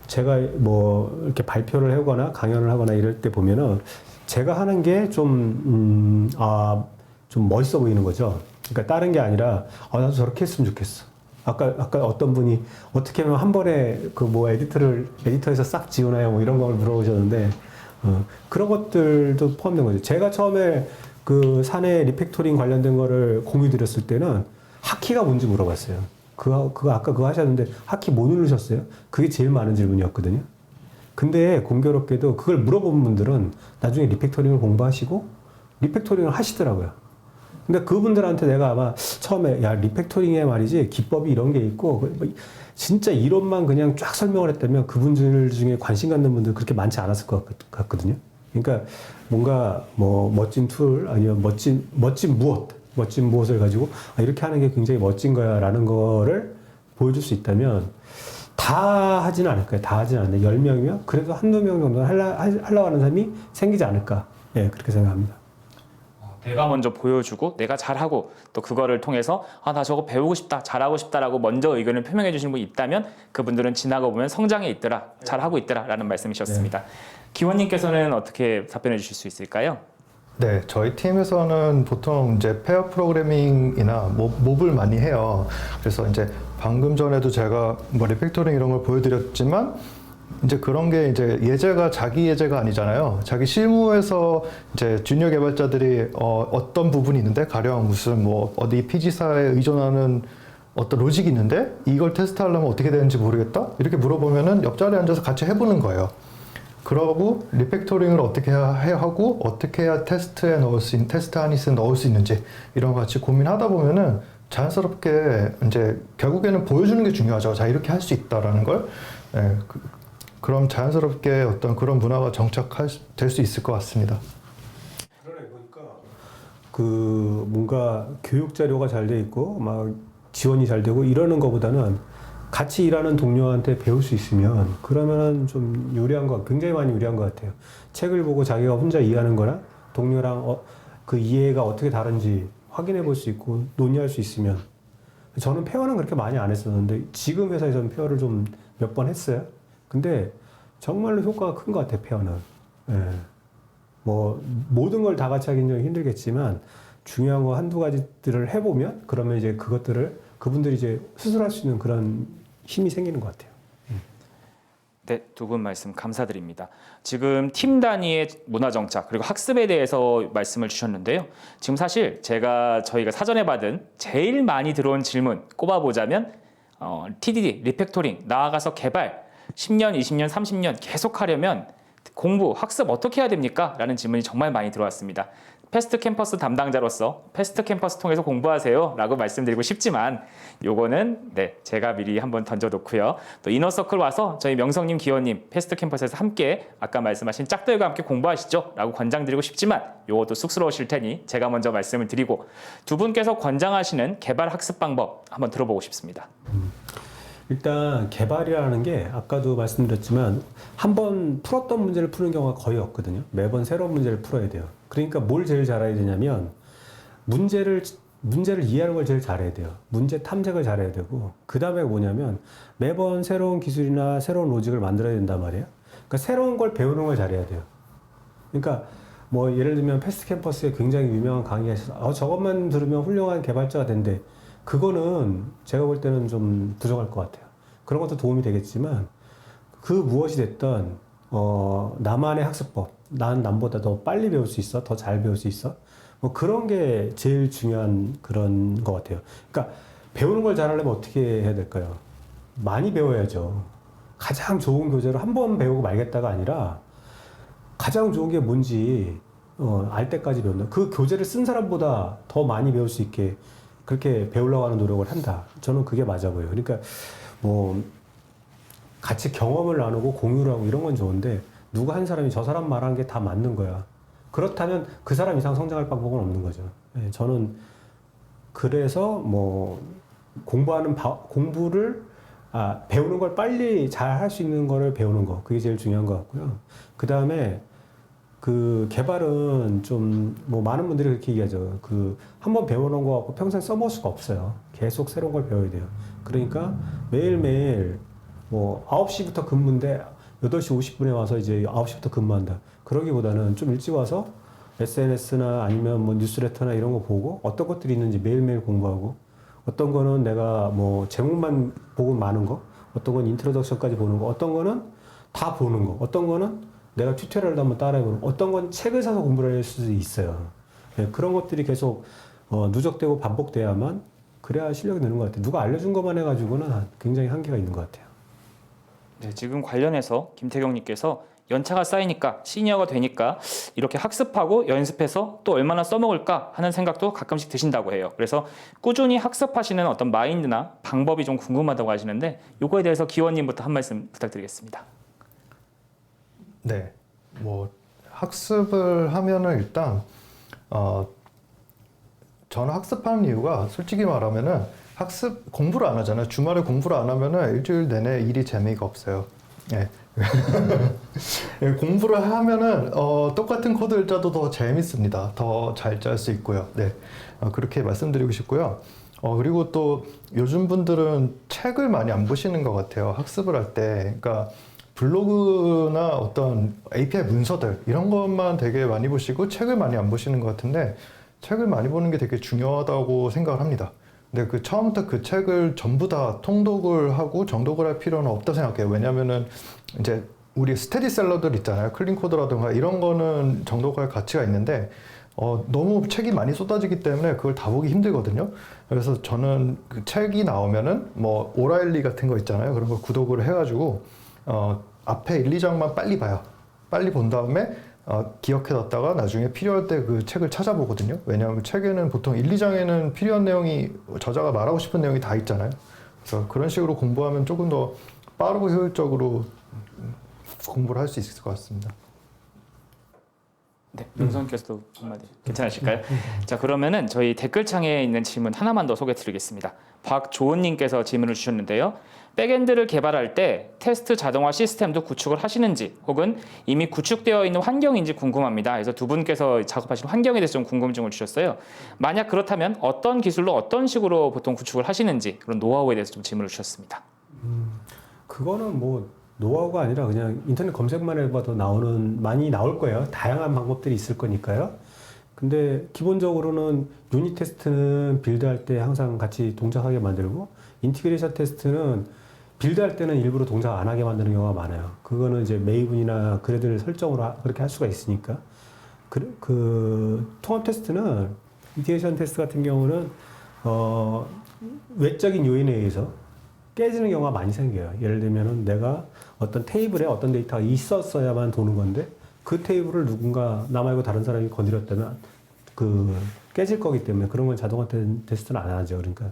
제가 뭐 이렇게 발표를 하거나 강연을 하거나 이럴 때 보면은 제가 하는 게 좀 멋있어 보이는 거죠. 그러니까 다른 게 아니라 나도 저렇게 했으면 좋겠어. 아까 어떤 분이 어떻게 하면 한 번에 그 뭐 에디터에서 싹 지우나요? 뭐 이런 걸 물어보셨는데 그런 것들도 포함된 거죠. 제가 처음에 그 사내 리팩토링 관련된 거를 공유 드렸을 때는 하키가 뭔지 물어봤어요. 아까 그거 하셨는데 하키 뭐 누르셨어요? 그게 제일 많은 질문이었거든요. 근데 공교롭게도 그걸 물어본 분들은 나중에 리팩토링을 공부하시고 리팩토링을 하시더라고요. 근데 그분들한테 내가 아마 처음에 야 리팩토링에 말이지 기법이 이런 게 있고 진짜 이론만 그냥 쫙 설명을 했다면 그분들 중에 관심 갖는 분들 그렇게 많지 않았을 것 같거든요. 그러니까 뭔가 뭐 멋진 툴 아니면 멋진 무엇을 가지고 이렇게 하는 게 굉장히 멋진 거야 라는 거를 보여줄 수 있다면 다 하지는 않을 거예요. 다 하지는 않는데 10명이면 그래도 한두 명 정도는 하려고 하는 사람이 생기지 않을까. 예, 그렇게 생각합니다. 내가 먼저 보여주고 내가 잘하고 또 그거를 통해서 나 저거 배우고 싶다, 잘하고 싶다라고 먼저 의견을 표명해 주시는 분이 있다면 그분들은 지나고 보면 성장해 있더라, 잘하고 있더라 라는 말씀이셨습니다. 네. 기원님께서는 어떻게 답변해 주실 수 있을까요? 네, 저희 팀에서는 보통 이제 페어 프로그래밍이나 몹을 많이 해요. 그래서 이제 방금 전에도 제가 뭐 리팩토링 이런 걸 보여드렸지만 이제 그런 게 이제 예제가 자기 예제가 아니잖아요. 자기 실무에서 이제 주니어 개발자들이 어떤 부분이 있는데 가령 무슨 뭐 어디 PG사에 의존하는 어떤 로직이 있는데 이걸 테스트하려면 어떻게 되는지 모르겠다? 이렇게 물어보면은 옆자리에 앉아서 같이 해보는 거예요. 그러고 리팩토링을 어떻게 해야 하고 어떻게 해야 테스트 하니스에 넣을 수 있는지 이런 거 같이 고민하다 보면은 자연스럽게 이제 결국에는 보여주는 게 중요하죠. 자 이렇게 할 수 있다라는 걸. 네, 그럼 자연스럽게 어떤 그런 문화가 정착될 수 있을 것 같습니다. 그러네 보니까 그 뭔가 교육 자료가 잘 돼 있고 막 지원이 잘 되고 이러는 것보다는 같이 일하는 동료한테 배울 수 있으면 그러면은 좀 유리한 거 굉장히 많이 유리한 것 같아요. 책을 보고 자기가 혼자 이해하는 거랑 동료랑 그 이해가 어떻게 다른지 확인해 볼 수 있고 논의할 수 있으면 저는 페어는 그렇게 많이 안 했었는데 지금 회사에서는 페어를 좀 몇 번 했어요. 근데 정말로 효과가 큰 것 같아요, 페어는. 예. 뭐 모든 걸 다 같이 하기는 좀 힘들겠지만 중요한 거 한두 가지들을 해보면 그러면 이제 그것들을 그분들이 이제 스스로 할 수 있는 그런 힘이 생기는 것 같아요. 네, 두 분 말씀 감사드립니다. 지금 팀 단위의 문화 정착 그리고 학습에 대해서 말씀을 주셨는데요. 지금 사실 저희가 사전에 받은 제일 많이 들어온 질문 꼽아보자면 TDD, 리팩토링, 나아가서 개발 10년, 20년, 30년 계속 하려면 공부, 학습 어떻게 해야 됩니까? 라는 질문이 정말 많이 들어왔습니다. 패스트 캠퍼스 담당자로서 패스트 캠퍼스 통해서 공부하세요 라고 말씀드리고 싶지만 요거는 제가 미리 한번 던져놓고요. 또 이너서클 와서 저희 명성님, 기원님 패스트 캠퍼스에서 함께 아까 말씀하신 짝들과 함께 공부하시죠 라고 권장드리고 싶지만 요것도 쑥스러우실 테니 제가 먼저 말씀을 드리고 두 분께서 권장하시는 개발 학습 방법 한번 들어보고 싶습니다. 일단 개발이라는 게 아까도 말씀드렸지만 한 번 풀었던 문제를 푸는 경우가 거의 없거든요. 매번 새로운 문제를 풀어야 돼요. 그러니까 뭘 제일 잘해야 되냐면 문제를 이해하는 걸 제일 잘해야 돼요. 문제 탐색을 잘해야 되고 그 다음에 뭐냐면 매번 새로운 기술이나 새로운 로직을 만들어야 된단 말이에요. 그러니까 새로운 걸 배우는 걸 잘해야 돼요. 그러니까 뭐 예를 들면 패스트 캠퍼스에 굉장히 유명한 강의가 있어서 저것만 들으면 훌륭한 개발자가 된대. 그거는 제가 볼 때는 좀 부족할 것 같아요. 그런 것도 도움이 되겠지만 그 무엇이 됐든 나만의 학습법, 난 남보다 더 빨리 배울 수 있어, 더 잘 배울 수 있어. 뭐 그런 게 제일 중요한 그런 것 같아요. 그러니까 배우는 걸 잘하려면 어떻게 해야 될까요? 많이 배워야죠. 가장 좋은 교재로 한 번 배우고 말겠다가 아니라 가장 좋은 게 뭔지 알 때까지 배운다. 그 교재를 쓴 사람보다 더 많이 배울 수 있게 그렇게 배우려고 하는 노력을 한다. 저는 그게 맞아 보여요. 그러니까 뭐 같이 경험을 나누고 공유를 하고 이런 건 좋은데 누가 한 사람이 저 사람 말한 게 다 맞는 거야. 그렇다면 그 사람 이상 성장할 방법은 없는 거죠. 저는 그래서 뭐 공부를 배우는 걸 빨리 잘 할 수 있는 거를 배우는 거 그게 제일 중요한 것 같고요. 그 다음에 그 개발은 좀 뭐 많은 분들이 그렇게 얘기하죠. 그 한번 배워놓은 거 갖고 평생 써먹을 수가 없어요. 계속 새로운 걸 배워야 돼요. 그러니까 매일매일 뭐 9시부터 근무인데 8시 50분에 와서 이제 9시부터 근무한다. 그러기보다는 좀 일찍 와서 SNS나 아니면 뭐 뉴스레터나 이런 거 보고 어떤 것들이 있는지 매일매일 공부하고 어떤 거는 내가 뭐 제목만 보고 마는 거 어떤 건 인트로덕션까지 보는 거 어떤 거는 다 보는 거 어떤 거는 내가 튜토리얼도 한번 따라해보는 어떤 건 책을 사서 공부를 할 수도 있어요. 그런 것들이 계속 누적되고 반복돼야만 그래야 실력이 느는 것 같아요. 누가 알려준 것만 해가지고는 굉장히 한계가 있는 것 같아요. 네, 지금 관련해서 김태경님께서 연차가 쌓이니까 시니어가 되니까 이렇게 학습하고 연습해서 또 얼마나 써먹을까 하는 생각도 가끔씩 드신다고 해요. 그래서 꾸준히 학습하시는 어떤 마인드나 방법이 좀 궁금하다고 하시는데 이거에 대해서 기원님부터 한 말씀 부탁드리겠습니다. 네, 뭐 학습을 하면은 일단 저는 학습하는 이유가 솔직히 말하면은 공부를 안 하잖아요. 주말에 공부를 안 하면은 일주일 내내 일이 재미가 없어요. 예. 공부를 하면은 똑같은 코드를 짜도 더 재밌습니다. 더 잘 짤 수 있고요. 네, 그렇게 말씀드리고 싶고요. 그리고 또 요즘 분들은 책을 많이 안 보시는 것 같아요. 학습을 할 때, 그러니까 블로그나 어떤 API 문서들 이런 것만 되게 많이 보시고 책을 많이 안 보시는 것 같은데 책을 많이 보는 게 되게 중요하다고 생각을 합니다. 근데 그 처음부터 그 책을 전부 다 통독을 하고 정독을 할 필요는 없다고 생각해요. 왜냐면은 이제 우리 스테디셀러들 있잖아요. 클린코드라든가 이런 거는 정독할 가치가 있는데 너무 책이 많이 쏟아지기 때문에 그걸 다 보기 힘들거든요. 그래서 저는 그 책이 나오면은 뭐 오라일리 같은 거 있잖아요. 그런 걸 구독을 해가지고 앞에 1, 2장만 빨리 봐요. 빨리 본 다음에 기억해뒀다가 나중에 필요할 때 그 책을 찾아보거든요. 왜냐하면 책에는 보통 1, 2장에는 필요한 내용이 저자가 말하고 싶은 내용이 다 있잖아요. 그래서 그런 식으로 공부하면 조금 더 빠르고 효율적으로 공부를 할 수 있을 것 같습니다. 네, 용선께서도 한마디 괜찮으실까요? 자, 그러면은 저희 댓글창에 있는 질문 하나만 더 소개드리겠습니다. 박조은님께서 질문을 주셨는데요. 백엔드를 개발할 때 테스트 자동화 시스템도 구축을 하시는지 혹은 이미 구축되어 있는 환경인지 궁금합니다. 그래서 두 분께서 작업하신 환경에 대해서 좀 궁금증을 주셨어요. 만약 그렇다면 어떤 기술로 어떤 식으로 보통 구축을 하시는지 그런 노하우에 대해서 좀 질문을 주셨습니다. 그거는 뭐 노하우가 아니라 그냥 인터넷 검색만 해봐도 많이 나올 거예요. 다양한 방법들이 있을 거니까요. 근데 기본적으로는 유닛 테스트는 빌드할 때 항상 같이 동작하게 만들고 인티그레이션 테스트는 빌드할 때는 일부러 동작 안 하게 만드는 경우가 많아요. 그거는 이제 메이븐이나 그래들 설정으로 그렇게 할 수가 있으니까. 그 통합 테스트는 인티그레이션 테스트 같은 경우는 외적인 요인에 의해서 깨지는 경우가 많이 생겨요. 예를 들면은 내가 어떤 테이블에 어떤 데이터가 있었어야만 도는 건데 그 테이블을 누군가 나 말고 다른 사람이 건드렸다면 깨질 거기 때문에 그런 건 자동화 테스트는 안 하죠. 그러니까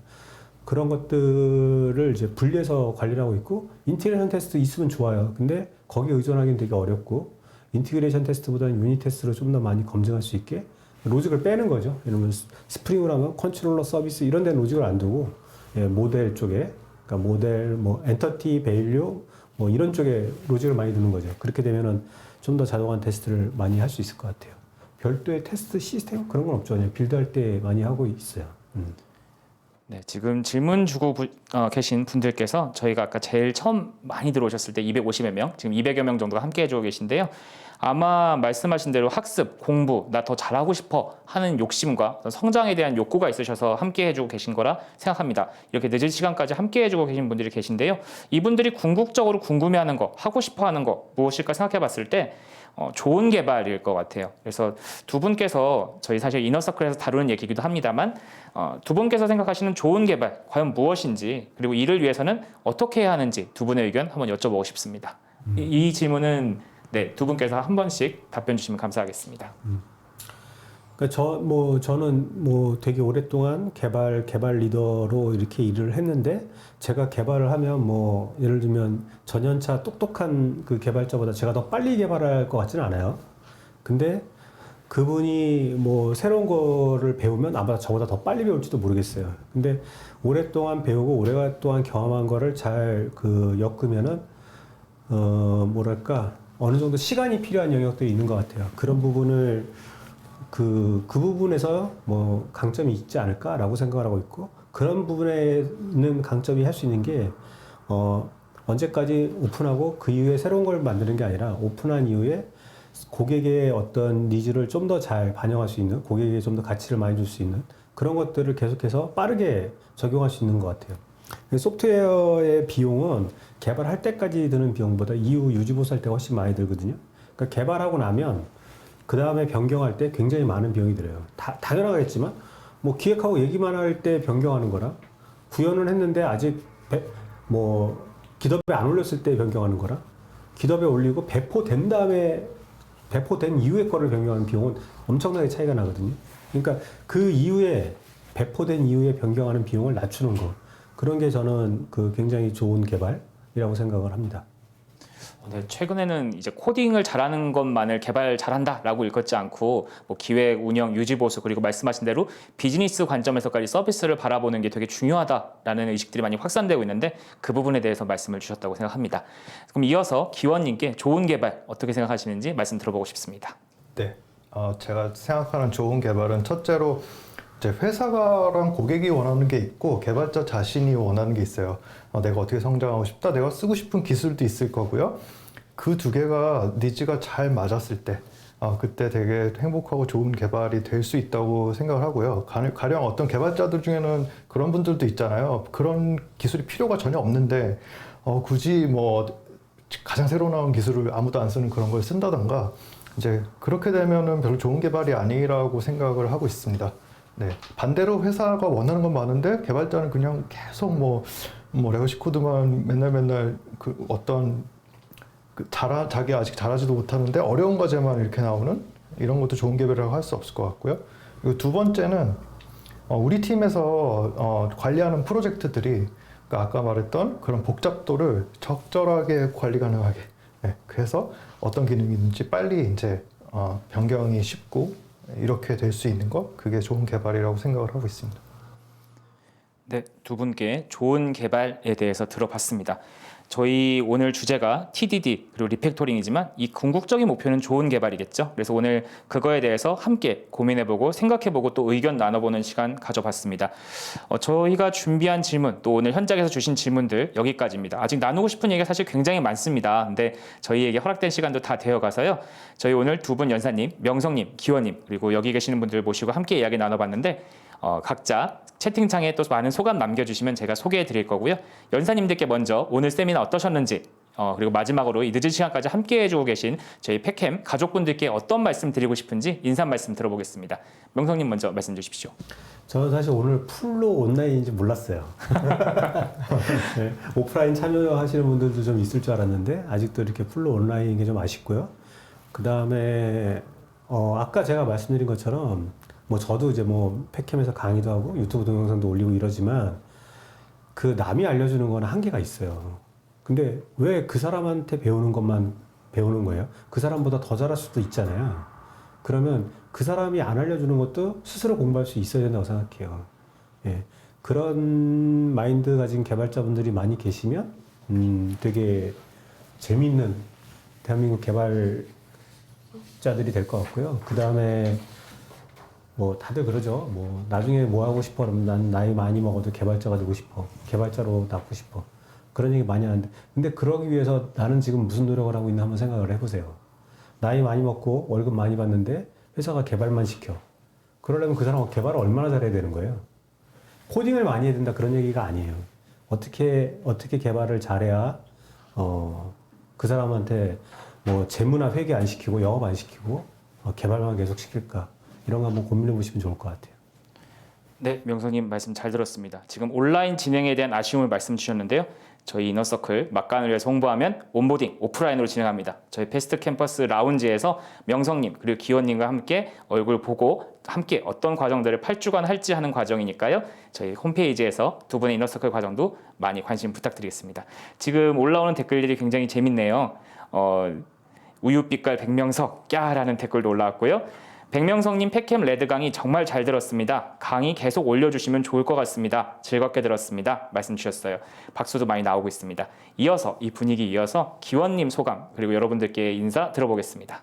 그런 것들을 이제 분리해서 관리를 하고 있고 인티그레이션 테스트 있으면 좋아요. 근데 거기에 의존하기는 되게 어렵고 인티그레이션 테스트보다는 유닛 테스트로 좀 더 많이 검증할 수 있게 로직을 빼는 거죠. 예를 들면 스프링을 하면 컨트롤러 서비스 이런 데는 로직을 안 두고 모델 쪽에 그러니까 모델, 뭐 엔터티, 밸류 뭐 이런 쪽에 로직을 많이 두는 거죠. 그렇게 되면은 좀 더 자동화 테스트를 많이 할 수 있을 것 같아요. 별도의 테스트 시스템 그런 건 없죠. 그냥 빌드할 때 많이 하고 있어요. 네, 지금 질문 주고 계신 분들께서 저희가 아까 제일 처음 많이 들어오셨을 때 250여 명, 지금 200여 명 정도가 함께 해주고 계신데요. 아마 말씀하신 대로 학습, 공부, 나 더 잘하고 싶어 하는 욕심과 성장에 대한 욕구가 있으셔서 함께 해주고 계신 거라 생각합니다. 이렇게 늦은 시간까지 함께 해주고 계신 분들이 계신데요. 이분들이 궁극적으로 궁금해하는 거, 하고 싶어하는 거 무엇일까 생각해 봤을 때 좋은 개발일 것 같아요. 그래서 두 분께서 저희 사실 이너서클에서 다루는 얘기이기도 합니다만 두 분께서 생각하시는 좋은 개발 과연 무엇인지 그리고 이를 위해서는 어떻게 해야 하는지 두 분의 의견 한번 여쭤보고 싶습니다. 이 질문은 네, 두 분께서 한 번씩 답변 주시면 감사하겠습니다. 그러니까 저는 되게 오랫동안 개발 리더로 이렇게 일을 했는데 제가 개발을 하면 예를 들면 전연차 똑똑한 그 개발자보다 제가 더 빨리 개발할 것 같지는 않아요. 근데 그분이 새로운 거를 배우면 아마 저보다 더 빨리 배울지도 모르겠어요. 근데 오랫동안 배우고 오랫동안 경험한 거를 잘 엮으면은 어느 정도 시간이 필요한 영역들이 있는 것 같아요. 그런 부분을 그 부분에서 강점이 있지 않을까라고 생각을 하고 있고 그런 부분에는 강점이 할 수 있는 게 언제까지 오픈하고 그 이후에 새로운 걸 만드는 게 아니라 오픈한 이후에 고객의 어떤 니즈를 좀 더 잘 반영할 수 있는 고객에게 좀 더 가치를 많이 줄 수 있는 그런 것들을 계속해서 빠르게 적용할 수 있는 것 같아요. 소프트웨어의 비용은 개발할 때까지 드는 비용보다 이후 유지보수할 때가 훨씬 많이 들거든요. 그러니까 개발하고 나면 그 다음에 변경할 때 굉장히 많은 비용이 들어요. 당연하겠지만 기획하고 얘기만 할 때 변경하는 거랑 구현을 했는데 아직 기덥에 안 올렸을 때 변경하는 거랑 기덥에 올리고 배포된 이후의 거를 변경하는 비용은 엄청나게 차이가 나거든요. 그러니까 그 이후에 배포된 이후에 변경하는 비용을 낮추는 거 그런 게 저는 굉장히 좋은 개발이라고 생각을 합니다. 네, 최근에는 이제 코딩을 잘하는 것만을 개발 잘한다라고 일컫지 않고 기획, 운영, 유지 보수 그리고 말씀하신 대로 비즈니스 관점에서까지 서비스를 바라보는 게 되게 중요하다라는 의식들이 많이 확산되고 있는데 그 부분에 대해서 말씀을 주셨다고 생각합니다. 그럼 이어서 기원님께 좋은 개발 어떻게 생각하시는지 말씀 들어보고 싶습니다. 네, 제가 생각하는 좋은 개발은 첫째로 이제 회사랑 고객이 원하는 게 있고 개발자 자신이 원하는 게 있어요. 내가 어떻게 성장하고 싶다, 내가 쓰고 싶은 기술도 있을 거고요. 그 두 개가 니즈가 잘 맞았을 때 그때 되게 행복하고 좋은 개발이 될 수 있다고 생각을 하고요. 가령 어떤 개발자들 중에는 그런 분들도 있잖아요. 그런 기술이 필요가 전혀 없는데 굳이 가장 새로 나온 기술을 아무도 안 쓰는 그런 걸 쓴다던가 이제 그렇게 되면은 별로 좋은 개발이 아니라고 생각을 하고 있습니다. 네, 반대로 회사가 원하는 건 많은데 개발자는 그냥 계속 레거시 코드만 맨날 자기 아직 잘하지도 못하는데 어려운 과제만 이렇게 나오는 이런 것도 좋은 개발이라고 할 수 없을 것 같고요. 그리고 두 번째는 우리 팀에서 관리하는 프로젝트들이 아까 말했던 그런 복잡도를 적절하게 관리 가능하게 그래서 어떤 기능이든지 빨리 이제 변경이 쉽고 이렇게 될 수 있는 것, 그게 좋은 개발이라고 생각을 하고 있습니다. 네, 두 분께 좋은 개발에 대해서 들어봤습니다. 저희 오늘 주제가 TDD 그리고 리팩토링이지만 이 궁극적인 목표는 좋은 개발이겠죠. 그래서 오늘 그거에 대해서 함께 고민해보고 생각해보고 또 의견 나눠보는 시간 가져봤습니다. 저희가 준비한 질문 또 오늘 현장에서 주신 질문들 여기까지입니다. 아직 나누고 싶은 얘기가 사실 굉장히 많습니다. 근데 저희에게 허락된 시간도 다 되어가서요. 저희 오늘 두 분 연사님, 명성님, 기원님 그리고 여기 계시는 분들 모시고 함께 이야기 나눠봤는데 각자 채팅창에 또 많은 소감 남겨주시면 제가 소개해 드릴 거고요. 연사님들께 먼저 오늘 세미나 어떠셨는지 그리고 마지막으로 이 늦은 시간까지 함께 해주고 계신 저희 팩캠 가족분들께 어떤 말씀 드리고 싶은지 인사 말씀 들어보겠습니다. 명성님 먼저 말씀 주십시오. 저는 사실 오늘 풀로 온라인인지 몰랐어요. 네, 오프라인 참여하시는 분들도 좀 있을 줄 알았는데 아직도 이렇게 풀로 온라인인 게 좀 아쉽고요. 그 다음에 아까 제가 말씀드린 것처럼 뭐 저도 이제 뭐 팩캠에서 강의도 하고 유튜브 동영상도 올리고 이러지만 그 남이 알려주는 거는 한계가 있어요. 근데 왜 그 사람한테 배우는 것만 배우는 거예요? 그 사람보다 더 잘할 수도 있잖아요. 그러면 그 사람이 안 알려주는 것도 스스로 공부할 수 있어야 된다고 생각해요. 예. 그런 마인드 가진 개발자분들이 많이 계시면 되게 재미있는 대한민국 개발자들이 될 것 같고요. 그 다음에 뭐 다들 그러죠. 뭐 나중에 뭐 하고 싶어? 그러면 난 나이 많이 먹어도 개발자가 되고 싶어. 개발자로 남고 싶어. 그런 얘기 많이 하는데 근데 그러기 위해서 나는 지금 무슨 노력을 하고 있나 한번 생각을 해보세요. 나이 많이 먹고 월급 많이 받는데 회사가 개발만 시켜. 그러려면 그 사람은 개발을 얼마나 잘해야 되는 거예요? 코딩을 많이 해야 된다 그런 얘기가 아니에요. 어떻게 개발을 잘해야 그 사람한테 뭐 재무나 회계 안 시키고 영업 안 시키고 개발만 계속 시킬까? 이런 거 한번 고민해 보시면 좋을 것 같아요. 네, 명성님 말씀 잘 들었습니다. 지금 온라인 진행에 대한 아쉬움을 말씀 주셨는데요. 저희 이너서클 막간을 위해서 홍보하면 온보딩 오프라인으로 진행합니다. 저희 패스트 캠퍼스 라운지에서 명성님 그리고 기원님과 함께 얼굴 보고 함께 어떤 과정들을 8주간 할지 하는 과정이니까요. 저희 홈페이지에서 두 분의 이너서클 과정도 많이 관심 부탁드리겠습니다. 지금 올라오는 댓글들이 굉장히 재밌네요. 우유빛깔 백명석 꺄라는 댓글도 올라왔고요. 백명성님 팩캠 레드 강의 정말 잘 들었습니다. 강의 계속 올려주시면 좋을 것 같습니다. 즐겁게 들었습니다. 말씀 주셨어요. 박수도 많이 나오고 있습니다. 이어서 이 분위기 이어서 기원님 소감 그리고 여러분들께 인사 들어보겠습니다.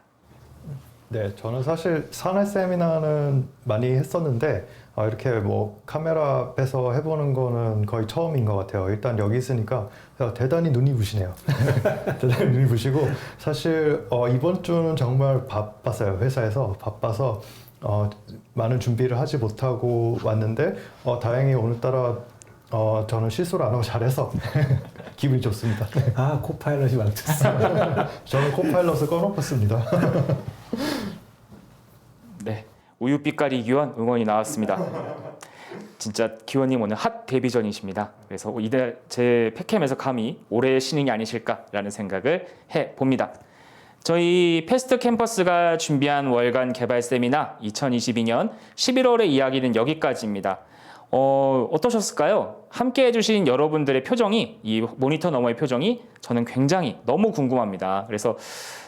네, 저는 사실 사내 세미나는 많이 했었는데 이렇게 뭐 카메라 앞에서 해보는 거는 거의 처음인 것 같아요. 일단 여기 있으니까 대단히 눈이 부시네요. 대단히 눈이 부시고 사실 이번 주는 정말 바빴어요. 회사에서 바빠서 많은 준비를 하지 못하고 왔는데 다행히 오늘따라 저는 실수를 안 하고 잘해서 기분이 좋습니다. 아, 코파일럿이 망쳤어. 저는 코파일럿을 꺼놓았습니다. 네, 우유빛깔이 기원 응원이 나왔습니다. 진짜 기원님 오늘 핫 데뷔전이십니다. 그래서 이달 제 팩캠에서 감히 올해의 신인이 아니실까라는 생각을 해봅니다. 저희 패스트 캠퍼스가 준비한 월간 개발 세미나 2022년 11월의 이야기는 여기까지입니다. 어떠셨을까요? 함께 해주신 여러분들의 표정이 이 모니터 너머의 표정이 저는 굉장히 너무 궁금합니다. 그래서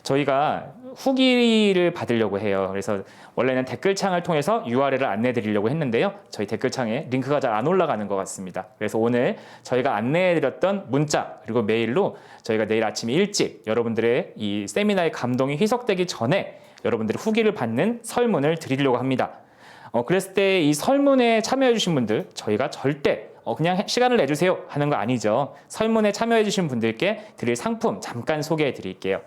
저희가 후기를 받으려고 해요. 그래서 원래는 댓글창을 통해서 URL을 안내해 드리려고 했는데요. 저희 댓글창에 링크가 잘 안 올라가는 것 같습니다. 그래서 오늘 저희가 안내해 드렸던 문자 그리고 메일로 저희가 내일 아침 일찍 여러분들의 이 세미나의 감동이 희석되기 전에 여러분들의 후기를 받는 설문을 드리려고 합니다. 그랬을 때 이 설문에 참여해 주신 분들 저희가 절대 그냥 시간을 내주세요 하는 거 아니죠. 설문에 참여해 주신 분들께 드릴 상품 잠깐 소개해 드릴게요.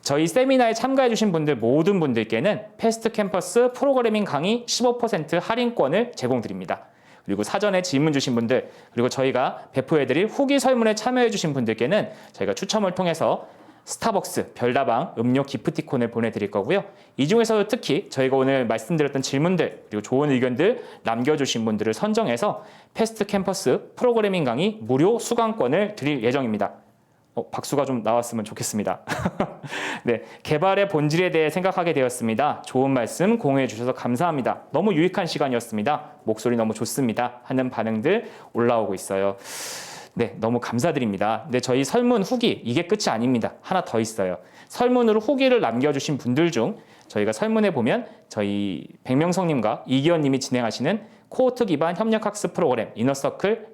저희 세미나에 참가해 주신 분들 모든 분들께는 패스트 캠퍼스 프로그래밍 강의 15% 할인권을 제공드립니다. 그리고 사전에 질문 주신 분들 그리고 저희가 배포해 드릴 후기 설문에 참여해 주신 분들께는 저희가 추첨을 통해서 스타벅스 별다방 음료 기프티콘을 보내드릴 거고요. 이 중에서도 특히 저희가 오늘 말씀드렸던 질문들 그리고 좋은 의견들 남겨주신 분들을 선정해서 패스트 캠퍼스 프로그래밍 강의 무료 수강권을 드릴 예정입니다. 박수가 좀 나왔으면 좋겠습니다. 네, 개발의 본질에 대해 생각하게 되었습니다. 좋은 말씀 공유해 주셔서 감사합니다. 너무 유익한 시간이었습니다. 목소리 너무 좋습니다. 하는 반응들 올라오고 있어요. 네, 너무 감사드립니다. 근데 저희 설문 후기 이게 끝이 아닙니다. 하나 더 있어요. 설문으로 후기를 남겨주신 분들 중 저희가 설문에 보면 저희 백명성님과 이기현님이 진행하시는 코호트 기반 협력학습 프로그램 이너서클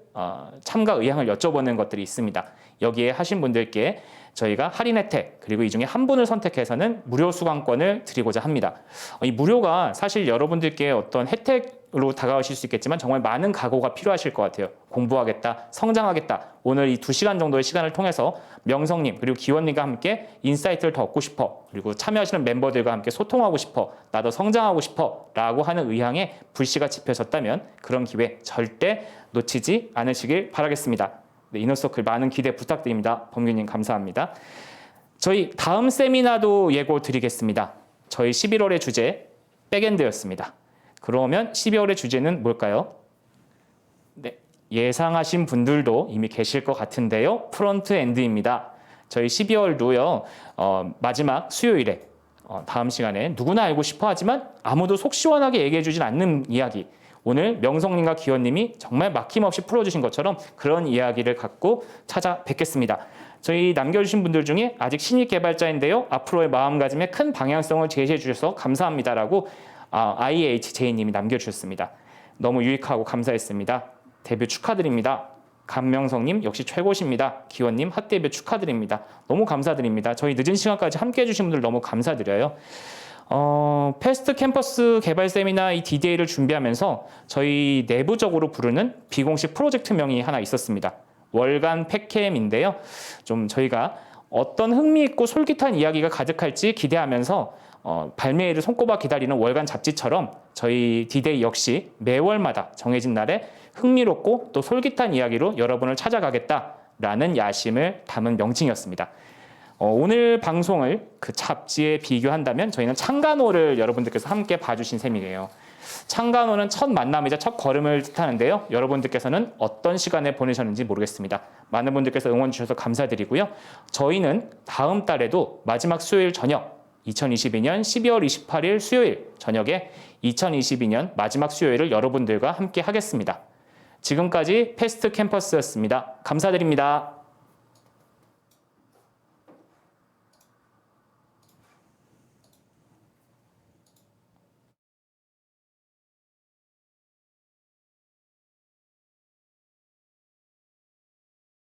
참가 의향을 여쭤보는 것들이 있습니다. 여기에 하신 분들께 저희가 할인 혜택 그리고 이 중에 한 분을 선택해서는 무료 수강권을 드리고자 합니다. 이 무료가 사실 여러분들께 어떤 혜택으로 다가오실 수 있겠지만 정말 많은 각오가 필요하실 것 같아요. 공부하겠다, 성장하겠다. 오늘 이 2시간 정도의 시간을 통해서 명성님 그리고 기원님과 함께 인사이트를 더 얻고 싶어. 그리고 참여하시는 멤버들과 함께 소통하고 싶어. 나도 성장하고 싶어. 라고 하는 의향에 불씨가 지펴졌다면 그런 기회 절대 놓치지 않으시길 바라겠습니다. 네, 이너서클 많은 기대 부탁드립니다. 범규님 감사합니다. 저희 다음 세미나도 예고 드리겠습니다. 저희 11월의 주제 백엔드였습니다. 그러면 12월의 주제는 뭘까요? 네, 예상하신 분들도 이미 계실 것 같은데요. 프론트엔드입니다. 저희 12월도요. 마지막 수요일에 다음 시간에 누구나 알고 싶어 하지만 아무도 속 시원하게 얘기해 주진 않는 이야기. 오늘 명성님과 기원님이 정말 막힘없이 풀어주신 것처럼 그런 이야기를 갖고 찾아뵙겠습니다. 저희 남겨주신 분들 중에 아직 신입 개발자인데요. 앞으로의 마음가짐에 큰 방향성을 제시해 주셔서 감사합니다라고 IHJ님이 남겨주셨습니다. 너무 유익하고 감사했습니다. 데뷔 축하드립니다. 감명성님 역시 최고십니다. 기원님 핫 데뷔 축하드립니다. 너무 감사드립니다. 저희 늦은 시간까지 함께해 주신 분들 너무 감사드려요. 패스트 캠퍼스 개발 세미나 이 DDA를 준비하면서 저희 내부적으로 부르는 비공식 프로젝트명이 하나 있었습니다. 월간 팩캠인데요. 좀 저희가 어떤 흥미있고 솔깃한 이야기가 가득할지 기대하면서 발매일을 손꼽아 기다리는 월간 잡지처럼 저희 DDA 역시 매월마다 정해진 날에 흥미롭고 또 솔깃한 이야기로 여러분을 찾아가겠다라는 야심을 담은 명칭이었습니다. 오늘 방송을 그 잡지에 비교한다면 저희는 창간호를 여러분들께서 함께 봐주신 셈이에요. 창간호는 첫 만남이자 첫 걸음을 뜻하는데요. 여러분들께서는 어떤 시간에 보내셨는지 모르겠습니다. 많은 분들께서 응원 주셔서 감사드리고요. 저희는 다음 달에도 마지막 수요일 저녁 2022년 12월 28일 수요일 저녁에 2022년 마지막 수요일을 여러분들과 함께 하겠습니다. 지금까지 패스트 캠퍼스였습니다. 감사드립니다.